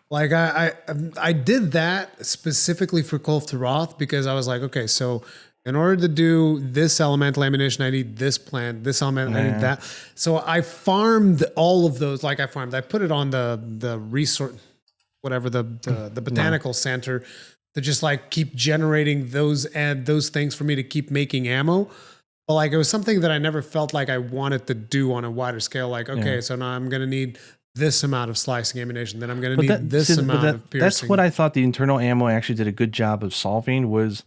Like I did that specifically for Kulf Roth because I was like, okay, so in order to do this elemental ammunition, I need this plant, this element, I need that. So I farmed all of those. Like I put it on the resource, whatever the botanical center to just like keep generating those things for me to keep making ammo. But like it was something that I never felt like I wanted to do on a wider scale. Like, okay, so now I'm going to need this amount of slicing ammunition, then I'm going to need this amount of piercing. That's what I thought the internal ammo actually did a good job of solving was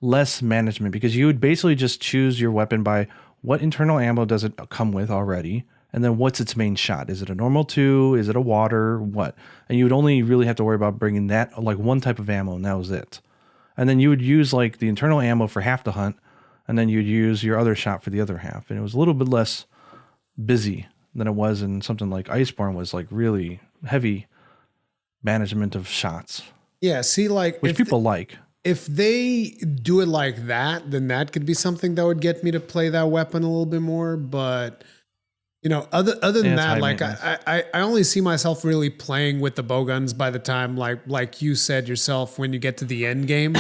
less management, because you would basically just choose your weapon by what internal ammo does it come with already, and then what's its main shot. Is it a normal 2? Is it a water? What? And you would only really have to worry about bringing that, like one type of ammo, and that was it. And then you would use like the internal ammo for half the hunt, and then you'd use your other shot for the other half. And it was a little bit less busy than it was in something like Iceborne was like really heavy management of shots. Yeah, see, like which people like. If they do it like that, then that could be something that would get me to play that weapon a little bit more. But you know, other than that, like I only see myself really playing with the bowguns by the time like you said yourself, when you get to the end game.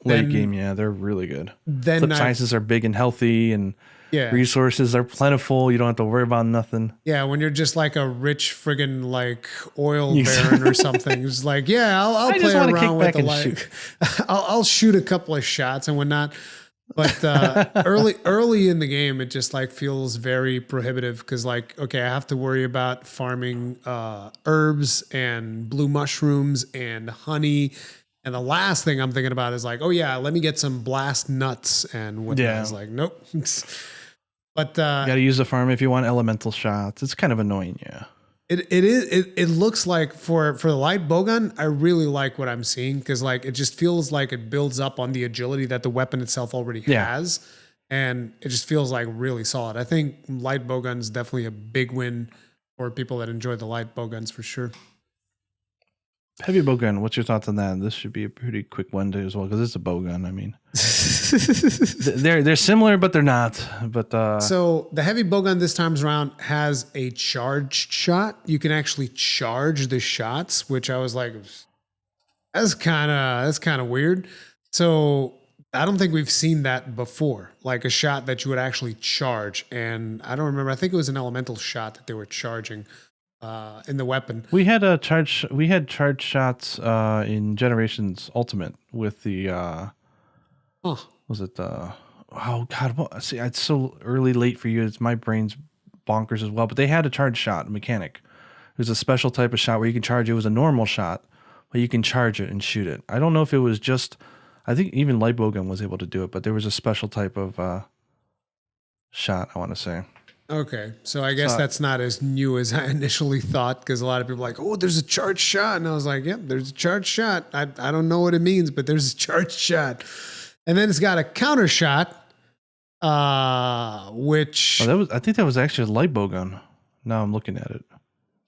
Late game, yeah, they're really good. Then flip sizes are big and healthy, and resources are plentiful. You don't have to worry about nothing. Yeah, when you're just like a rich friggin' like oil baron or something, it's like, yeah, I'll play around with the like, I'll shoot a couple of shots and whatnot. But early in the game, it just like feels very prohibitive because like, okay, I have to worry about farming herbs and blue mushrooms and honey. And the last thing I'm thinking about is like, oh yeah, let me get some blast nuts and whatnot. Yeah. I was like, nope. But you got to use the farm if you want elemental shots. It's kind of annoying, yeah. It looks like for the light bowgun, I really like what I'm seeing because like it just feels like it builds up on the agility that the weapon itself already has, and it just feels like really solid. I think light bowgun is definitely a big win for people that enjoy the light bowguns for sure. Heavy bowgun, what's your thoughts on that? This should be a pretty quick one too as well, because it's a bowgun. I mean, they're similar, but they're not. But so the heavy bowgun this time around has a charged shot. You can actually charge the shots, which I was like, that's kind of weird. So I don't think we've seen that before, like a shot that you would actually charge. And I don't remember. I think it was an elemental shot that they were charging. In the weapon, we had charge shots in Generations Ultimate with the was it the oh god, what, see, it's so late for you. It's my brain's bonkers as well. But they had a charge shot mechanic. It was a special type of shot where you can charge. It was a normal shot, but you can charge it and shoot it. I don't know if it was just. I think even light bowgun was able to do it, but there was a special type of shot. I want to say. Okay, so I guess that's not as new as I initially thought, because a lot of people are like, oh, there's a charged shot. And I was like, yep, there's a charged shot. I don't know what it means, but there's a charged shot. And then it's got a counter shot, which... I think that was actually a light bowgun. Now I'm looking at it.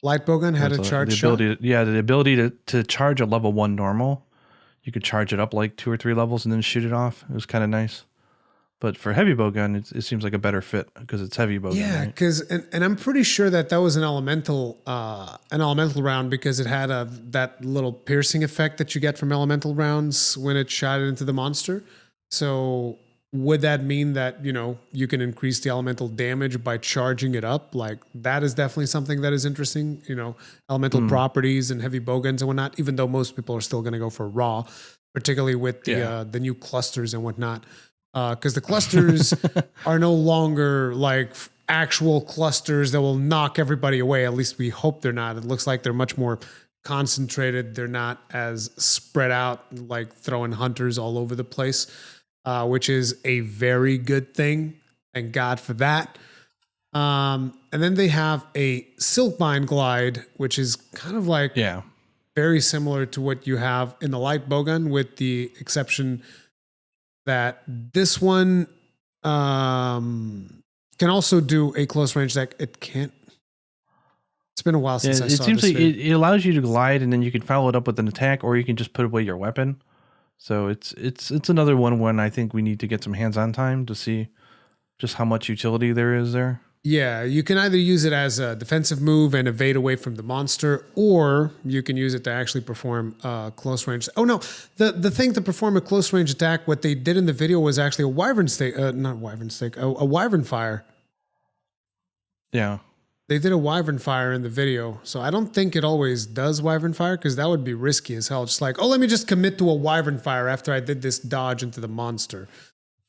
Light bowgun had a charged shot? The ability to charge a level 1 normal. You could charge it up like 2 or 3 levels and then shoot it off. It was kind of nice. But for heavy bowgun, it seems like a better fit because it's heavy bowgun. Yeah, because and I'm pretty sure that was an elemental round, because it had that little piercing effect that you get from elemental rounds when it shot it into the monster. So would that mean that you can increase the elemental damage by charging it up? Like that is definitely something that is interesting. Elemental properties and heavy bowguns and whatnot. Even though most people are still going to go for raw, particularly with the new clusters and whatnot. Because the clusters are no longer like actual clusters that will knock everybody away. At least we hope they're not. It looks like they're much more concentrated. They're not as spread out, like throwing hunters all over the place, which is a very good thing. Thank God for that. And then they have a Silkbind glide, which is kind of like very similar to what you have in the light bowgun, with the exception that this one can also do a close range attack. It can't. It's been a while since I saw this. It seems like it allows you to glide, and then you can follow it up with an attack, or you can just put away your weapon. So it's another one when I think we need to get some hands-on time to see just how much utility there is there. Yeah, you can either use it as a defensive move and evade away from the monster, or you can use it to actually perform close range. Oh no, the thing to perform a close range attack, what they did in the video was actually a wyvern stake, not wyvern stake, a wyvern fire. Yeah. They did a wyvern fire in the video, so I don't think it always does wyvern fire because that would be risky as hell. Just like, oh, let me just commit to a wyvern fire after I did this dodge into the monster.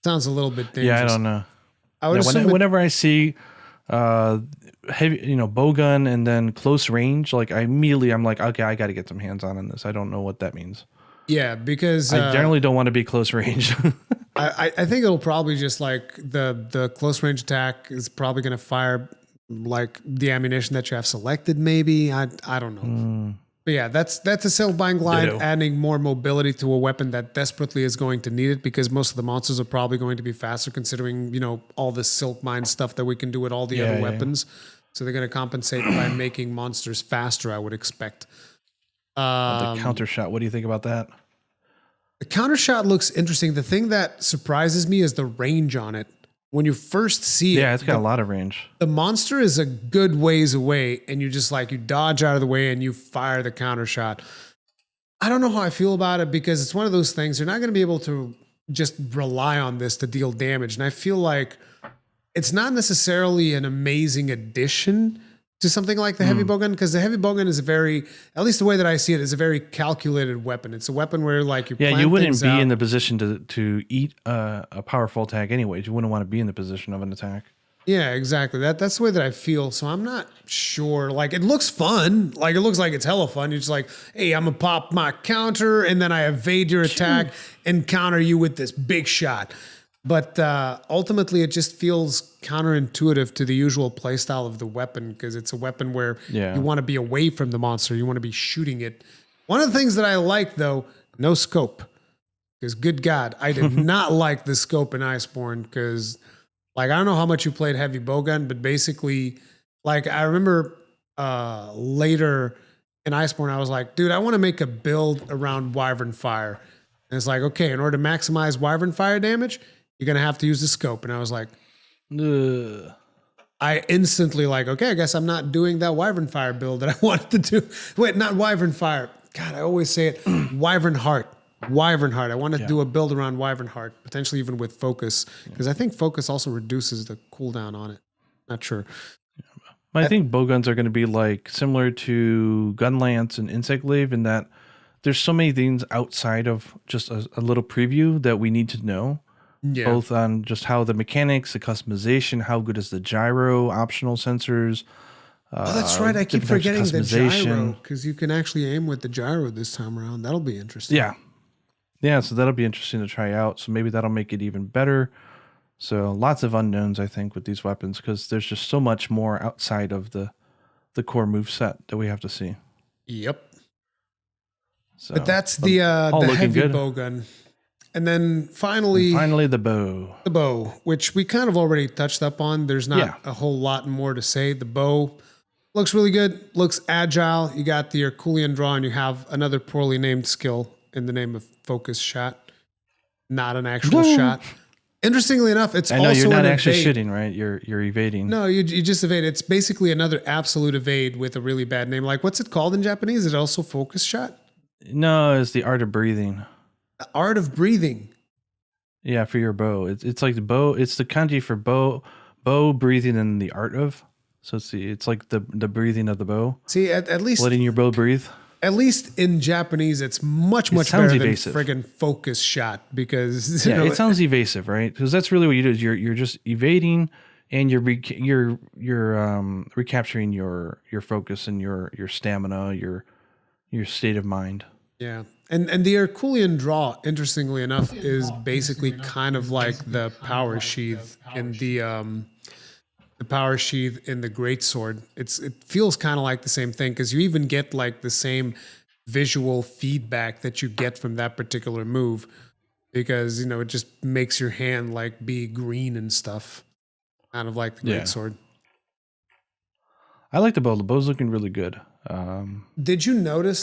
Sounds a little bit dangerous. Yeah, I don't know. I would assume whenever I see heavy, bowgun and then close range, like I'm like, okay, I got to get some hands on this. I don't know what that means. Yeah, because I generally don't want to be close range. I think it'll probably just like the close range attack is probably going to fire like the ammunition that you have selected. Maybe I don't know. But yeah, that's a Silkbind Glide, adding more mobility to a weapon that desperately is going to need it because most of the monsters are probably going to be faster considering, all the Silkbind stuff that we can do with all the other weapons. So they're going to compensate by making monsters faster, I would expect. The counter shot, what do you think about that? The counter shot looks interesting. The thing that surprises me is the range on it. When you first see it, yeah, it's got a lot of range. The monster is a good ways away, and you just you dodge out of the way and you fire the counter shot. I don't know how I feel about it because it's one of those things you're not going to be able to just rely on this to deal damage. And I feel like it's not necessarily an amazing addition to something like the heavy bowgun, because the heavy bowgun is at least the way that I see it, is a very calculated weapon. It's a weapon where you wouldn't be in the position to eat a powerful attack anyways. You wouldn't want to be in the position of an attack. Yeah, exactly. That's the way that I feel. So I'm not sure. It looks fun. It looks like it's hella fun. You're just like, hey, I'm gonna pop my counter and then I evade your attack and counter you with this big shot. But ultimately, it just feels counterintuitive to the usual playstyle of the weapon because it's a weapon where you want to be away from the monster. You want to be shooting it. One of the things that I like, though, no scope. Because good God, I did not like the scope in Iceborne because, I don't know how much you played heavy bowgun, but basically, I remember later in Iceborne, I was like, dude, I want to make a build around Wyvern Fire. And it's like, okay, in order to maximize Wyvern Fire damage, you're going to have to use the scope. And I was like, ugh. I instantly okay, I guess I'm not doing that Wyvern Fire build that I wanted to do. Wait, not Wyvern Fire. God, I always say it. Wyvern Heart. Wyvern Heart. I want to do a build around Wyvern Heart, potentially even with Focus, because I think Focus also reduces the cooldown on it. Not sure. I think bowguns are going to be similar to Gunlance and Insect Glaive in that there's so many things outside of just a little preview that we need to know. Yeah. Both on just how the mechanics, the customization, how good is the gyro, optional sensors. Oh, that's right. I keep forgetting the gyro because you can actually aim with the gyro this time around. That'll be interesting. Yeah. Yeah, so that'll be interesting to try out. So maybe that'll make it even better. So lots of unknowns, I think, with these weapons because there's just so much more outside of the core move set that we have to see. Yep. So, but that's the heavy bowgun. And then finally the bow. The bow, which we kind of already touched up on. There's not a whole lot more to say. The bow looks really good, looks agile. You got the Herculean draw, and you have another poorly named skill in the name of Focus Shot. Not an actual shot. Interestingly enough, it's also you're not an actually evade. shooting, right? You're evading. No, you just evade. It's basically another absolute evade with a really bad name. What's it called in Japanese? Is it also Focus Shot? No, it's the art of breathing. The art of breathing. Yeah, for your bow. It's like the bow. It's the kanji for bow, breathing, and the art of. So it's like the breathing of the bow. See, at least letting your bow breathe. At least in Japanese, it's much better evasive. than friggin' Focus Shot because it sounds evasive, right? Because that's really what you do. Is you're just evading, and you're recapturing your focus and your stamina, your state of mind. Yeah. And the Herculean draw, interestingly enough, is basically kind of like the power sheath in the power sheath in the Greatsword. It feels kind of like the same thing because you even get the same visual feedback that you get from that particular move because it just makes your hand be green and stuff, kind of like the Greatsword. I like the bow. The bow's looking really good. Did you notice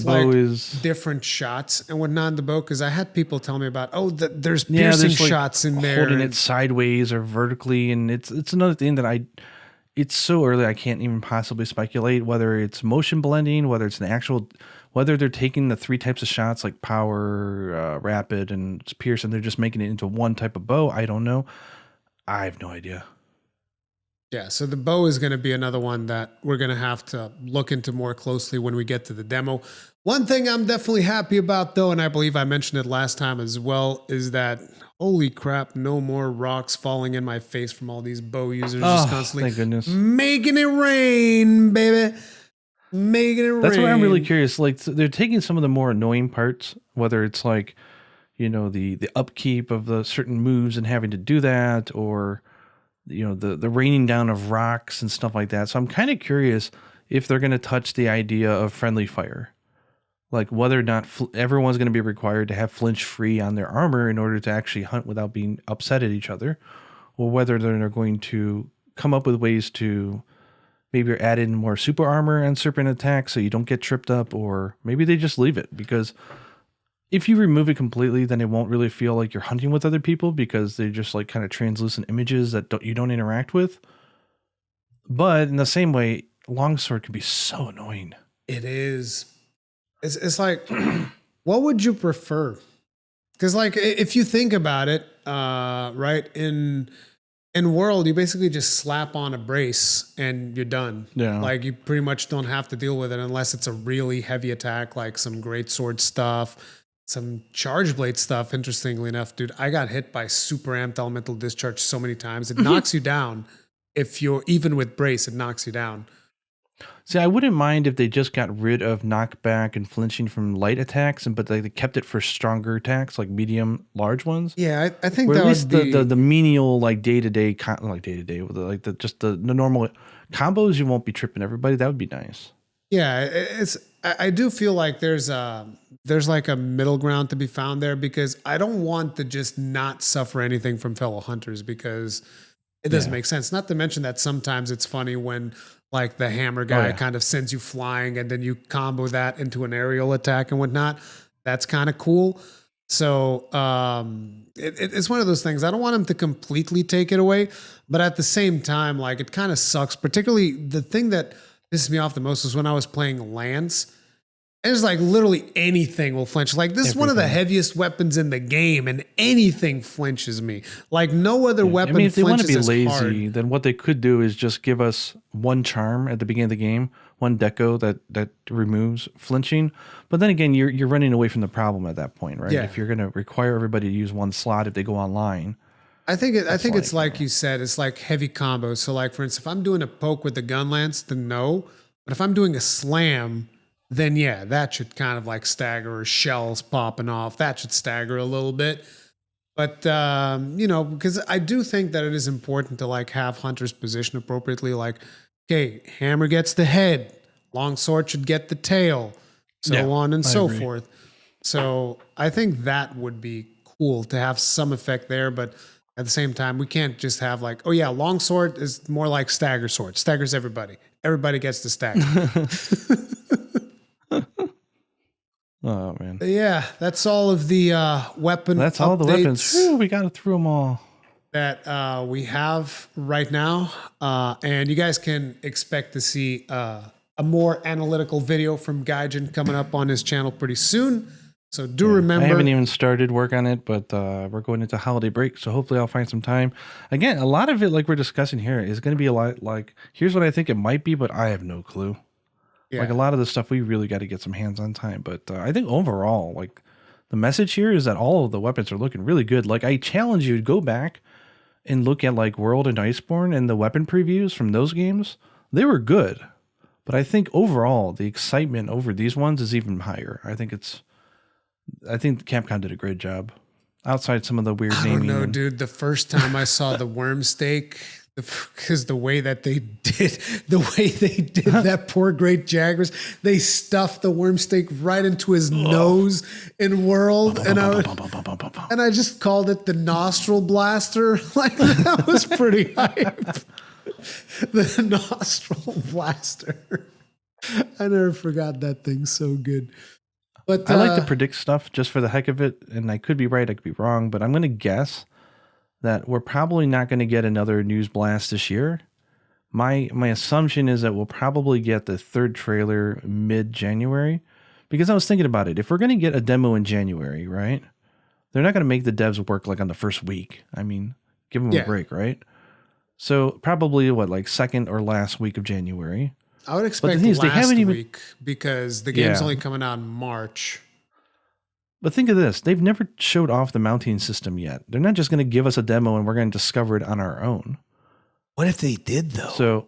different shots and whatnot in the bow? Because I had people tell me about, there's piercing shots in there. Holding it sideways or vertically. And it's another thing that it's so early I can't even possibly speculate whether it's motion blending, whether it's whether they're taking the 3 types of shots like power, rapid, and pierce, and they're just making it into one type of bow. I don't know. I have no idea. Yeah, so the bow is going to be another one that we're going to have to look into more closely when we get to the demo. One thing I'm definitely happy about, though, and I believe I mentioned it last time as well, is that, holy crap, no more rocks falling in my face from all these bow users just constantly thank goodness. Making it rain, baby. Making it rain. That's why I'm really curious. Like, they're taking some of the more annoying parts, whether it's like, the upkeep of the certain moves and having to do that, or the raining down of rocks and stuff like that. So I'm kind of curious if they're going to touch the idea of friendly fire, like whether or not everyone's going to be required to have flinch free on their armor in order to actually hunt without being upset at each other, or whether they're going to come up with ways to maybe add in more super armor and serpent attacks so you don't get tripped up, or maybe they just leave it, because if you remove it completely, then it won't really feel like you're hunting with other people, because they're just like kind of translucent images that you don't interact with. But in the same way, longsword can be so annoying. It is. It's like, what would you prefer? Because like, if you think about it, right, in World, you basically just slap on a brace and you're done. Yeah. Like, you pretty much don't have to deal with it unless it's a really heavy attack, like some Greatsword stuff. Some charge blade stuff, interestingly enough, dude. I got hit by super amped elemental discharge so many times. It knocks you down. If you're even with brace, it knocks you down. See, I wouldn't mind if they just got rid of knockback and flinching from light attacks, but they kept it for stronger attacks, like medium, large ones. Yeah, I think or that at least would be the menial, like day-to-day, just the normal combos. You won't be tripping everybody. That would be nice. Yeah, I do feel like there's like a middle ground to be found there, because I don't want to just not suffer anything from fellow hunters, because it doesn't make sense. Not to mention that sometimes it's funny when like the hammer guy kind of sends you flying and then you combo that into an aerial attack and whatnot. That's kind of cool. So it's one of those things. I don't want him to completely take it away, but at the same time, like, it kind of sucks. Particularly the thing that pisses me off the most is when I was playing Lance. It's like literally anything will flinch. Like, this is one of the heaviest weapons in the game, and anything flinches me. Like, no other weapon flinches as hard. If they want to be lazy, then what they could do is just give us one charm at the beginning of the game, one deco that removes flinching. But then again, you're running away from the problem at that point, right? Yeah. If you're going to require everybody to use one slot if they go online. I think it's like you said, it's like heavy combos. So like, for instance, if I'm doing a poke with the gun lance, then no. But if I'm doing a slam, then yeah, that should kind of like stagger, or shells popping off. That should stagger a little bit. But, because I do think that it is important to like have hunters position appropriately. Like, okay, hammer gets the head, longsword should get the tail, so on and so forth. So I think that would be cool to have some effect there. But at the same time, we can't just have like, oh yeah, longsword is more like stagger sword. Staggers everybody. Everybody gets to stagger. Oh man. But yeah, that's all of the weapon. That's all the weapons. Whew, we got through them all. That we have right now, and you guys can expect to see a more analytical video from Gaijin coming up on his channel pretty soon. So remember, I haven't even started work on it, but we're going into holiday break, so hopefully I'll find some time. Again, a lot of it, like we're discussing here, is going to be a lot like, here's what I think it might be, but I have no clue. Yeah. Like, a lot of the stuff we really got to get some hands-on time. But I think overall, like, the message here is that all of the weapons are looking really good. Like, I challenge you to go back and look at like World and Iceborne and the weapon previews from those games. They were good, but I think overall the excitement over these ones is even higher. I think Capcom did a great job. Outside some of the weird naming. I don't know, dude. The first time I saw the worm steak, because the way they did that poor Great Jaguars, they stuffed the worm steak right into his nose in World, and I just called it the nostril blaster. Like, that was pretty hype. The nostril blaster. I never forgot that thing. So good. But I like to predict stuff just for the heck of it, and I could be right, I could be wrong, but I'm going to guess that we're probably not going to get another news blast this year. My assumption is that we'll probably get the third trailer mid-January, because I was thinking about it. If we're going to get a demo in January, right? They're not going to make the devs work like on the first week. I mean, give them a break, right? So probably like second or last week of January. I would expect last week because the game's only coming out in March. But think of this. They've never showed off the mounting system yet. They're not just going to give us a demo and we're going to discover it on our own. What if they did, though? So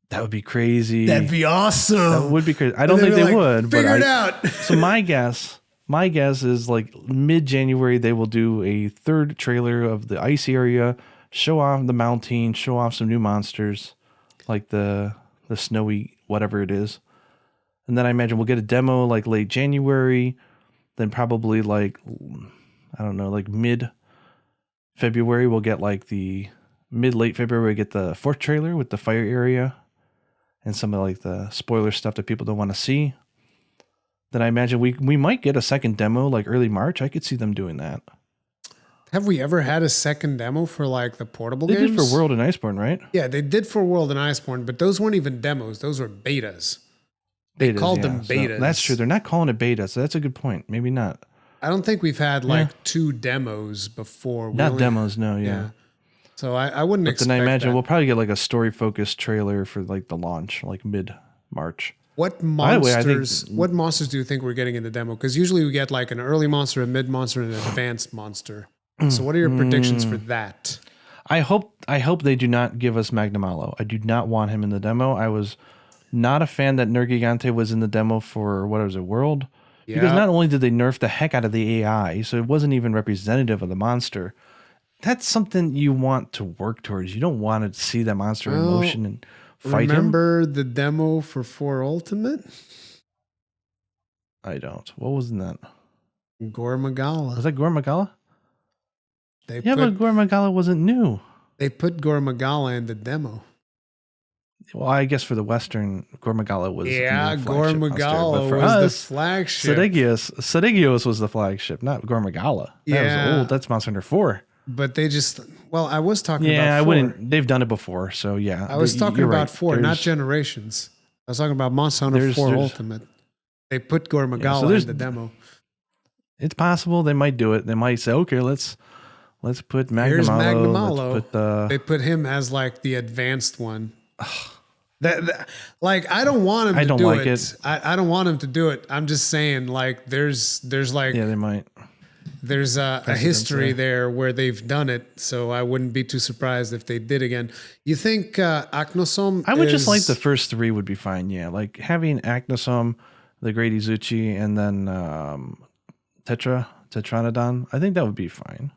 that would be crazy. That'd be awesome. That would be crazy. I don't think they would. Figure it out. So my guess is like mid-January, they will do a third trailer of the ice area, show off the mounting, show off some new monsters, like the snowy whatever it is. And then I imagine we'll get a demo like late January, then probably like, I don't know, like mid-February, we'll get like the late February, get the fourth trailer with the fire area and some of like the spoiler stuff that people don't want to see. Then I imagine we might get a second demo like early March. I could see them doing that. Have we ever had a second demo for like the portable games? They did for World and Iceborne, right? Yeah, they did for World and Iceborne, but those weren't even demos. Those were betas. They called them betas. So that's true. They're not calling it beta, so that's a good point. Maybe not. I don't think we've had like 2 demos before. Not demos, no, yeah. So I wouldn't expect then I imagine we'll probably get like a story-focused trailer for like the launch, like mid-March. What monsters do you think we're getting in the demo? Because usually we get like an early monster, a mid monster, and an advanced monster. So what are your predictions for that? I hope they do not give us Magnamalo. I do not want him in the demo. I was not a fan that Nergigante was in the demo for World. Yeah. Because not only did they nerf the heck out of the AI, so it wasn't even representative of the monster. That's something you want to work towards. You don't want to see that monster in motion and fight Remember the demo for 4 Ultimate? I don't. What was in that? Gore Magala. Was that Gore Magala? But Gore Magala wasn't new. They put Gore Magala in the demo. Well, I guess for the Western, Gore Magala was Gore Magala was the flagship. Sedigios was the flagship, not Gore Magala. That was old. That's Monster Hunter 4. But they just, I was talking about 4. They've done it before, so yeah. I was talking about 4, not Generations. I was talking about Monster Hunter 4 Ultimate. They put Gore Magala in the demo. It's possible they might do it. They might say, okay, let's put Magnamalo. Here's Magnamalo. They put him as like the advanced one. Like I don't want him to do it. I don't want him to do it. I'm just saying like there's like they might. There's a history there where they've done it, so I wouldn't be too surprised if they did again. You think Agnosome? I would just like the first 3 would be fine. Yeah, like having Agnosome, the Great Izuchi, and then Tetranodon. I think that would be fine.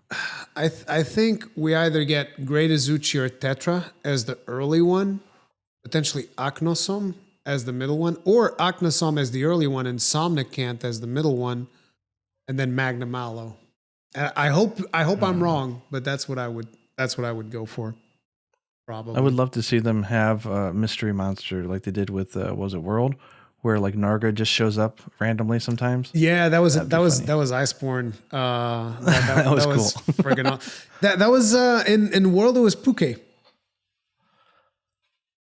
I think we either get Great Izuchi or Tetra as the early one, potentially Agnosome as the middle one, or Agnosome as the early one and Somnicant as the middle one, and then Magnamalo. I hope I'm wrong, but that's what I would go for. Probably. I would love to see them have a mystery monster like they did with was it World, where like Narga just shows up randomly sometimes. Yeah, that was Iceborne. That was cool. Friggin' that was in World it was Puke.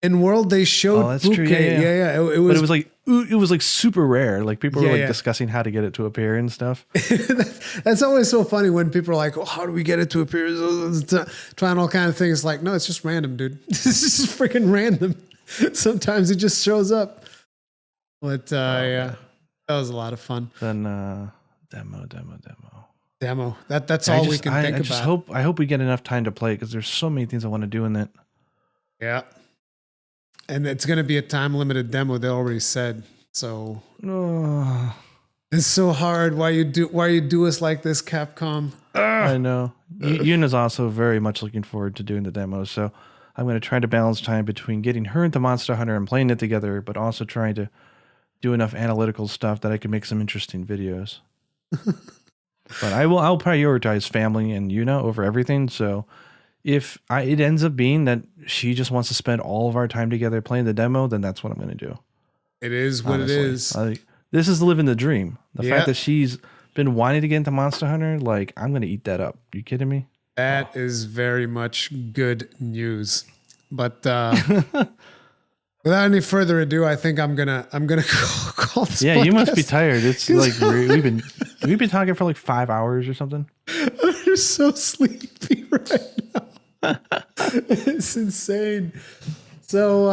In World they showed Puke. True, yeah. It was like super rare. Like people were discussing how to get it to appear and stuff. That's always so funny when people are like, "Oh, how do we get it to appear?" Trying all kind of things. Like, no, it's just random, dude. It's just freaking random. Sometimes it just shows up. But that was a lot of fun. Then demo. That's all we can think about. I hope we get enough time to play it because there's so many things I want to do in it. Yeah. And it's going to be a time-limited demo. They already said so. It's so hard. Why you do us like this, Capcom? I know. Yuna's also very much looking forward to doing the demo. So I'm going to try to balance time between getting her into Monster Hunter and playing it together, but also trying to do enough analytical stuff that I can make some interesting videos. But I'll prioritize family and Yuna over everything. So if it ends up being that she just wants to spend all of our time together playing the demo, then that's what I'm going to do. It is what honestly. It is. This is living the dream. The fact that she's been wanting to get into Monster Hunter, like, I'm going to eat that up. You kidding me? That is very much good news. But without any further ado, I think I'm gonna call this. Yeah, podcast. You must be tired. It's like we've been talking for like 5 hours or something. I'm so sleepy right now. It's insane. So,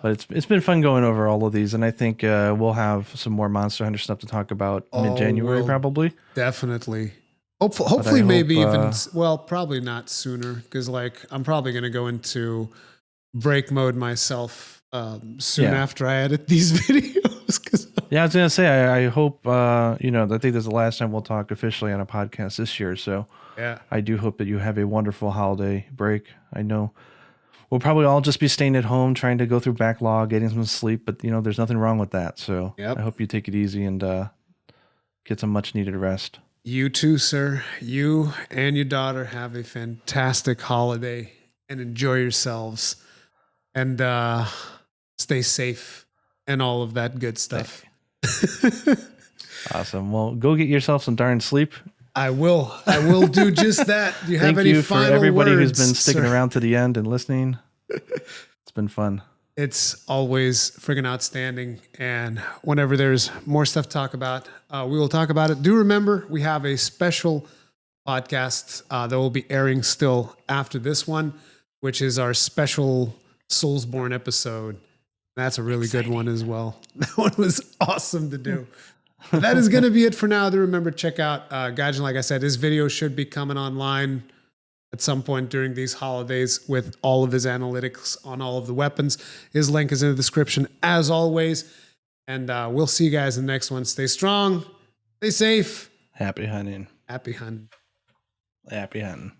but it's been fun going over all of these, and I think we'll have some more Monster Hunter stuff to talk about mid-January, probably. Definitely. Hopefully, maybe even probably not sooner, because like I'm probably gonna go into break mode myself soon after I edit these videos. Yeah, I was gonna say I hope I think this is the last time we'll talk officially on a podcast this year. So I do hope that you have a wonderful holiday break. I know we'll probably all just be staying at home trying to go through backlog, getting some sleep, but there's nothing wrong with that. So I hope you take it easy and get some much needed rest. You too, sir. You and your daughter have a fantastic holiday and enjoy yourselves and stay safe and all of that good stuff. Awesome. Well, go get yourself some darn sleep. I will do just that. Do you have any final words? Thank you for everybody who's been sticking around to the end and listening. It's been fun. It's always friggin' outstanding. And whenever there's more stuff to talk about, we will talk about it. Do remember, we have a special podcast that will be airing still after this one, which is our special Soulsborne episode. That's a really good one as well. That one was awesome to do. But that is going to be it for now. Do remember, check out Gaijin. Like I said, his video should be coming online at some point during these holidays with all of his analytics on all of the weapons. His link is in the description as always. And we'll see you guys in the next one. Stay strong. Stay safe. Happy hunting. Happy hunting. Happy hunting.